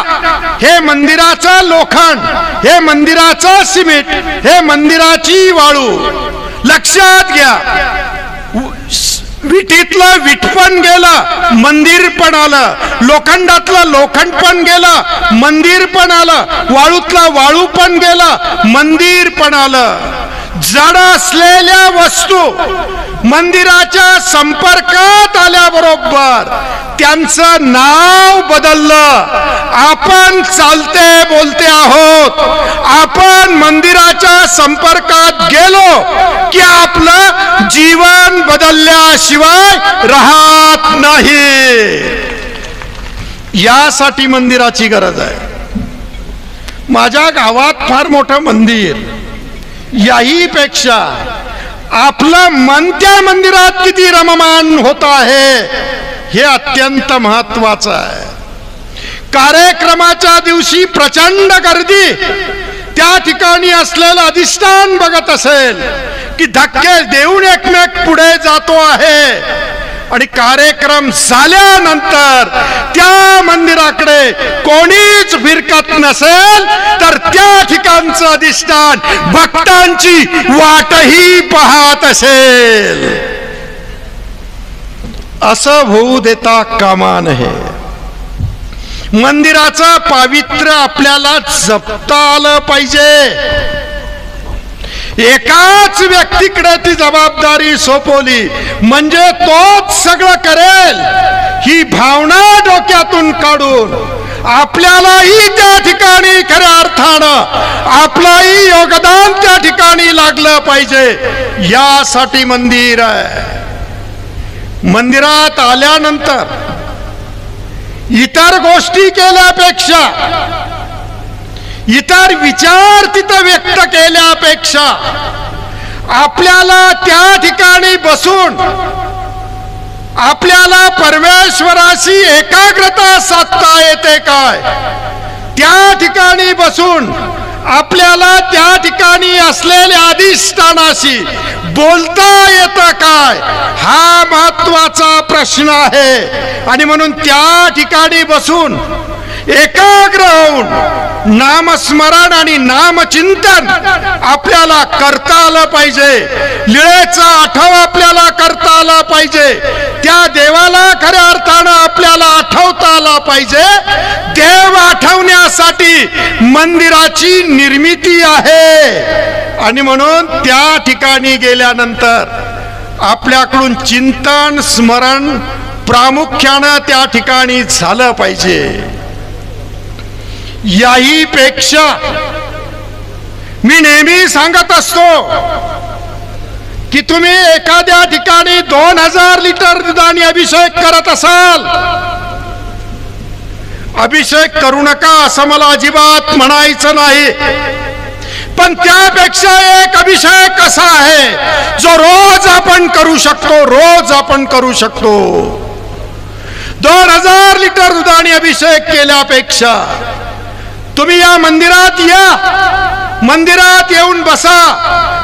हे मंदिराचं लोखंड, हे मंदिराचं सिमेंट, हे मंदिराची वाळू. लक्षात घ्या, विटीतलं विट पण गेलं, मंदिर पण आलं, लोखंडातलं लोखंड पण गेलं, मंदिर पण आलं, वाळूतलं वाळू पण गेलं, मंदिर पण आलं. जड असलेल्या वस्तू मंदिराच्या संपर्कात आल्याबरोबर त्यांचं नाव बदललं. आपण चालते बोलते आहोत, आपण मंदिराच्या संपर्कात गेलो की आपलं जीवन बदलल्याशिवाय राहत नाही. यासाठी मंदिराची गरज आहे. माझ्या गावात फार मोठं मंदिर, याही पेक्षा आपलं मन त्या मंदिरात किती रममान होत आहे हे अत्यंत महत्वाचं आहे. कार्यक्रमाच्या दिवशी प्रचंड गर्दी त्या ठिकाणी असलेलं अधिष्ठान बघत असेल की धक्के देऊन एकमेक पुढे जातो आहे, आणि कार्यक्रम झाल्यानंतर त्या मंदिराकडे कोणीच फिरकत नसेल तर त्या ठिकाणचं अधिष्ठान भक्तांची वाटही पाहत असेल. असं होऊ देता कामा नये. मंदिराचं पावित्र्य आपल्याला जपता आलं पाहिजे. एकाच व्यक्तीकडे ती जबाबदारी सोपवली म्हणजे तोच सगळं करेल ही भावना डोक्यातून काढून आपल्यालाही त्या ठिकाणी खऱ्या अर्थानं आपलंही योगदान त्या ठिकाणी लागलं पाहिजे. यासाठी मंदिर आहे. मंदिरात आल्यानंतर इतर गोष्टी केल्यापेक्षा, इतर विचार तिथं व्यक्त केल्यापेक्षा आपल्याला त्या ठिकाणी बसून आपल्याला परमेश्वराशी एकाग्रता साधता येते काय, त्या ठिकाणी बसून आपल्याला त्या ठिकाणी असलेल्या अधिष्ठानाशी बोलता येतं काय, हा महत्वाचा प्रश्न आहे. आणि म्हणून त्या ठिकाणी बसून एकाग्र होऊन नामस्मरण आणि नामचिंतन आपल्याला करता आलं पाहिजे. लीळेचा आठव आपल्याला करता आला पाहिजे. त्या देवाला खऱ्या अर्थानं आपल्याला आठवता आला पाहिजे. देव आठवण्यासाठी मंदिराची निर्मिती आहे. आणि म्हणून त्या ठिकाणी गेल्यानंतर आपल्याकडून चिंतन स्मरण प्रामुख्यानं त्या ठिकाणी झालं पाहिजे. याही पेक्षा मी नेहमी सांगत असतो की तुम्ही एखाद्या ठिकाणी 2000 लिटर दुधाने अभिषेक करत असाल, अभिषेक करू नका असं मला अजिबात म्हणायचं नाही, पण त्यापेक्षा एक अभिषेक असा आहे जो रोज आपण करू शकतो, रोज आपण करू शकतो. 2000 लिटर दुधाने अभिषेक केल्यापेक्षा तुम्ही या मंदिरात या, मंदिरात येऊन बसा,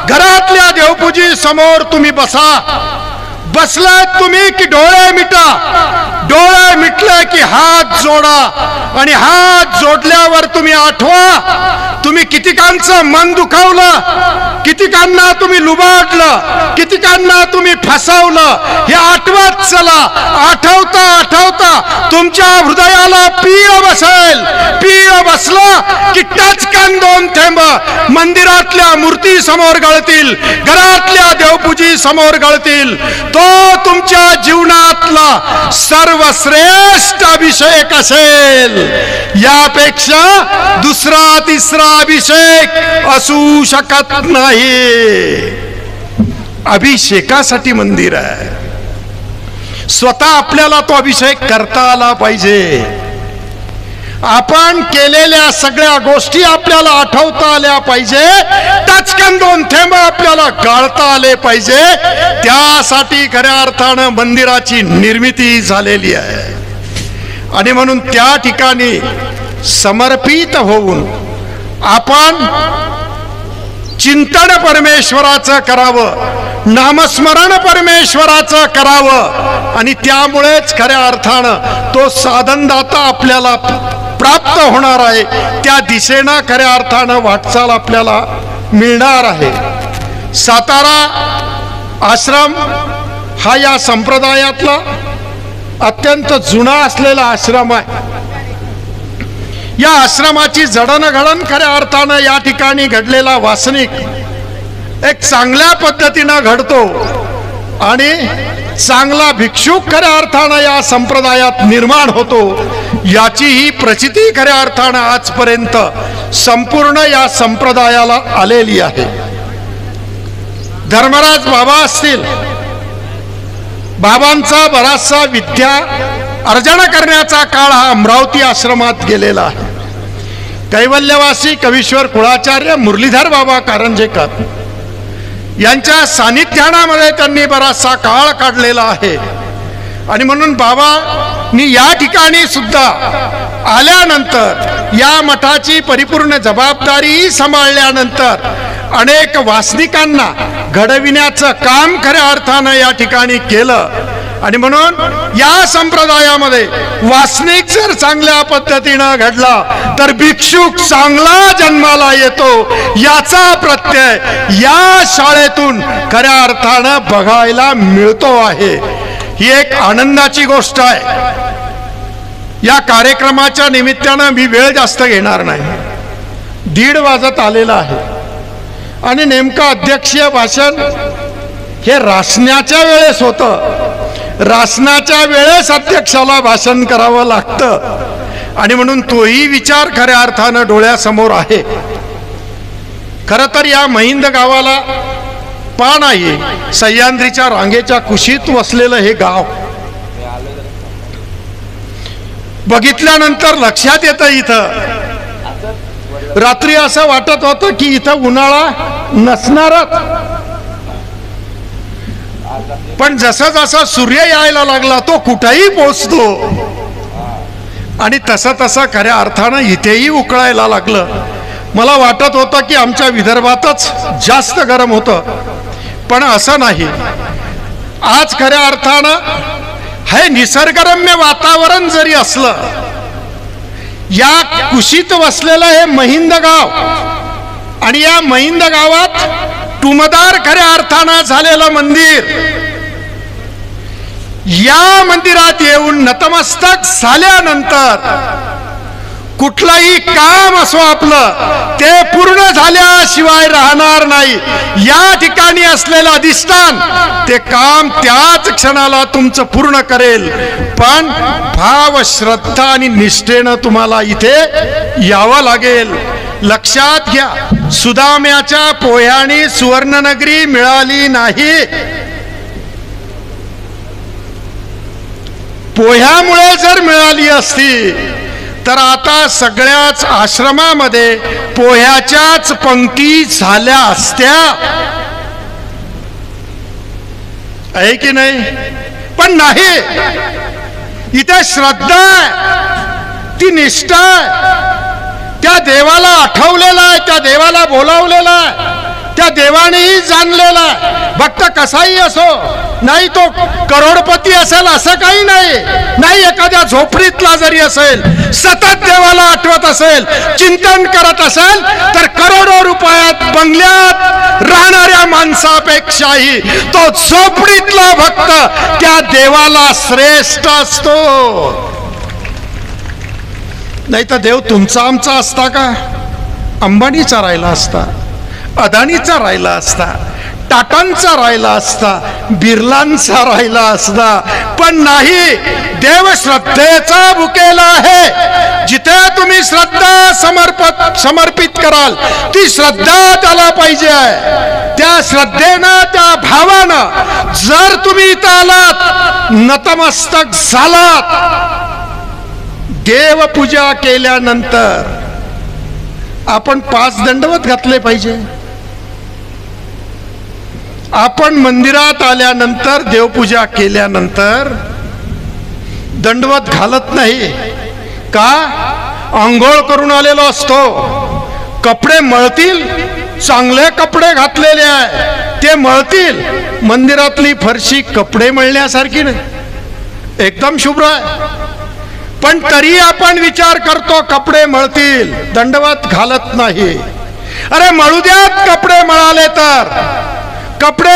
घरातल्या देवपूजी समोर तुम्ही बसा. बसलात तुम्ही की डोळे मिटा, डोळे मिटले की हात जोडा, आणि हात जोडल्यावर तुम्ही आठवा तुम्ही कितीकांचं मन दुखावलं, कितीकांना तुम्ही लुबाडलं, कितीकांना तुम्ही फसवलं, हे आठवत चला. आठवता आठवता तुमच्या हृदयाला पीळ बसेल. पीळ बसला की टचकन 2 थेंब मंदिरातल्या मूर्ती समोर गळतील, घरातल्या देवपूजी समोर गळतील. तो तुमच्या जीवनातला सर्वश्रेष्ठ अभिषेक असेल. यापेक्षा दुसरा तिसरा अभिषेक असू शकत नाही. अभिषेकासाठी मंदिर आहे. स्वतः आपल्याला तो अभिषेक करता आला पाहिजे. आपण केलेल्या सगळ्या गोष्टी आपल्याला आठवता आल्या पाहिजे. टचकन 2 थेंब आपल्याला गाळता आले पाहिजे. त्यासाठी खऱ्या अर्थानं मंदिराची निर्मिती झालेली आहे. आणि म्हणून त्या ठिकाणी समर्पित होऊन आपण चिंतन परमेश्वराचं करावं, नामस्मरण परमेश्वराचं करावं, आणि त्यामुळेच खऱ्या अर्थानं तो साधनदाता आपल्याला प्राप्त होणार आहे. त्या दिशेनं खऱ्या अर्थानं वाटचाल आपल्याला मिळणार आहे. सातारा आश्रम हा या संप्रदायातला अत्यंत जुना असलेला आश्रम आहे. या आश्रमाची जडणघडण खऱ्या अर्थानं या ठिकाणी घडलेला वासनिक एक चांगल्या पद्धतीनं घडतो, आणि चांगला भिक्षुक खऱ्या अर्थानं या संप्रदायात निर्माण होतो. याची ही प्रचिती खऱ्या अर्थानं आजपर्यंत संपूर्ण या संप्रदायाला आलेली आहे. धर्मराज बाबा असतील, बाबांचा बराचसा विद्या अर्जन करण्याचा काळ हा अमरावती आश्रमात गेलेला आहे. कैवल्यवासी कवीश्वर कुळाचार्य मुरलीधर बाबा कारंजेकर यांच्या सानिध्यानामध्ये त्यांनी बराचसा काळ काढलेला आहे. आणि म्हणून बाबांनी या ठिकाणी सुद्धा आल्यानंतर या मठाची परिपूर्ण जबाबदारी सांभाळल्यानंतर अनेक वासनिकांना घडविण्याचं काम खऱ्या अर्थानं या ठिकाणी केलं. आणि म्हणून या संप्रदायामध्ये वासनिक जर चांगल्या पद्धतीनं घडला तर भिक्षुक चांगला जन्माला येतो, याचा प्रत्यय या शाळेतून खऱ्या अर्थानं बघायला मिळतो आहे. ही एक आनंदाची गोष्ट आहे. या कार्यक्रमाच्या निमित्तानं मी वेळ जास्त घेणार नाही. 1:30 वाजत आलेला आहे, आणि नेमकं अध्यक्षीय भाषण हे रासण्याच्या वेळेस होतं. रासनाच्या वेळेस अध्यक्षाला भाषण करावं लागतं, आणि म्हणून तोही विचार खऱ्या अर्थानं डोळ्यासमोर आहे. खरं तर या महिंद गावाला पान आहे. सह्याद्रीच्या रांगेच्या कुशीत वसलेलं हे गाव बघितल्यानंतर लक्षात येतं इथं रात्री असं वाटत होतं की इथं उन्हाळा नसणारच, पण जसा जसा सूर्य यायला लागला तो कुठेही पोचतो, आणि तसं तसं खऱ्या अर्थानं इथेही उकळायला लागलं. मला वाटत होतं की आमच्या विदर्भातच जास्त गरम होतं, पण असं नाही. आज खऱ्या अर्थानं हे निसर्गरम्य वातावरण जरी असलं, या कुशीत वसलेलं हे महिंद गाव, आणि या महिंद गावात टुमदार खऱ्या अर्थानं झालेलं मंदिर, या मंदिरात येऊन नतमस्तक झाल्यानंतर कुठलंही काम असो आपलं ते पूर्ण झाल्याशिवाय राहणार नाही. या ठिकाणी असलेलं अधिष्ठान ते काम त्याच क्षणाला तुमचं पूर्ण करेल, पण भाव श्रद्धा आणि निष्ठेनं तुम्हाला इथे यावं लागेल. लक्षात घ्या, सुदाम्याच्या पोह्याने सुवर्णनगरी मिळाली नाही. पोह्यामुळे जर मिळाली असती तर आता सगळ्याच आश्रमामध्ये पोह्याच्याच पंक्ती झाल्या असत्या, आहे की नाही? पण नाही. इथे श्रद्धा आहे, ती निष्ठा आहे, त्या देवाला आठवलेला आहे, त्या देवाला बोलावलेला आहे, त्या देवानेही जाणलेला आहे. भक्त कसाही असो, नाही तो करोडपती असेल असं काही नाही, एखाद्या झोपडीतला जरी असेल, सतत देवाला आठवत असेल, चिंतन करत असेल, तर करोडो रुपयात बंगल्यात राहणाऱ्या माणसापेक्षाही तो झोपडीतला भक्त त्या देवाला श्रेष्ठ असतो. नाही तर देव तुमचा आमचा असता का? अंबानीचा राहिला असता, अदानीचा राहिला असता, टाटांचा राहिला असता, बिर्लांचा राहिला असता, पण नाही. देव श्रद्धेचा भुकेला आहे. जिथे तुम्ही श्रद्धा समर्पित कराल, ती श्रद्धा त्याला पाहिजे आहे. त्या श्रद्धेनं, त्या भावानं जर तुम्ही इथं आलात, नतमस्तक झालात, देवपूजा केल्यानंतर आपण 5 दंडवत घातले पाहिजे. आपण मंदिरात आल्यानंतर, देवपूजा केल्यानंतर दंडवत घालत नाही का? आंघोळ करून आलेलो असतो, कपडे मळतील, चांगले कपडे घातलेले आहे, ते मळतील. मंदिरातली फरशी कपडे मळण्यासारखी नाही, एकदम शुभ्र आहे, पण तरी आपण विचार करतो कपडे मळतील, दंडवत घालत नाही. अरे मळू द्यात, कपडे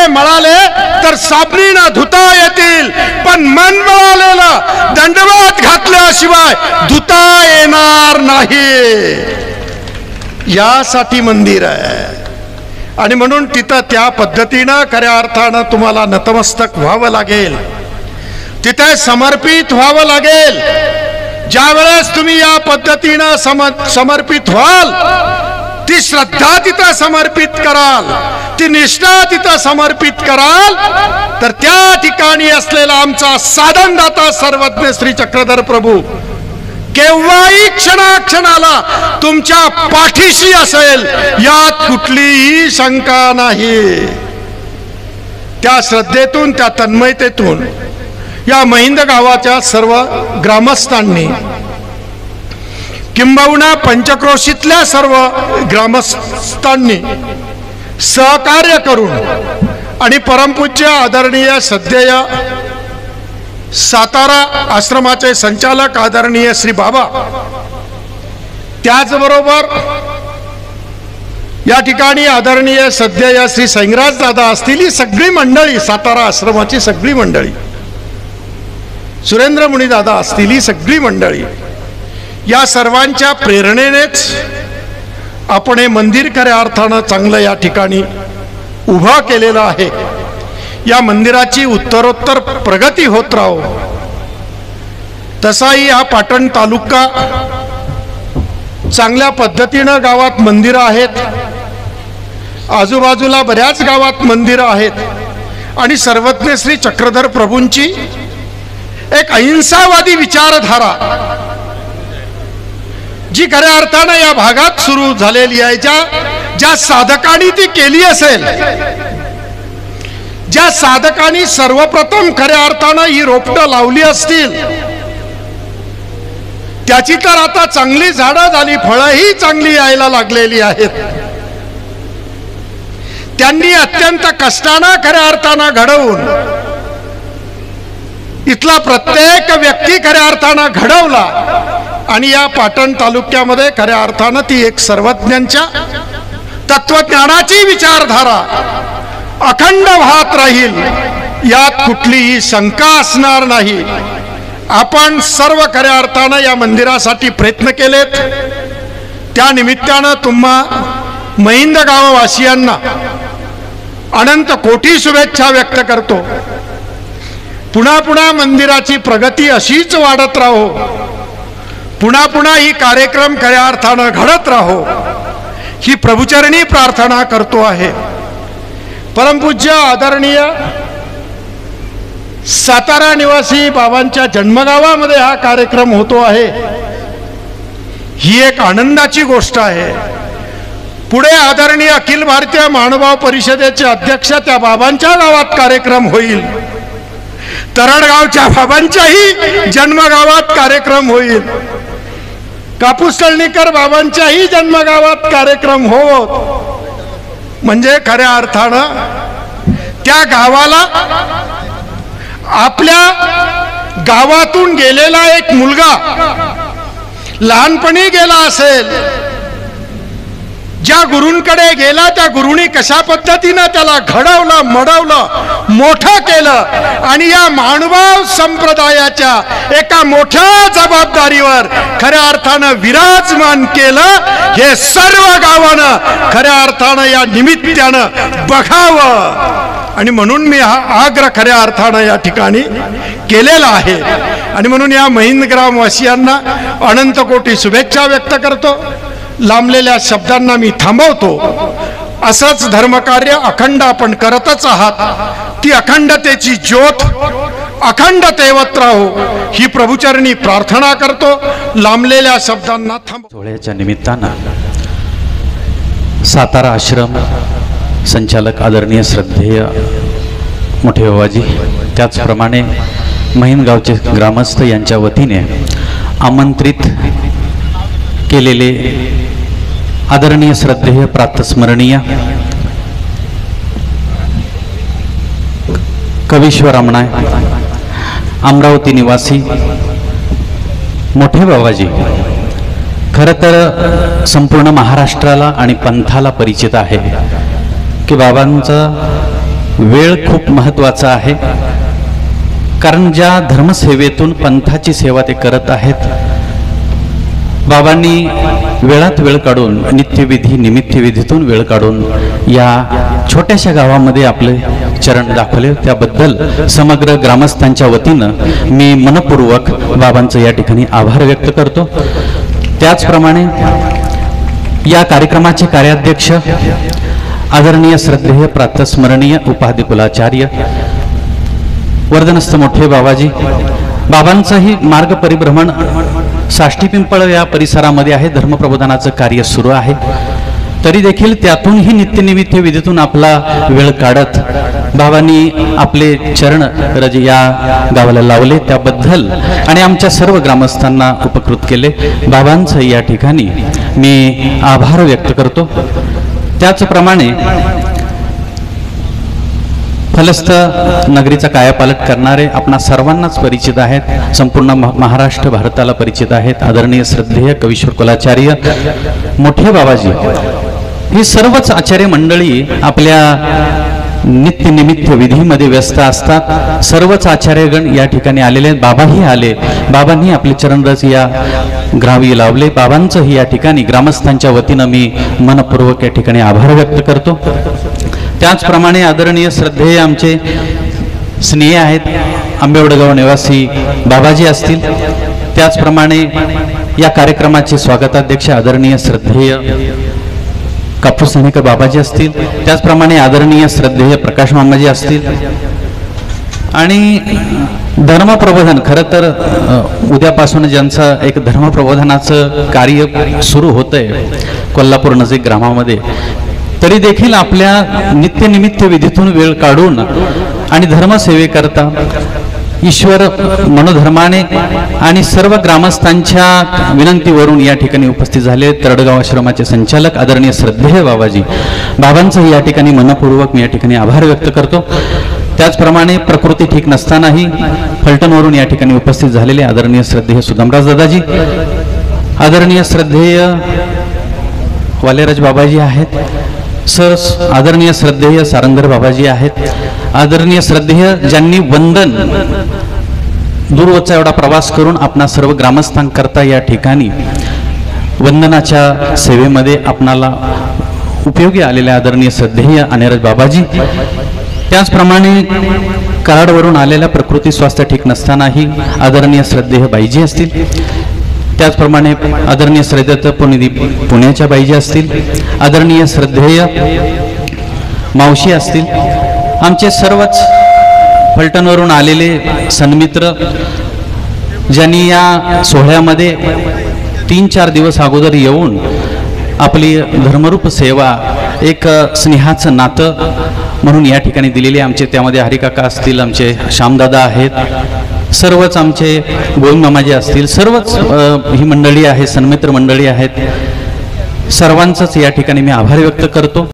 मळाले तर साबणीनं धुता येतील, पण मन मळालेलं दंडवत घातल्याशिवाय धुता येणार नाही. यासाठी मंदिर आहे. आणि म्हणून तिथं त्या पद्धतीनं खऱ्या अर्थानं तुम्हाला नतमस्तक व्हावं लागेल, तिथे समर्पित व्हावं लागेल. ज्या वेळेस तुम्ही या पद्धतीनं समर्पित व्हाल, ती श्रद्धा तिथं समर्पित कराल, ती निष्ठा तिथं समर्पित कराल, तर त्या ठिकाणी असलेला आमचा साधनदाता सर्वज्ञ श्री चक्रधर प्रभू केव्हाही क्षणाक्षणाला तुमच्या पाठीशी असेल, यात कुठलीही शंका नाही. त्या श्रद्धेतून, त्या तन्मयतेतून या महिंद गावाच्या सर्व ग्रामस्थांनी, किंबहुना पंचक्रोशीतल्या सर्व ग्रामस्थांनी सहकार्य करून आणि परमपूज्य आदरणीय सद्येय सातारा आश्रमाचे संचालक आदरणीय श्री बाबा, त्याचबरोबर या ठिकाणी आदरणीय सद्येय श्री सैंगराज दादा असतील, ही सगळी मंडळी, सातारा आश्रमाची सगळी मंडळी, सुरेंद्र मुनी दादा असतील, ही सगळी मंडळी, या सर्वांच्या प्रेरणेनेच आपण हे मंदिर खऱ्या अर्थानं चांगलं या ठिकाणी उभा केलेलं आहे. या मंदिराची उत्तरोत्तर प्रगती होत राहो. तसाही हा पाटण तालुका चांगल्या पद्धतीनं गावात मंदिरं आहेत, आजूबाजूला बऱ्याच गावात मंदिरं आहेत, आणि सर्वज्ञ श्री चक्रधर प्रभूंची एक अहिंसावादी विचारधारा जी खऱ्या अर्थानं या भागात सुरू झालेली आहे, ज्या साधकांनी ती केली असेल, ज्या साधकांनी सर्वप्रथम खऱ्या अर्थानं ही रोपटं लावली असतील, त्याची तर आता चांगली झाडं झाली, फळंही चांगली यायला लागलेली आहेत. त्यांनी अत्यंत कष्टानं खऱ्या अर्थानं घडवून इथला प्रत्येक व्यक्ती खऱ्या अर्थानं घडवला, आणि या पाटण तालुक्यामध्ये खऱ्या अर्थानं ती एक सर्वज्ञांच्या तत्वज्ञानाची विचारधारा अखंड वाहत राहील, यात कुठलीही शंका असणार नाही. आपण सर्व खऱ्या अर्थानं या मंदिरासाठी प्रयत्न केलेत. त्या निमित्तानं तुम्हा महिंद गाववासियांना अनंत कोटी शुभेच्छा व्यक्त करतो. पुन्हा पुन्हा मंदिराची प्रगती अशीच वाढत राहो, पुन्हा पुन्हा ही कार्यक्रम खऱ्या अर्थानं घडत राहो, ही प्रभुचरणी प्रार्थना करतो आहे. परमपूज्य आदरणीय सातारा निवासी बाबांच्या जन्मगावामध्ये हा कार्यक्रम होतो आहे, ही एक आनंदाची गोष्ट आहे. पुढे आदरणीय अखिल भारतीय महानुभाव परिषदेचे अध्यक्ष त्या बाबांच्या गावात कार्यक्रम होईल, तरडगावच्या बाबांच्याही जन्मगावात कार्यक्रम होईल, कापूस तळणीकर बाबांच्याही जन्मगावात कार्यक्रम होत, म्हणजे खऱ्या अर्थानं त्या गावाला आपल्या गावातून गेलेला एक मुलगा लहानपणी गेला असेल, ज्या गुरूंकडे गेला त्या गुरुनी कशा पद्धतीनं त्याला घडवलं, मडवलं, मोठं केलं आणि या मानवाव संप्रदायाच्या एका मोठ्या जबाबदारीवर खऱ्या अर्थानं विराजमान केलं, हे सर्व गावानं खऱ्या अर्थानं या निमित्तानं बघावं आणि म्हणून मी हा आग्रह खऱ्या अर्थानं या ठिकाणी केलेला आहे आणि म्हणून या महिंदग्रामवासियांना अनंत कोटी शुभेच्छा व्यक्त करतो. लांबलेल्या शब्दांना मी थांबवतो. असंच धर्मकार्य अखंड आपण करतच आहात, ती अखंडतेची ज्योत अखंड तेवत राहो ही प्रभुचरणी प्रार्थना करतो. लांबलेल्या शब्दांना सोहळ्याच्या निमित्तानं सातारा आश्रम संचालक आदरणीय श्रद्धेय मोठे बाबाजी, त्याचप्रमाणे महिंदगावचे ग्रामस्थ यांच्या वतीने आमंत्रित केलेले आदरणीय श्रद्धेय प्रातस्मरणीय कवीश्वर अमणाय अमरावती निवासी मोठे बाबाजी, खरं तर संपूर्ण महाराष्ट्राला आणि पंथाला परिचित आहे की बाबांचा वेळ खूप महत्त्वाचा आहे, कारण ज्या धर्मसेवेतून पंथाची सेवा ते करत आहेत, बाबांनी वेळात वेळ काढून नित्यविधी निमित्तविधीतून वेळ काढून या छोट्याशा गावामध्ये आपले चरण दाखवले, त्याबद्दल समग्र ग्रामस्थांच्या वतीनं मी मनपूर्वक बाबांचं या ठिकाणी आभार व्यक्त करतो. त्याचप्रमाणे या कार्यक्रमाचे कार्याध्यक्ष आदरणीय श्रद्धेय प्रातस्मरणीय उपाधी कुलाचार्य वर्धनस्थ मोठे बाबाजी, बाबांचंही मार्ग परिभ्रमण साष्टी पिंपळ या परिसरामध्ये आहे, धर्मप्रबोधनाचं कार्य सुरू आहे, तरी देखील त्यातूनही नित्यनिमित्त विधीतून आपला वेळ काढत बाबांनी आपले चरण रज या गावाला लावले, त्याबद्दल आणि आमच्या सर्व ग्रामस्थांना उपकृत केले, बाबांचं या ठिकाणी मी आभार व्यक्त करतो. त्याचप्रमाणे फलस्थ नगरीचा कायापालट करणारे आपणा सर्वांनाच परिचित आहेत, संपूर्ण महाराष्ट्र भारताला परिचित आहेत, आदरणीय श्रद्धेय कवीश्वर कुलाचार्य मोठे बाबाजी, ही सर्वच आचार्य मंडळी आपल्या नित्यनिमित्त विधीमध्ये व्यस्त असतात. सर्वच आचार्यगण या ठिकाणी आलेले आहेत, बाबाही आले, बाबांनी आपले चरणरज या ग्रावी लावले, बाबांचंही या ठिकाणी ग्रामस्थांच्या वतीनं मी मनपूर्वक या ठिकाणी आभार व्यक्त करतो. त्याचप्रमाणे आदरणीय श्रद्धेय आमचे स्नेह आहेत आंबेवडगाव निवासी बाबाजी असतील, त्याचप्रमाणे या कार्यक्रमाचे स्वागताध्यक्ष आदरणीय श्रद्धेय कापूस तळणीकर बाबाजी असतील, त्याचप्रमाणे आदरणीय श्रद्धेय प्रकाश मामाजी असतील आणि धर्मप्रबोधन, खरं तर उद्यापासून ज्यांचं एक धर्मप्रबोधनाचं कार्य सुरू होतंय कोल्हापूर नजीक ग्रामामध्ये, तरी देखील आपल्या नित्यनिमित्त विधीतून वेळ काढून आणि धर्मसेवेकरता ईश्वर मनोधर्माने आणि सर्व ग्रामस्थांच्या विनंतीवरून या ठिकाणी उपस्थित झाले तरडगाव आश्रमाचे संचालक आदरणीय श्रद्धेय बाबाजी, बाबांचं या ठिकाणी मनपूर्वक मी या ठिकाणी आभार व्यक्त करतो. त्याचप्रमाणे प्रकृती ठीक नसतानाही फलटणवरून या ठिकाणी उपस्थित झालेले आदरणीय श्रद्धेय सुदामराज दादाजी, आदरणीय श्रद्धेय वालेराज बाबाजी आहेत, सर आदरणीय श्रद्धेय सारंगर बाबाजी आहेत, आदरणीय श्रद्धेय ज्यांनी वंदन दूरवरचा एवढा प्रवास करून आपणा सर्व ग्रामस्थांकरता या ठिकाणी वंदनाच्या सेवेमध्ये आपणाला उपयोगी आलेल्या आदरणीय श्रद्धेय अनेराज बाबाजी, त्याचप्रमाणे कराडवरून आलेल्या प्रकृती स्वास्थ्य ठीक नसतानाही आदरणीय श्रद्धेय बाईजी असतील, त्याचप्रमाणे आदरणीय श्रद्धेय पुण्याच्या बाईजी असतील, आदरणीय श्रद्धेय मावशी असतील, आमचे सर्वच फलटणवरून आलेले सन्मित्र ज्यांनी या सोहळ्यामध्ये 3-4 दिवस अगोदर येऊन आपली धर्मरूप सेवा, एक स्नेहाचं नातं म्हणून या ठिकाणी दिलेले आमचे, त्यामध्ये हरिकाका असतील, आमचे श्यामदादा आहेत, सर्वच आमचे गोविंद मामाजी असतील, सर्वच ही मंडळी आहे, सन्मित्र मंडळी आहेत, सर्वांचंच या ठिकाणी मी आभार व्यक्त करतो.